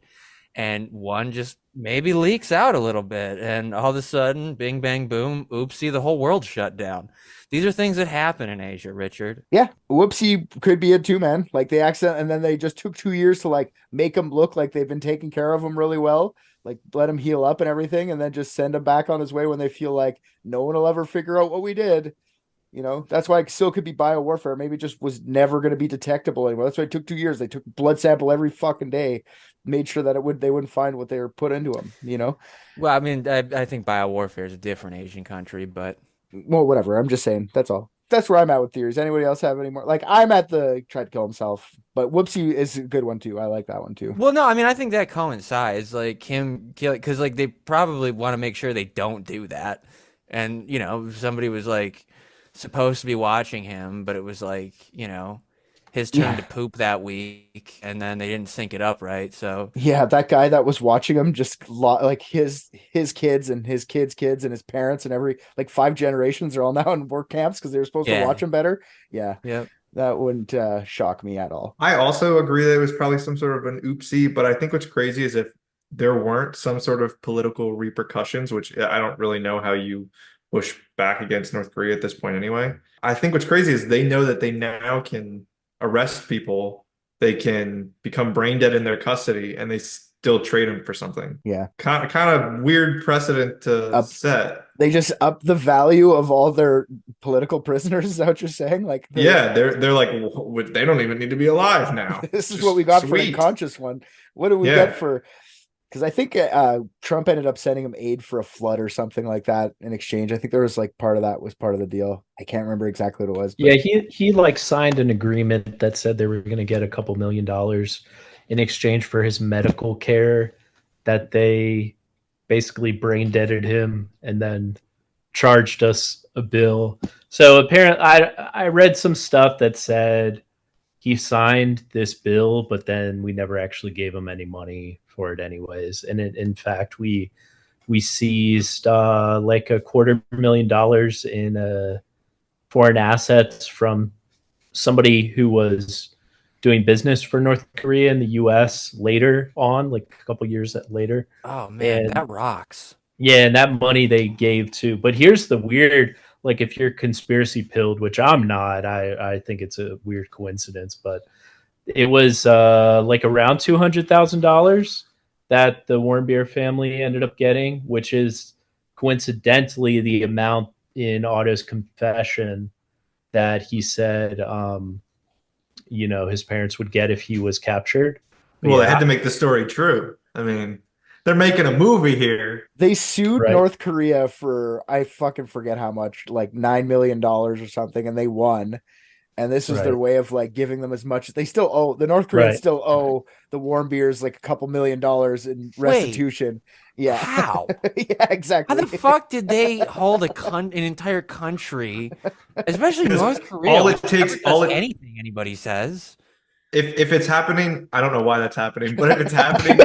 [SPEAKER 3] and one just maybe leaks out a little bit, and all of a sudden, bing, bang, boom, oopsie, the whole world shut down. These are things that happen in Asia, Richard.
[SPEAKER 1] Yeah, whoopsie could be it too, man. Like they accident, and then they just took 2 years to like make them look like they've been taking care of him really well, like let him heal up and everything, and then just send him back on his way when they feel like no one will ever figure out what we did. You know, that's why it still could be bio warfare. Maybe it just was never going to be detectable anymore. That's why it took 2 years. They took blood sample every fucking day, made sure that they wouldn't find what they were put into them. You know.
[SPEAKER 3] Well, I mean, I think bio warfare is a different Asian country, but
[SPEAKER 1] well, whatever. I'm just saying. That's all. That's where I'm at with theories. Anybody else have any more? Like I'm at the tried to kill himself, but whoopsie is a good one too. I like that one too.
[SPEAKER 3] Well, no, I mean, I think that coincides, like him killing, because like they probably want to make sure they don't do that, and you know, somebody was like supposed to be watching him, but it was like, you know, his turn to poop that week, and then they didn't sync it up right. So
[SPEAKER 1] yeah, that guy that was watching him just like his kids and his kids' kids and his parents and every like 5 generations are all now in work camps because they were supposed to watch him better. Yeah, that wouldn't shock me at all.
[SPEAKER 4] I also agree that it was probably some sort of an oopsie, but I think what's crazy is if there weren't some sort of political repercussions, which I don't really know how you push back against North Korea at this point anyway. I think what's crazy is they know that they now can arrest people, they can become brain dead in their custody, and they still trade them for something.
[SPEAKER 1] Yeah.
[SPEAKER 4] Kind of weird precedent to set.
[SPEAKER 1] They just up the value of all their political prisoners, is that what you're saying? Like
[SPEAKER 4] they're like, they don't even need to be alive now.
[SPEAKER 1] This is what we got for the unconscious one. What do we get for? Because I think Trump ended up sending him aid for a flood or something like that in exchange. I think there was like part of that was part of the deal. I can't remember exactly what it was.
[SPEAKER 2] But... yeah, he like signed an agreement that said they were going to get a couple $1 million in exchange for his medical care, that they basically brain deaded him and then charged us a bill. So apparently I read some stuff that said he signed this bill, but then we never actually gave him any money for it anyways. And in fact, we seized like $250,000 in foreign assets from somebody who was doing business for North Korea in the US later on, like a couple years later.
[SPEAKER 3] Oh man, that rocks.
[SPEAKER 2] Yeah, and that money they gave to. But here's the weird, like if you're conspiracy pilled, which I'm not, I think it's a weird coincidence, but it was like around $200,000 that the Warmbier family ended up getting, which is coincidentally the amount in Otto's confession that he said, his parents would get if he was captured.
[SPEAKER 4] Well, they had to make the story true. I mean, they're making a movie here.
[SPEAKER 1] They sued
[SPEAKER 2] Right.
[SPEAKER 1] North Korea for, I fucking forget how much, like $9 million or something, and they won. And this was their
[SPEAKER 2] Right.
[SPEAKER 1] way of like giving them as much. They still owe, the North Koreans
[SPEAKER 2] Right.
[SPEAKER 1] still owe the Warmbiers like a couple $1 million in restitution. Yeah.
[SPEAKER 3] How?
[SPEAKER 1] Yeah, exactly.
[SPEAKER 3] How the fuck did they hold an entire country, especially North Korea?
[SPEAKER 4] all it
[SPEAKER 3] which
[SPEAKER 4] takes-
[SPEAKER 3] never
[SPEAKER 4] all
[SPEAKER 3] does
[SPEAKER 4] it-
[SPEAKER 3] anything anybody says.
[SPEAKER 4] If it's happening, I don't know why that's happening, but if it's happening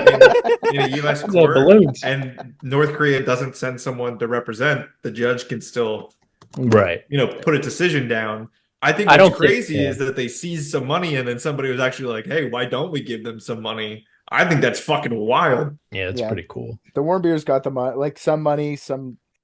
[SPEAKER 4] in a U.S.
[SPEAKER 2] The
[SPEAKER 4] court
[SPEAKER 2] balloons.
[SPEAKER 4] and North Korea doesn't send someone to represent, the judge can still,
[SPEAKER 2] Right.
[SPEAKER 4] put a decision down. I think
[SPEAKER 2] I
[SPEAKER 4] what's
[SPEAKER 2] don't think-
[SPEAKER 4] crazy is that they seized some money and then somebody was actually like, hey, why don't we give them some money? I think that's fucking wild.
[SPEAKER 2] Yeah, it's
[SPEAKER 1] Yeah.
[SPEAKER 2] pretty cool.
[SPEAKER 1] The Warmbiers got the money, like some money,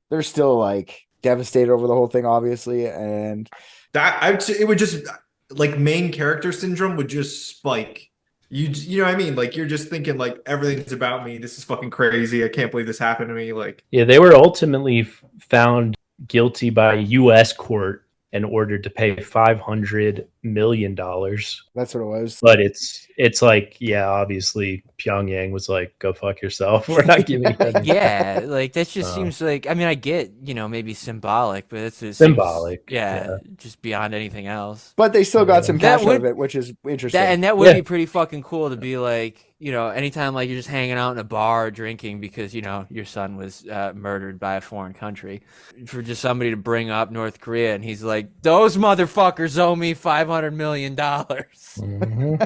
[SPEAKER 1] they're still like devastated over the whole thing, obviously. And
[SPEAKER 4] It would just, like, main character syndrome would just spike. You know what I mean? Like, you're just thinking like everything's about me. This is fucking crazy. I can't believe this happened to me. Like,
[SPEAKER 2] Yeah, they were ultimately found guilty by a U.S. court and ordered to pay $500 million.
[SPEAKER 1] that's what it was.
[SPEAKER 2] But it's like, yeah, obviously Pyongyang was like, go fuck yourself. We're not giving you any.
[SPEAKER 3] Yeah, like that just seems like. I mean, I get maybe symbolic, but it's just
[SPEAKER 2] Symbolic,
[SPEAKER 3] yeah, just beyond anything else.
[SPEAKER 1] But they still got some
[SPEAKER 3] That
[SPEAKER 1] cash out
[SPEAKER 3] would-
[SPEAKER 1] of it, which is interesting.
[SPEAKER 3] That would
[SPEAKER 2] Yeah.
[SPEAKER 3] be pretty fucking cool to be like, anytime like you're just hanging out in a bar drinking because your son was murdered by a foreign country, for just somebody to bring up North Korea and he's like, those motherfuckers owe me $500 million.
[SPEAKER 2] Mhm.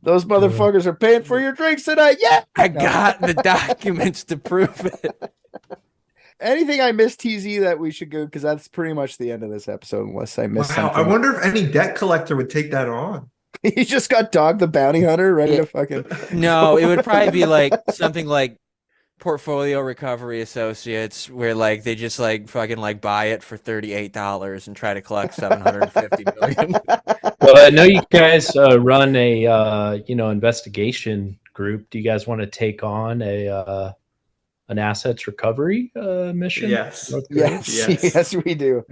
[SPEAKER 1] Those motherfuckers are paying for your drinks tonight. Yeah.
[SPEAKER 3] I
[SPEAKER 1] No.
[SPEAKER 3] got the documents to prove it.
[SPEAKER 1] Anything I missed, TZ, that we should go, because that's pretty much the end of this episode, unless I missed
[SPEAKER 4] wow, I
[SPEAKER 1] something.
[SPEAKER 4] wonder if any debt collector would take that on.
[SPEAKER 1] He just got Dog the Bounty Hunter ready
[SPEAKER 3] Yeah.
[SPEAKER 1] to fucking.
[SPEAKER 3] No, it would probably be like something like Portfolio Recovery Associates, where like they just like fucking like buy it for $38 and try to collect $750 million.
[SPEAKER 2] Well, I know you guys run a investigation group. Do you guys want to take on an assets recovery mission?
[SPEAKER 4] Yes.
[SPEAKER 2] North Korea?
[SPEAKER 1] Yes, yes, we do.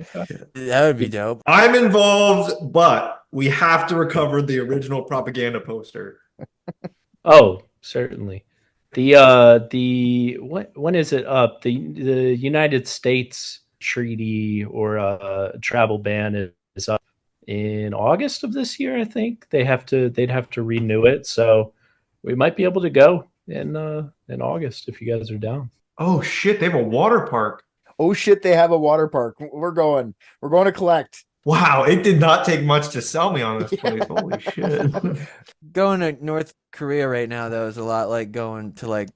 [SPEAKER 3] That would be dope.
[SPEAKER 4] I'm involved, but we have to recover the original propaganda poster.
[SPEAKER 2] Oh, certainly. When is it up? The United States treaty or travel ban is up in August of this year. I think they'd have to renew it. So we might be able to go in August if you guys are down.
[SPEAKER 4] Oh shit, they have a water park.
[SPEAKER 1] Oh shit, they have a water park. We're going to collect.
[SPEAKER 4] Wow, it did not take much to sell me on this place. Holy shit.
[SPEAKER 3] Going to North Korea right now, though, is a lot like going to like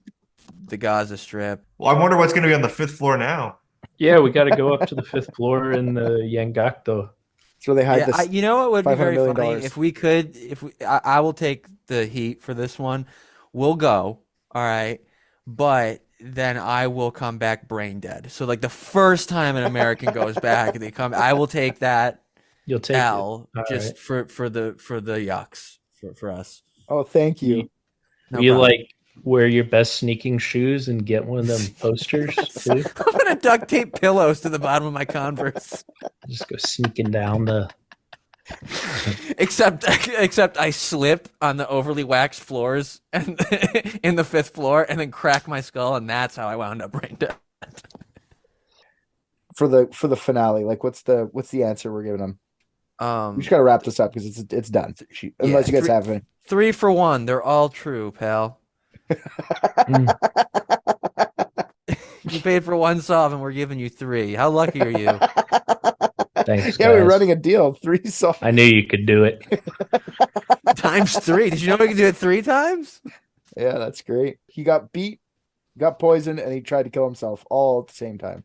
[SPEAKER 3] the Gaza Strip.
[SPEAKER 4] Well, I wonder what's going to be on the 5th floor now.
[SPEAKER 2] Yeah, we got to go up to the 5th floor in the Yangakdo.
[SPEAKER 1] So they hide
[SPEAKER 3] Yeah,
[SPEAKER 1] this.
[SPEAKER 3] you know what would be
[SPEAKER 1] $500
[SPEAKER 3] very
[SPEAKER 1] million.
[SPEAKER 3] funny if we could. I will take the heat for this one. We'll go, all right, but then I will come back brain dead. So like the first time an American goes back, I will take that
[SPEAKER 2] You'll take
[SPEAKER 3] L
[SPEAKER 2] it. All
[SPEAKER 3] just
[SPEAKER 2] right.
[SPEAKER 3] for the yucks for us.
[SPEAKER 1] Oh, thank you.
[SPEAKER 3] No
[SPEAKER 2] you
[SPEAKER 3] problem.
[SPEAKER 2] like wear your best sneaking shoes and get one of them posters too.
[SPEAKER 3] I'm gonna duct tape pillows to the bottom of my Converse.
[SPEAKER 2] Just go sneaking down the.
[SPEAKER 3] Except I slip on the overly waxed floors and in the 5th floor and then crack my skull, and that's how I wound up brain dead.
[SPEAKER 1] For the finale, like what's the answer we're giving them? We just gotta wrap this up because it's done. Unless you guys have any.
[SPEAKER 3] 3 for 1. They're all true, pal. You paid for 1 solve and we're giving you 3. How lucky are you?
[SPEAKER 2] Thanks,
[SPEAKER 1] Yeah,
[SPEAKER 2] guys.
[SPEAKER 1] we're running a deal. 3 solved.
[SPEAKER 2] I knew you could do it.
[SPEAKER 3] Times 3. Did you know we could do it 3 times?
[SPEAKER 1] Yeah, that's great. He got beat, got poisoned, and he tried to kill himself all at the same time.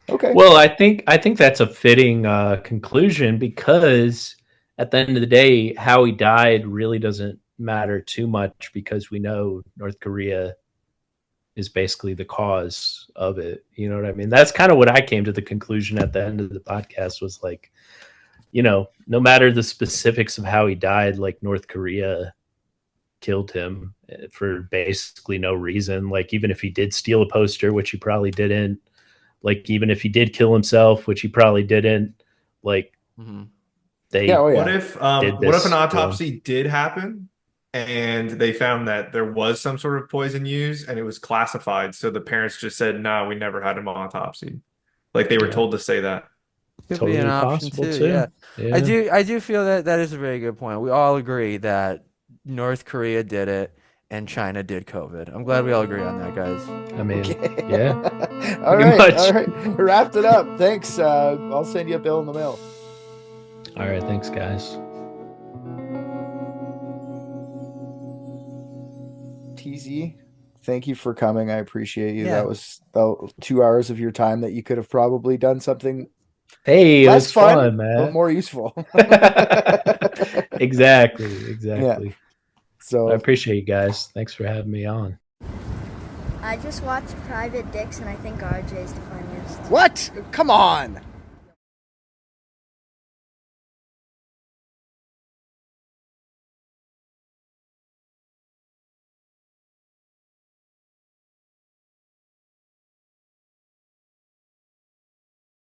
[SPEAKER 1] Okay.
[SPEAKER 2] Well, I think that's a fitting conclusion because at the end of the day, how he died really doesn't matter too much because we know North Korea is basically the cause of it. You know what I mean? That's kind of what I came to the conclusion at the end of the podcast was like, no matter the specifics of how he died, like North Korea killed him for basically no reason. Like even if he did steal a poster, which he probably didn't, like even if he did kill himself, which he probably didn't, like they
[SPEAKER 4] What if
[SPEAKER 2] did
[SPEAKER 4] what if
[SPEAKER 2] this
[SPEAKER 4] an
[SPEAKER 2] to him.
[SPEAKER 4] autopsy did happen and they found that there was some sort of poison used and it was classified, so the parents just said, "No, we never had him autopsied." Like they were told to say that.
[SPEAKER 3] Could
[SPEAKER 2] Totally
[SPEAKER 3] be an option
[SPEAKER 2] possible,
[SPEAKER 3] too.
[SPEAKER 2] too.
[SPEAKER 3] Yeah.
[SPEAKER 2] Yeah.
[SPEAKER 3] I do feel that is a very good point. We all agree that North Korea did it and China did COVID. I'm glad we all agree on that, guys.
[SPEAKER 2] I mean, yeah.
[SPEAKER 1] All
[SPEAKER 2] pretty
[SPEAKER 1] right,
[SPEAKER 2] much.
[SPEAKER 1] all right. Wrapped it up. Thanks. I'll send you a bill in the mail.
[SPEAKER 2] All right, thanks, guys.
[SPEAKER 1] TZ, thank you for coming. I appreciate you.
[SPEAKER 3] Yeah.
[SPEAKER 1] That was 2 hours of your time that you could have probably done something
[SPEAKER 2] Hey, it
[SPEAKER 1] less
[SPEAKER 2] was
[SPEAKER 1] fun,
[SPEAKER 2] fun, man.
[SPEAKER 1] but more useful.
[SPEAKER 2] Exactly.
[SPEAKER 1] Yeah. So
[SPEAKER 2] I appreciate you guys. Thanks for having me on.
[SPEAKER 10] I just watched Private Dicks and I think RJ's the funniest.
[SPEAKER 1] what? Come on.